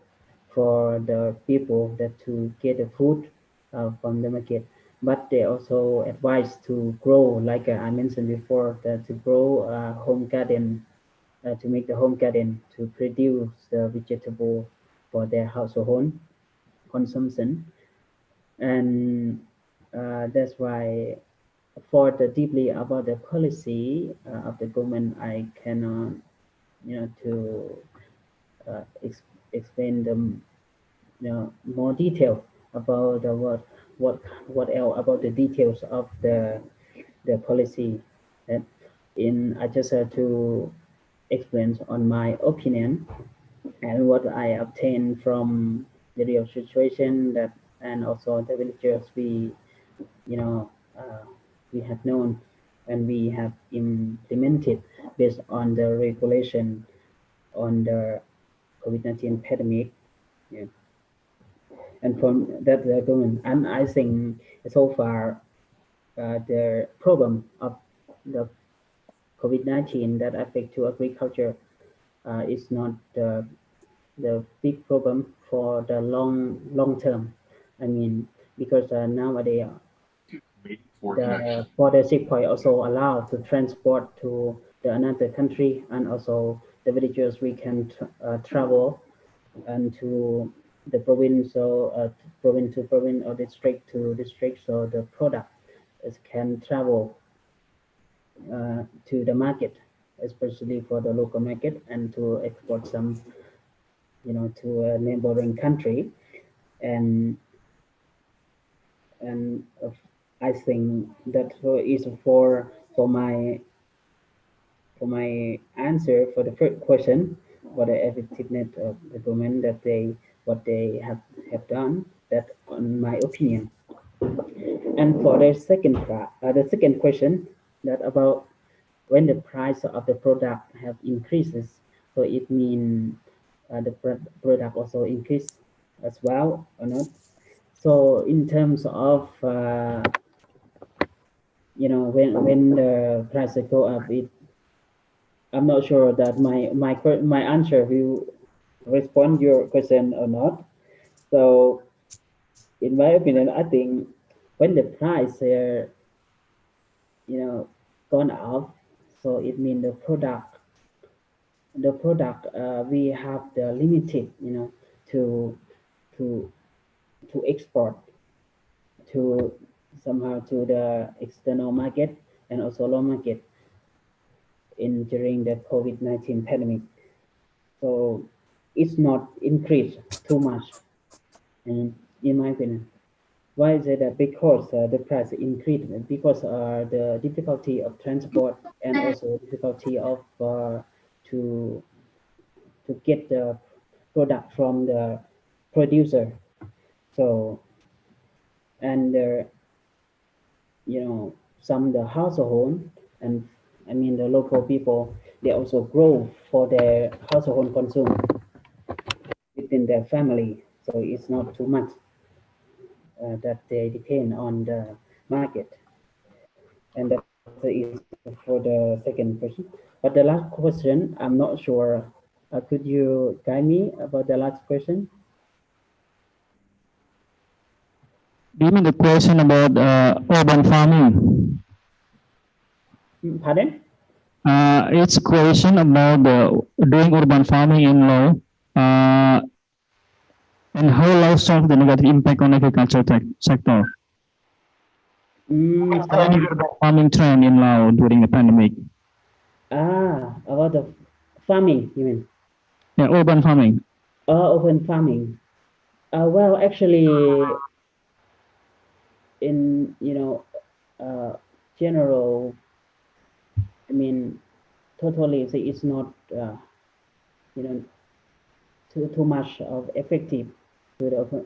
S7: for the people that to get the food from the market. But they also advise to grow, like I mentioned before, that to grow home garden, to make the home garden to produce the vegetable for their household consumption. And that's why for the deeply about the policy of the government, I cannot to explain them more detail about the what else about the details of the policy. That I just have to explain on my opinion and what I obtained from the real situation, that and also the villagers we we have known and we have implemented based on the regulation on the COVID-19 pandemic. Yeah. And from that the government, and I think so far the problem of the COVID-19 that affect to agriculture is not the big problem for the long term. I mean, because nowadays the border checkpoint also allow to transport to the another country, and also the villagers we can travel and to the province, so province to province or district to district, so the product can travel to the market, especially for the local market, and to export some to a neighboring country. And I think that is for my answer for the first question, what the effectiveness of the government, that what they have done, that on my opinion. And for the second question, that about when the price of the product have increases, so it means the product also increase as well or not. So in terms of when the price go up, I'm not sure that my answer will respond your question or not. So in my opinion, I think when the price gone up, so it means the product we have the limited to export to somehow to the external market and also local market during the COVID-19 pandemic. So it's not increased too much, and in my opinion. Why is it? Because the price increased because the difficulty of transport and also difficulty of to get the product from the producer. So and some the household and I mean the local people, they also grow for their household consume within their family. So it's not too much that they depend on the market. And that is for the second question. But the last question, I'm not sure. Could you guide me about the last question?
S4: Do you mean the question about urban farming?
S7: Pardon?
S4: It's a question about doing urban farming in Laos and how Laos solve the negative impact on agriculture sector. Any urban farming trend in Laos during the pandemic?
S7: About the farming, you mean?
S4: Yeah, urban farming.
S7: Urban farming. Well, actually, in general, I mean, totally, it's not too much of effective to the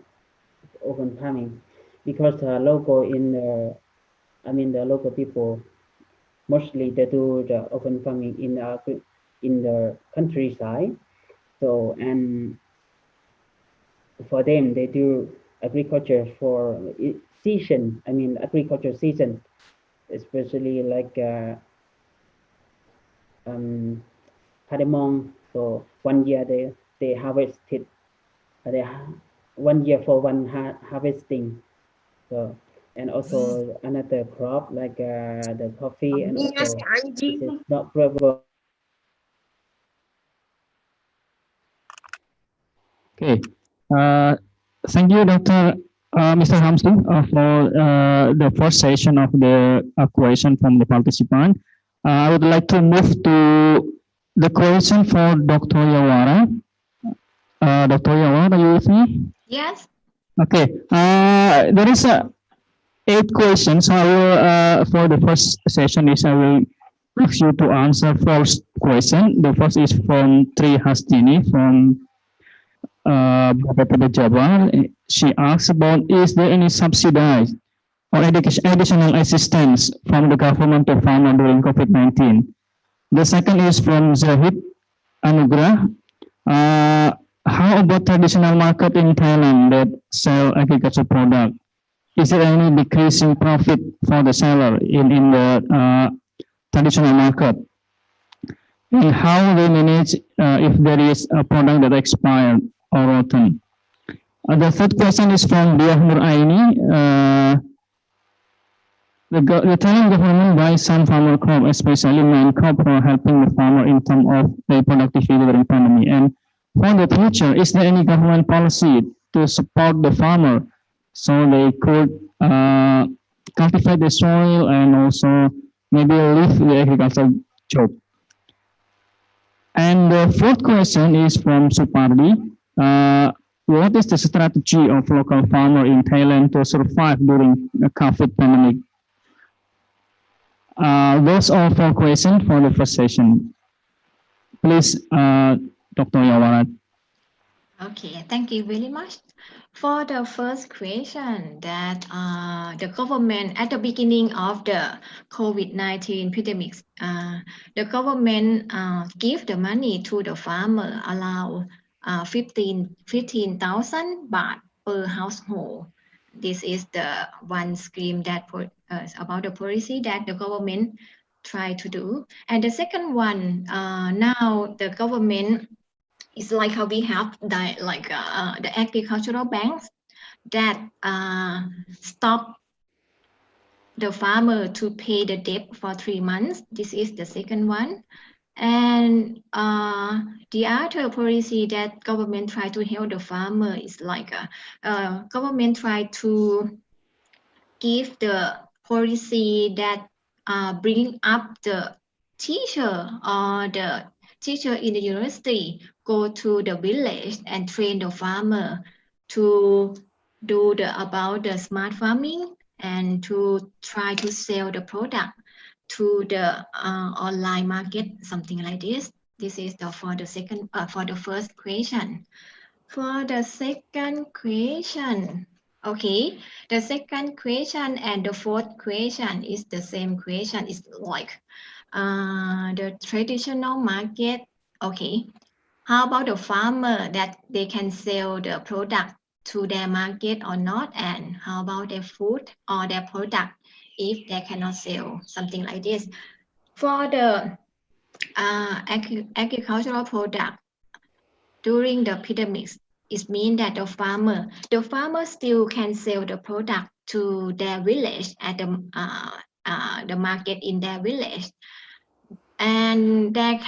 S7: urban farming because the local the local people mostly they do the urban farming in the countryside. So and for them they do agriculture for season. I mean agriculture season, especially like cardamom. So 1 year they harvested. They 1 year for one harvesting. So and also another crop like the coffee and also this is not probable.
S4: Okay. Thank you, Dr. Mr. Khamsing, for the first session of the question from the participant. I would like to move to the question for Dr. Yaowarat. Dr. Yaowarat, are you with me?
S8: Yes.
S4: Okay. There is 8 questions. I will, for the first session is I will ask you to answer first question. The first is from Tri Hastini from Jabal. She asks about, is there any subsidized or additional assistance from the government to farmer during COVID-19? The second is from Zahid Anugrah. How about traditional market in Thailand that sell agricultural product? Is there any decreasing profit for the seller in the traditional market? And how they manage if there is a product that expired or rotten? The third question is from Diahmur Aini. The Thailand government buys some farmer crop, especially main crop, for helping the farmer in terms of their productivity during pandemic. And for the future, is there any government policy to support the farmer so they could cultivate the soil and also maybe leave the agricultural job? And the fourth question is from Supardi. What is the strategy of local farmer in Thailand to survive during the COVID pandemic? Those are 4 questions for the first session. Please, Dr. Yaowarat.
S8: Okay, thank you very much. For the first question, that the government at the beginning of the COVID-19 pandemic, the government give the money to the farmer, allow 15,000 baht per household. This is the one scheme that about the policy that the government try to do. And the second one, now the government is like how we have the agricultural banks that stop the farmer to pay the debt for 3 months. This is the second one. And the other policy that government try to help the farmer is like government try to give the policy that bring up the teacher or the teacher in the university go to the village and train the farmer to do about the smart farming and to try to sell the product to the online market, something like this. This is for the first question. For the second question, okay, the second question and the fourth question is the same question. It's like the traditional market. Okay, how about the farmer that they can sell the product to their market or not? And how about their food or their product if they cannot sell, something like this? For the agricultural product during the epidemics, it means that the farmer still can sell the product to their village at the market in their village, and they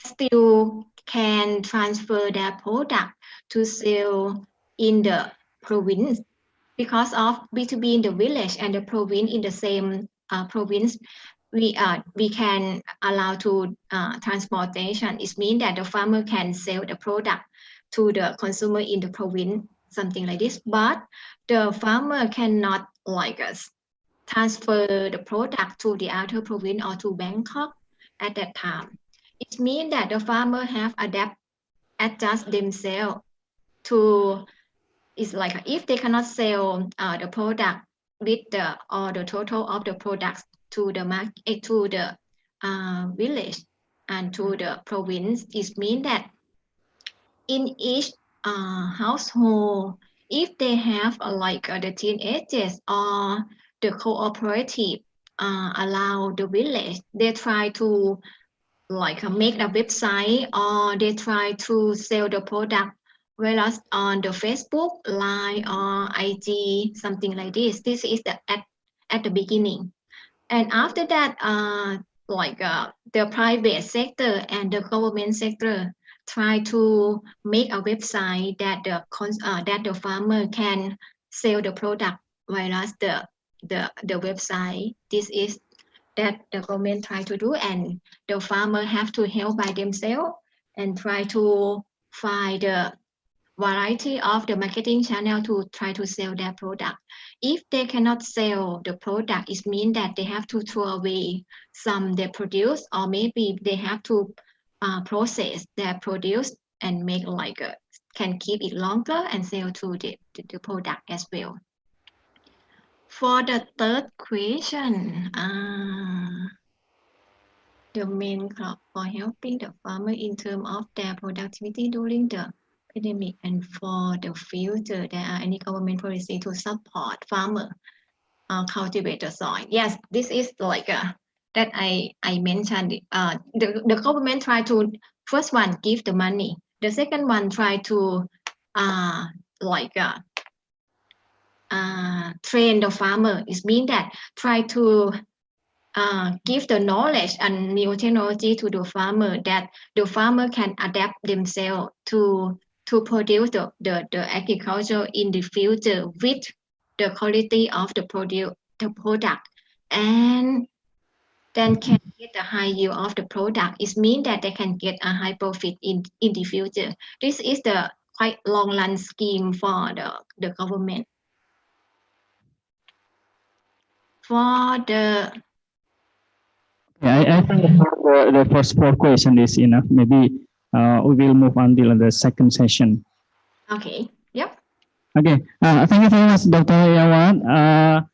S8: still can transfer their product to sell in the province. Because of B2B in the village and the province in the same province, we can allow to transportation. It means that the farmer can sell the product to the consumer in the province, something like this. But the farmer cannot transfer the product to the outer province or to Bangkok at that time. It means that the farmer have adjust themselves to. It's like if they cannot sell the product with the total of the products to the market, to the village and to the province, it means that in each household, if they have the teenagers or the cooperative allow the village, they try to make a website or they try to sell the product, whereas on the Facebook, Line or IG, something like this. This is at the beginning. And after that, the private sector and the government sector try to make a website that the farmer can sell the product, whereas the website, this is that the government try to do, and the farmer have to help by themselves and try to find the variety of the marketing channel to try to sell their product. If they cannot sell the product, it means that they have to throw away some they produce, or maybe they have to process their produce and make can keep it longer and sell to the product as well. For the third question, the main crop for helping the farmer in terms of their productivity during the epidemic, and for the future, there are any government policy to support farmer cultivate the soil? Yes, this is that I mentioned. The government try to, first one, give the money. The second one try to train the farmer. It means that try to give the knowledge and new technology to the farmer, that the farmer can adapt themselves to produce the agriculture in the future with the quality of the product, and then can get a high yield of the product. It means that they can get a high profit in the future. This is the quite long run scheme for the government. For the
S4: I think the first 4 questions is enough. Maybe we will move until the second session.
S8: Okay. Yep.
S4: Okay. Thank you very much, Dr. Yaowarat.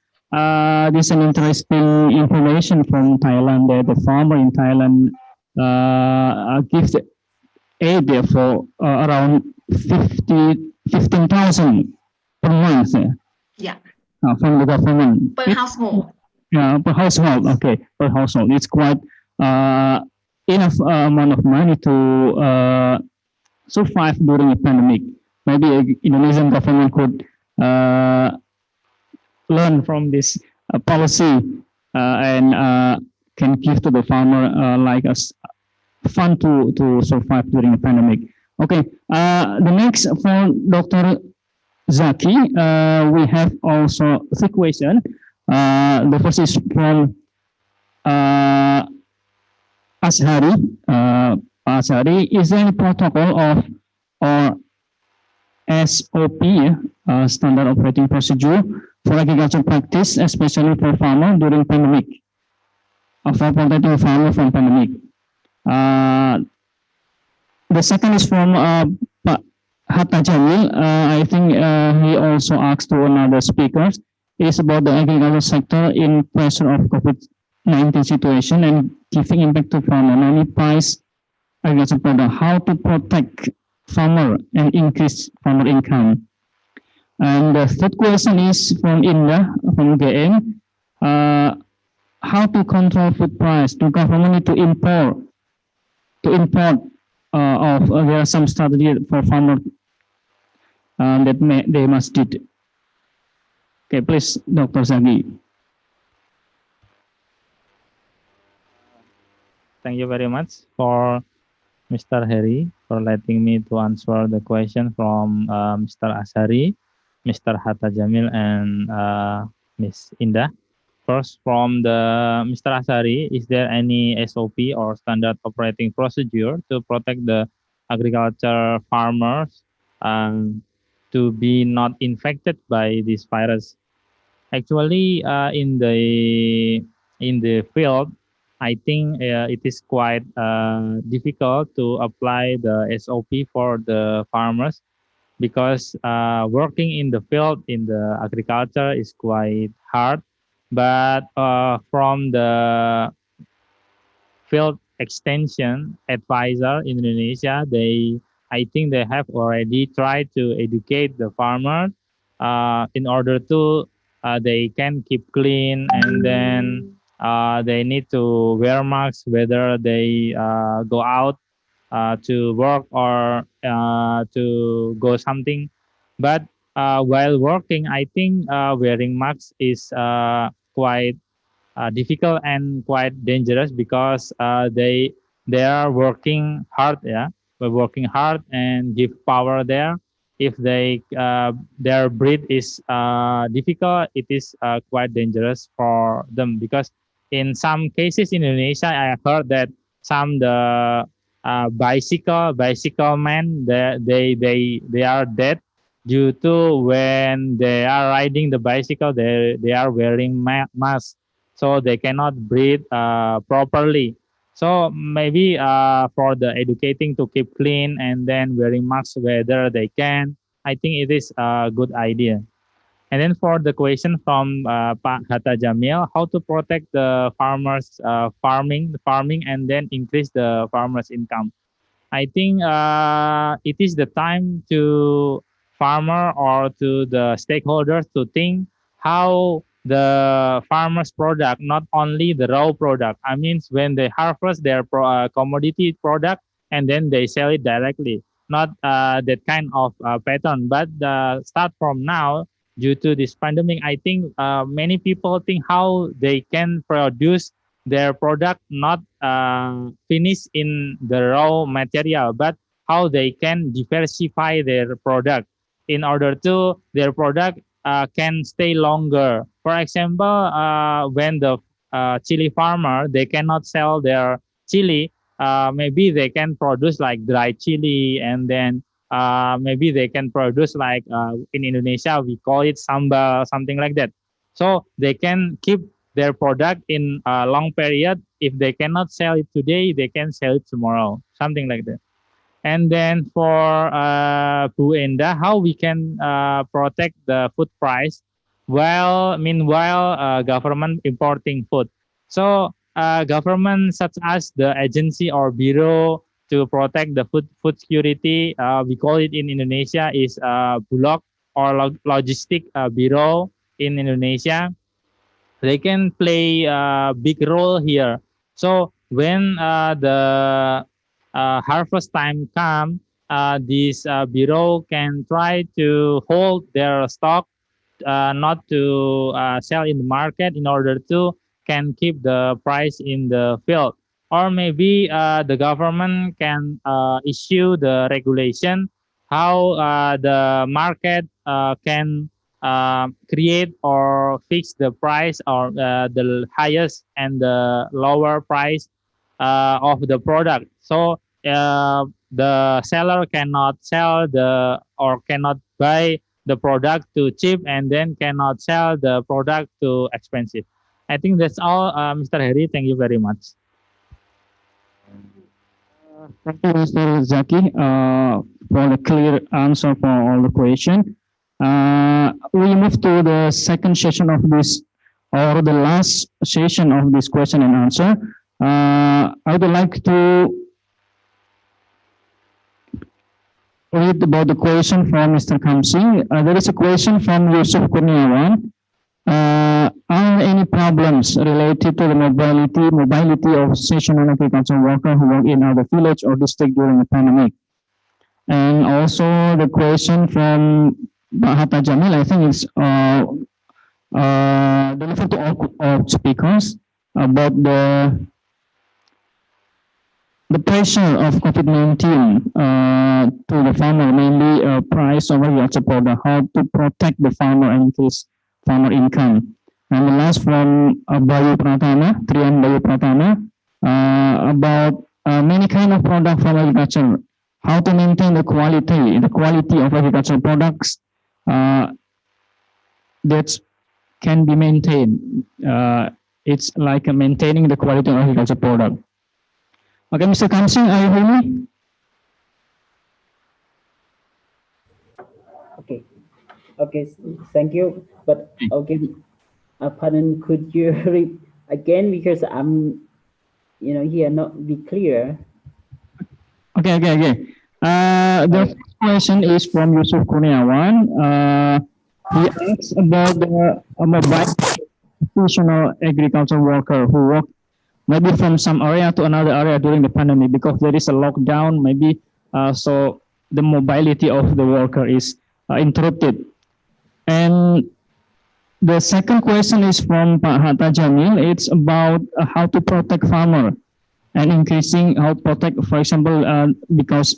S4: This is an interesting information from Thailand, that the farmer in Thailand gives aid for around 15,000 per month.
S8: Yeah.
S4: From the government.
S8: Per household.
S4: Yeah, per household. Okay, per household. It's quite enough amount of money to survive during a pandemic. Maybe Indonesian government could learn from this policy and can give to the farmer like a fund to survive during the pandemic. Okay, the next for Dr. Zaki, we have also 3 questions. The first is from Ashari. Ashari, is there any protocol of or SOP, standard operating procedure for agriculture practice, especially for farmer during pandemic, for protecting farmer from pandemic? The second is from Pak Hatta Jamil. I think he also asked to another speaker. It's about the agriculture sector in pressure of COVID-19 situation and giving impact to farmer. Many price agriculture product. How to protect farmer and increase farmer income? And the third question is from Indah from Kaen. How to control food price? Do government need to import? There are some strategy for farmer that they must do. Okay, please, Dr. Zagi.
S5: Thank you very much for Mr. Heri for letting me to answer the question from Mr. Ashari, Mr. Hatta Jamil, and Ms. Indah. First, from the Mr. Ashari, is there any SOP or standard operating procedure to protect the agriculture farmers to be not infected by this virus? Actually, in the field, I think it is quite difficult to apply the SOP for the farmers because working in the field in the agriculture is quite hard. But from the field extension advisor in Indonesia, I think they have already tried to educate the farmer in order to they can keep clean, and then they need to wear masks whether they go out to work or to go something. But while working, I think wearing masks is quite difficult and quite dangerous because they are working hard, yeah, by working hard and give power there. If their breath is difficult, it is quite dangerous for them because in some cases in Indonesia, I heard that some the bicycle men they are dead due to when they are riding the bicycle they are wearing masks, so they cannot breathe properly. So maybe for the educating to keep clean and then wearing masks whether they can, I think it is a good idea. And then for the question from Pak Hatta Jamil, how to protect the farmers farming and then increase the farmers' income. I think it is the time to farmer or to the stakeholders to think how the farmers' product, not only the raw product. I mean, when they harvest their commodity product and then they sell it directly, not that kind of pattern. But start from now, due to this pandemic, I think many people think how they can produce their product not finished in the raw material, but how they can diversify their product in order to their product can stay longer. For example, when the chili farmer, they cannot sell their chili, maybe they can produce like dry chili, and then maybe they can produce like in Indonesia, we call it sambal, something like that. So they can keep their product in a long period. If they cannot sell it today, they can sell it tomorrow, something like that. And then for Bu Enda, how we can protect the food price while meanwhile government importing food. So government such as the agency or bureau to protect the food security, we call it in Indonesia is Bulog or logistic bureau in Indonesia. They can play a big role here. So when the harvest time comes, this bureau can try to hold their stock, not to sell in the market in order to can keep the price in the field. Or maybe the government can issue the regulation how the market can create or fix the price or the highest and the lower price of the product. So the seller cannot sell the or cannot buy the product too cheap and then cannot sell the product too expensive. I think that's all, Mr. Heri. Thank you very much.
S4: Thank you, Mr. Zaki, for the clear answer for all the question. We move to the second session of this, or the last session of this question and answer. I would like to read about the question from Mr. Khamsing. There is a question from Yusuf Kurniawan. Are there any problems related to the mobility of seasonal agricultural workers who work in other village or district during the pandemic? And also the question from Hatta Jamil, I think it's delivered to all speakers about the pressure of COVID-19 to the farmer, mainly price of agricultural product, how to protect the farmer and increase farmer income. And the last from Bayu Pratama, Trian Bayu Pratama, about many kind of product from agriculture, how to maintain the quality of agricultural products that can be maintained. It's like maintaining the quality of agricultural product. Okay, Mr. Khamsing, are you hear me?
S7: Okay, thank you. But okay, pardon, could you read again, because I'm, here not be clear.
S4: Okay. The first question is from Yusuf Kurniawan. He asks about the mobile seasonal agricultural worker who work maybe from some area to another area during the pandemic because there is a lockdown, maybe so the mobility of the worker is interrupted. And the second question is from Pak Hatta Jamil. It's about how to protect farmer and increasing how to protect, for example, because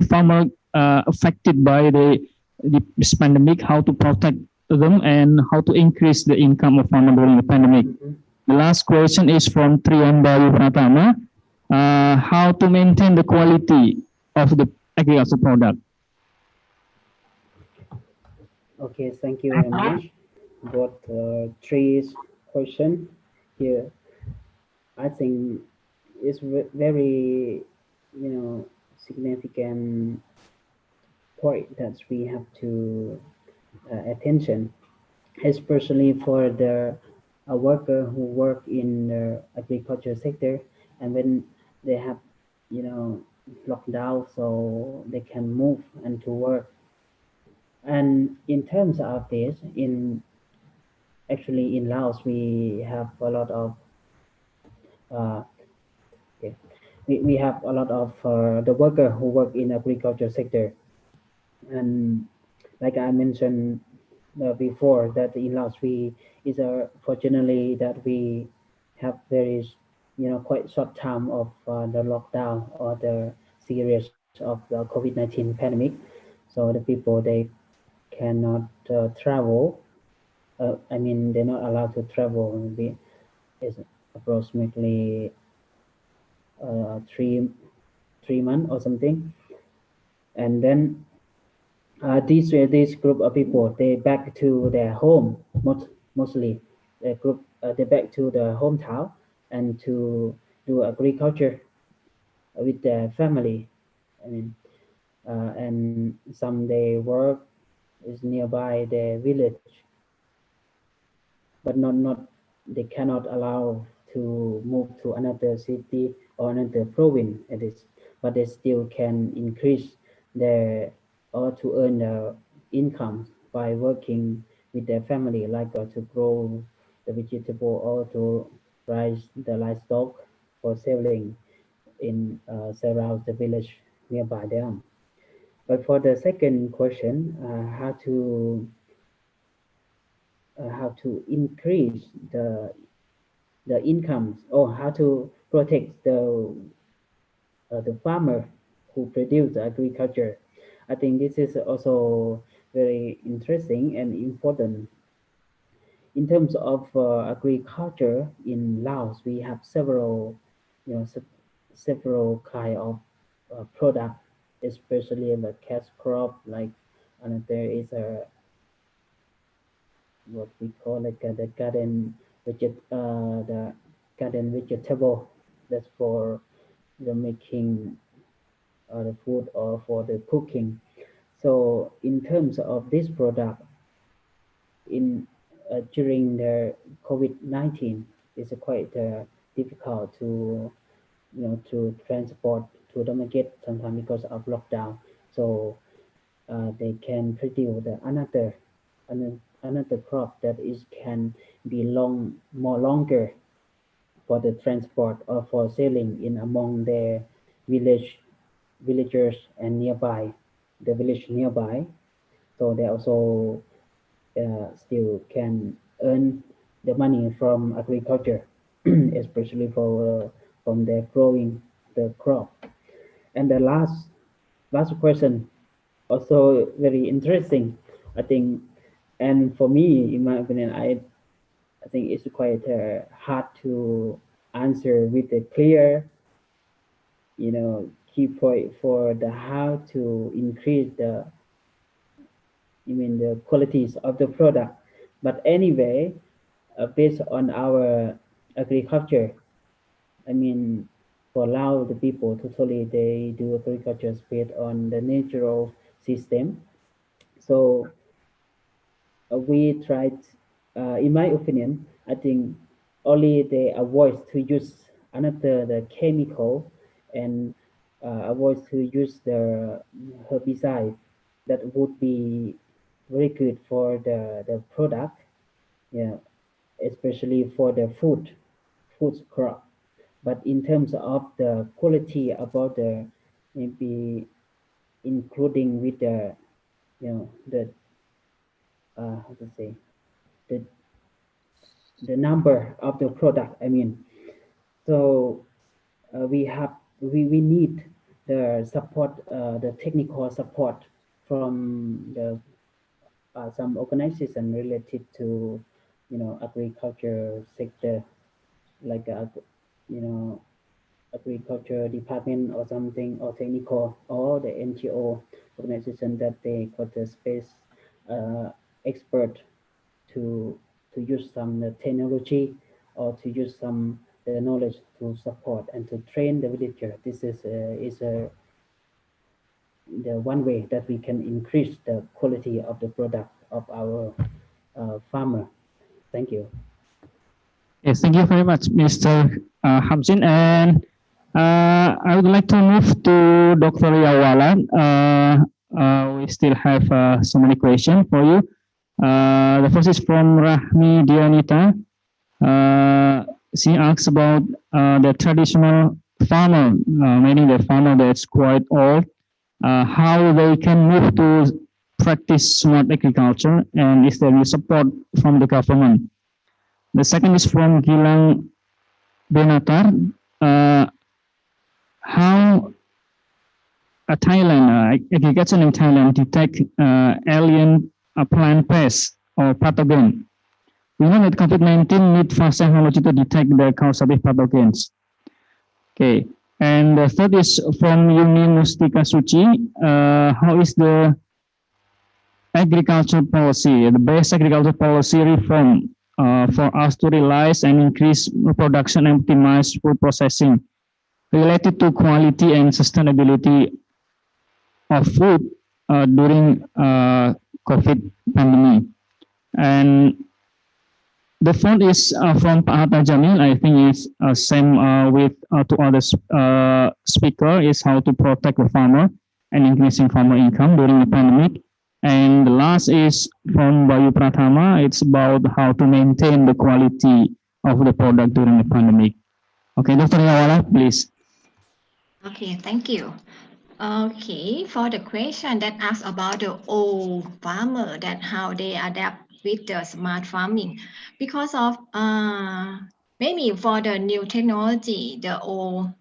S4: farmer affected by this pandemic, how to protect them and how to increase the income of farmer during the pandemic. The last question is from Trian Bayu Pratama. How to maintain the quality of the agricultural product.
S7: Okay, thank you very much. Got three questions here. I think it's very, significant point that we have to attention, especially for the worker who work in the agriculture sector, and when they have, lockdown, so they can move and to work. And in terms of this, actually in Laos, we have a lot of we have a lot of the worker who work in agriculture sector, and like I mentioned before, that in Laos fortunately that we have very quite short time of the lockdown or the serious of the COVID-19 pandemic, so the people they cannot travel. They're not allowed to travel. Maybe it's approximately 3 months or something. And then this group of people, they back to their home, mostly the group they back to the hometown and to do agriculture with their family. And some they work is nearby their village, but not they cannot allow to move to another city or another province at this, but they still can increase their or to earn their income by working with their family, like to grow the vegetable or to raise the livestock for selling in surround the village nearby them. But for the second question, how to increase the incomes, or how to protect the farmer who produce the agriculture. I think this is also very interesting and important. In terms of agriculture in Laos, we have several, several kind of product, especially the cash crop. Like, and there is a what we call like the garden vegetable. That's for the making the food or for the cooking. So in terms of this product, in during the COVID-19, it's quite difficult to to transport to the market sometimes because of lockdown. So they can produce another crop that is can be more longer for the transport or for selling in among their villagers and nearby the village nearby. So they also still can earn the money from agriculture, especially for from their growing the crop. And the last question, also very interesting, I think. And for me, in my opinion, I think it's quite hard to answer with a clear, key point for the how to increase the the qualities of the product. But anyway, based on our agriculture, I mean, for Laos, the people totally they do agriculture based on the natural system. So we tried, in my opinion, I think only they avoid to use the chemical and avoid to use the herbicide that would be very good for the product, yeah, especially for the food crop. But in terms of the quality about the maybe including with the the how to say the number of the product, I mean, so we need the support, the technical support from the some organization related to agriculture sector, like agriculture department or something, or technical, or the NGO organization that they got the space expert to use some technology or to use some the knowledge to support and to train the villager. This is the one way that we can increase the quality of the product of our farmer. Thank you.
S4: Yes, thank you very much, Mr. Khamsing. And I would like to move to Dr. Yaowarat. We still have so many questions for you. The first is from Rahmi Dianita. She asks about the traditional farmer, meaning the farmer that's quite old, how they can move to practice smart agriculture, and is there any support from the government? The second is from Gilang Benatar. How Thailand, agriculture in Thailand detect alien plant pests or pathogen? We know that COVID-19 need fast technology to detect the causative pathogens. Okay, and the third is from Yuni Mustika Suci. How is the agriculture policy, the best agriculture policy reform for us to realize and increase production and optimize food processing related to quality and sustainability of food during COVID pandemic? And the fourth is from Pak Hatta Jamil. I think it's same with two other speaker, is how to protect the farmer and increasing farmer income during the pandemic. And the last is from Bayu Pratama. It's about how to maintain the quality of the product during the pandemic. Okay, Dr. Yaowarat, please.
S8: Okay, thank you. Okay, for the question that asks about the old farmer, that how they adapt with the smart farming, because of maybe for the new technology, the old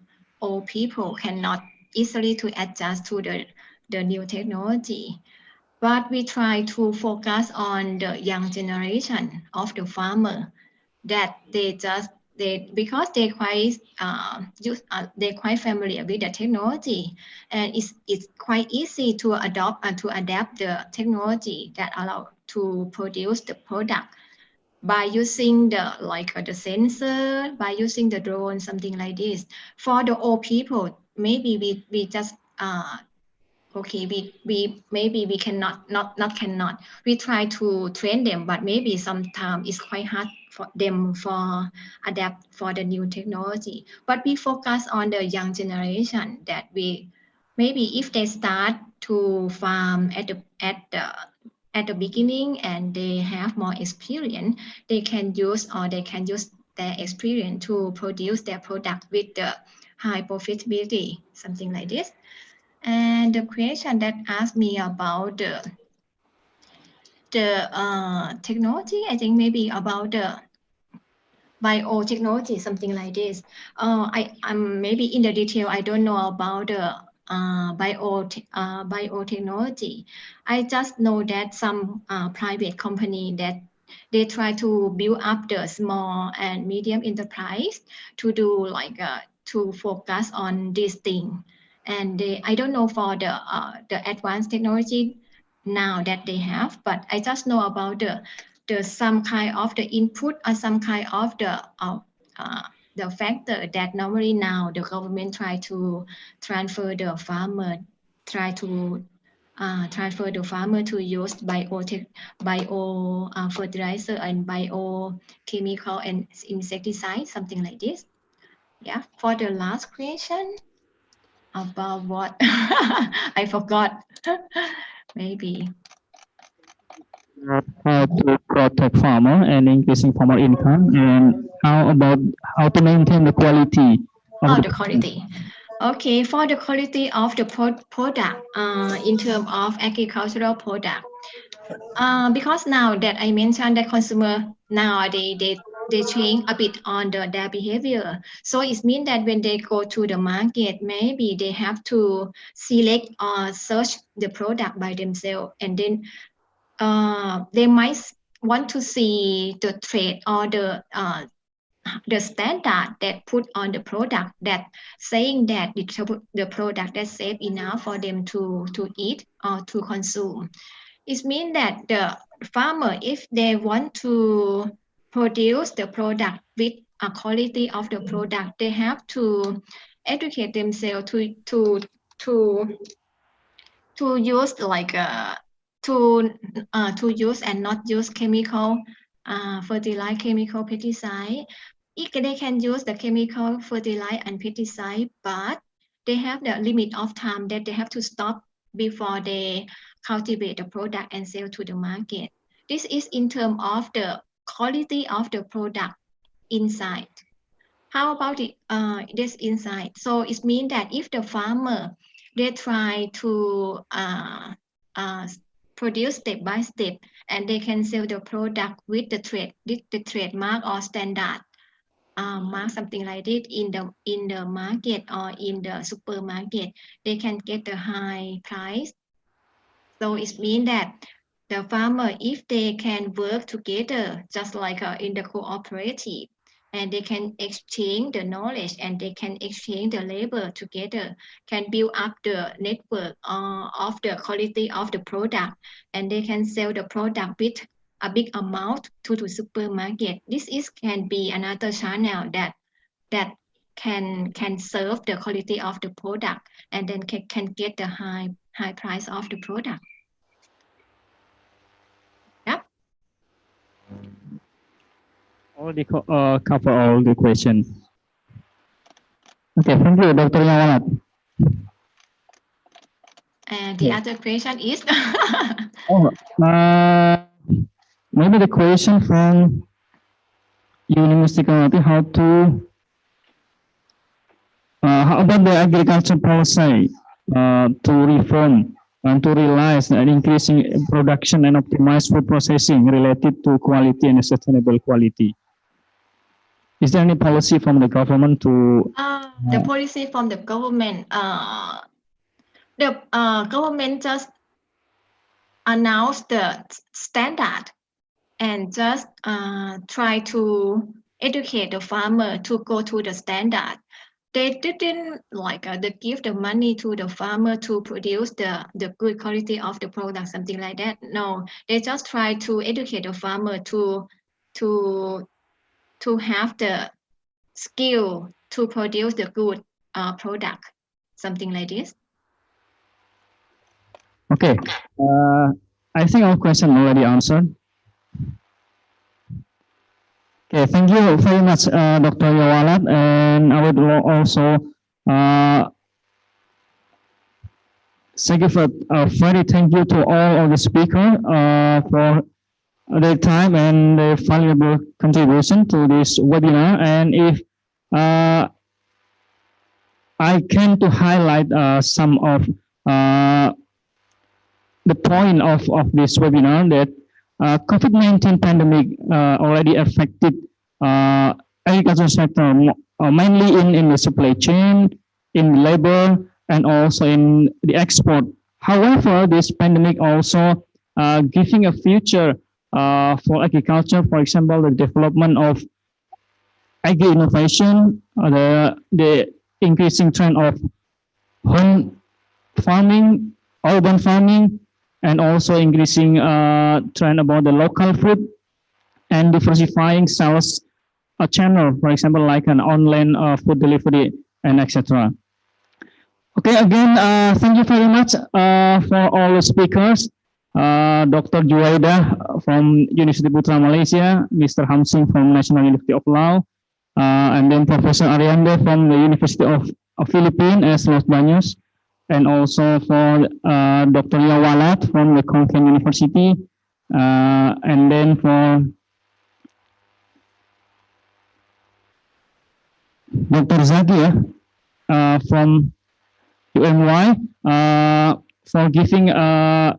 S8: people cannot easily to adjust to the new technology. but we try to focus on the young generation of the farmer, that because they're quite they're quite familiar with the technology, and it's quite easy to adopt and to adapt the technology that allow to produce the product by using the sensor, by using the drone, something like this. For the old people, maybe we just okay, we maybe we cannot cannot. We try to train them, but maybe sometimes it's quite hard for them for adapt for the new technology. But we focus on the young generation, that we maybe if they start to farm at the beginning and they have more experience, they can use their experience to produce their product with the high profitability, something like this. And the question that asked me about the technology, I think maybe about the biotechnology, something like this. I'm maybe in the detail, I don't know about the biotechnology. I just know that some private company that they try to build up the small and medium enterprise to do to focus on this thing. And I don't know for the advanced technology now that they have, but I just know about the some kind of the input or some kind of the factor that normally now the government try to transfer the farmer, transfer the farmer to use bio fertilizer and biochemical and insecticide, something like this. Yeah. For the last question about what I forgot. Maybe.
S4: How to protect farmer and increasing farmer income, and how about how to maintain the quality of
S8: The quality. Okay, for the quality of the product in terms of agricultural product, because now that I mentioned that consumer now they change a bit on their behavior. So it means that when they go to the market, maybe they have to select or search the product by themselves, and then they might want to see the trade or the standard that put on the product, that saying that the product is safe enough for them to eat or to consume. It means that the farmer, if they want to produce the product with a quality of the product, they have to educate themselves to use to use and not use chemical fertilizer, chemical pesticide. They can use the chemical fertilizer and pesticide, but they have the limit of time that they have to stop before they cultivate the product and sell to the market. This is in terms of the quality of the product inside. How about this inside? So it means that if the farmer, they try to produce step by step, and they can sell the product with the trademark or standard mark, something like this in the market or in the supermarket, they can get the high price. So it means that the farmer, if they can work together, just like in the cooperative, and they can exchange the knowledge and they can exchange the labor together, can build up the network of the quality of the product, and they can sell the product with a big amount to the supermarket. This can be another channel that can serve the quality of the product, and then can get the high price of the product. Yep.
S4: Already cover all the questions. Okay, thank you, Dr. Yaowarat.
S8: And the other question is
S4: maybe the question from University, how about the agriculture policy to reform and to realize an increasing production and optimize food processing related to quality and sustainable quality? Is there any policy from the government to?
S8: The policy from the government, the government just announce the standard and just try to educate the farmer to go to the standard. They didn't they give the money to the farmer to produce the good quality of the product, something like that. No, they just try to educate the farmer to have the skill to produce the good product, something like this.
S4: Okay, I think our question already answered. Okay, thank you very much, Dr. Yaowarat, and I would also thank you to all of the speakers for their time and their valuable contribution to this webinar. And if I can to highlight some of the point of this webinar, that COVID-19 pandemic already affected agriculture sector, mainly in the supply chain, in labor, and also in the export. However, this pandemic also giving a future for agriculture, for example, the development of agri-innovation, the increasing trend of home farming, urban farming, and also increasing trend about the local food and diversifying sales channel, for example, like an online food delivery and etc. Okay, again, thank you very much for all the speakers. Dr. Juwaidah from Universiti Putra, Malaysia, Mr. Khamsing from National University of Laos, and then Professor Arrienda from the University of Philippines as Los Baños, and also for Dr. Yaowarat from the Khon University, and then for Dr. Zaki from UMY for giving a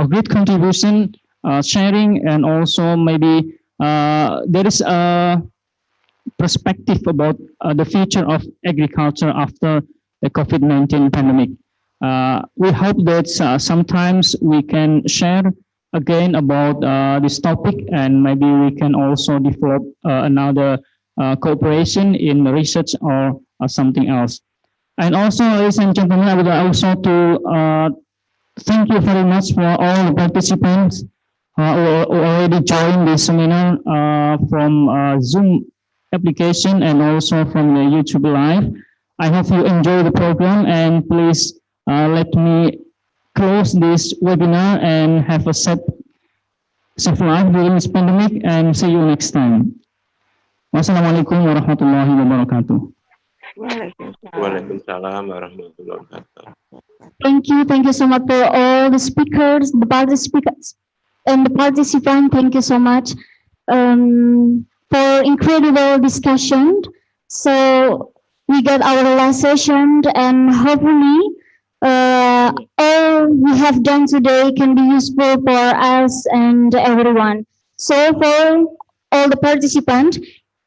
S4: great contribution, sharing, and also maybe there is a perspective about the future of agriculture after the COVID-19 pandemic. We hope that sometimes we can share again about this topic, and maybe we can also develop another cooperation in research or something else. And also, ladies and gentlemen, I would also to thank you very much for all the participants who already joined this seminar from Zoom application and also from the YouTube Live. I hope you enjoy the program, and please let me close this webinar and have a safe life during this pandemic, and see you next time. Wassalamualaikum warahmatullahi wabarakatuh.
S9: Waalaikumsalam warahmatullahi wabarakatuh.
S1: Thank you so much for all the speakers, the participants, and the participants. Thank you so much for incredible discussion. So we got our last session, and hopefully all we have done today can be useful for us and everyone. So for all the participants,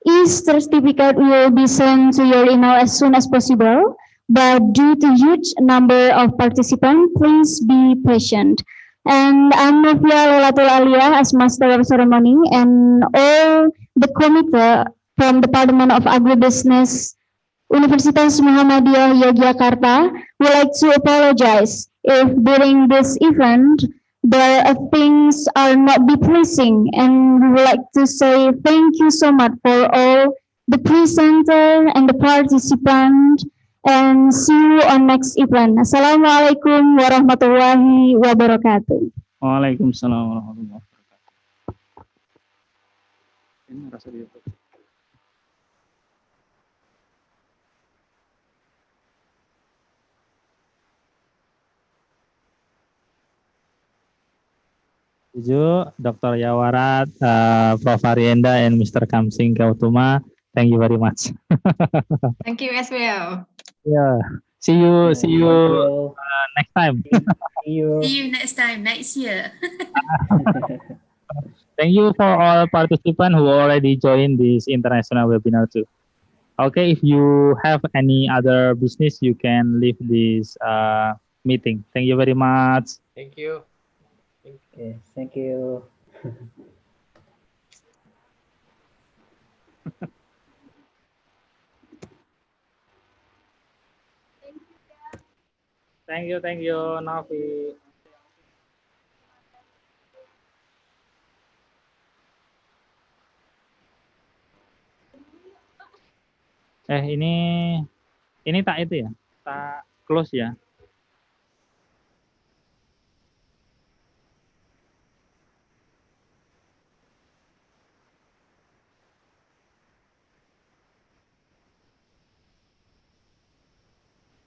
S1: each certificate will be sent to your email as soon as possible. But due to huge number of participants, please be patient. And I'm Novia Lelatul Alia as Master of Ceremony, and all the committee from Department of Agribusiness, Universitas Muhammadiyah, Yogyakarta, would like to apologize if during this event there are things are not be pleasing, and we would like to say thank you so much for all the presenter and the participant, and see you on next event. Assalamualaikum warahmatullahi wabarakatuh.
S4: Waalaikumsalam warahmatullahi wabarakatuh.
S5: Dr. Yaowarat, Prof. Arrienda, and Mr. Khamsing Keothoumma, thank you very much.
S8: Thank you as well.
S5: Yeah, see you next time.
S7: See you.
S3: See you next time, next year.
S5: Thank you for all participants who already joined this international webinar too. Okay, if you have any other business, you can leave this meeting. Thank you very much.
S6: Thank you.
S7: Okay, thank you.
S5: Thank you, Novi. Ini tak itu ya, tak close ya.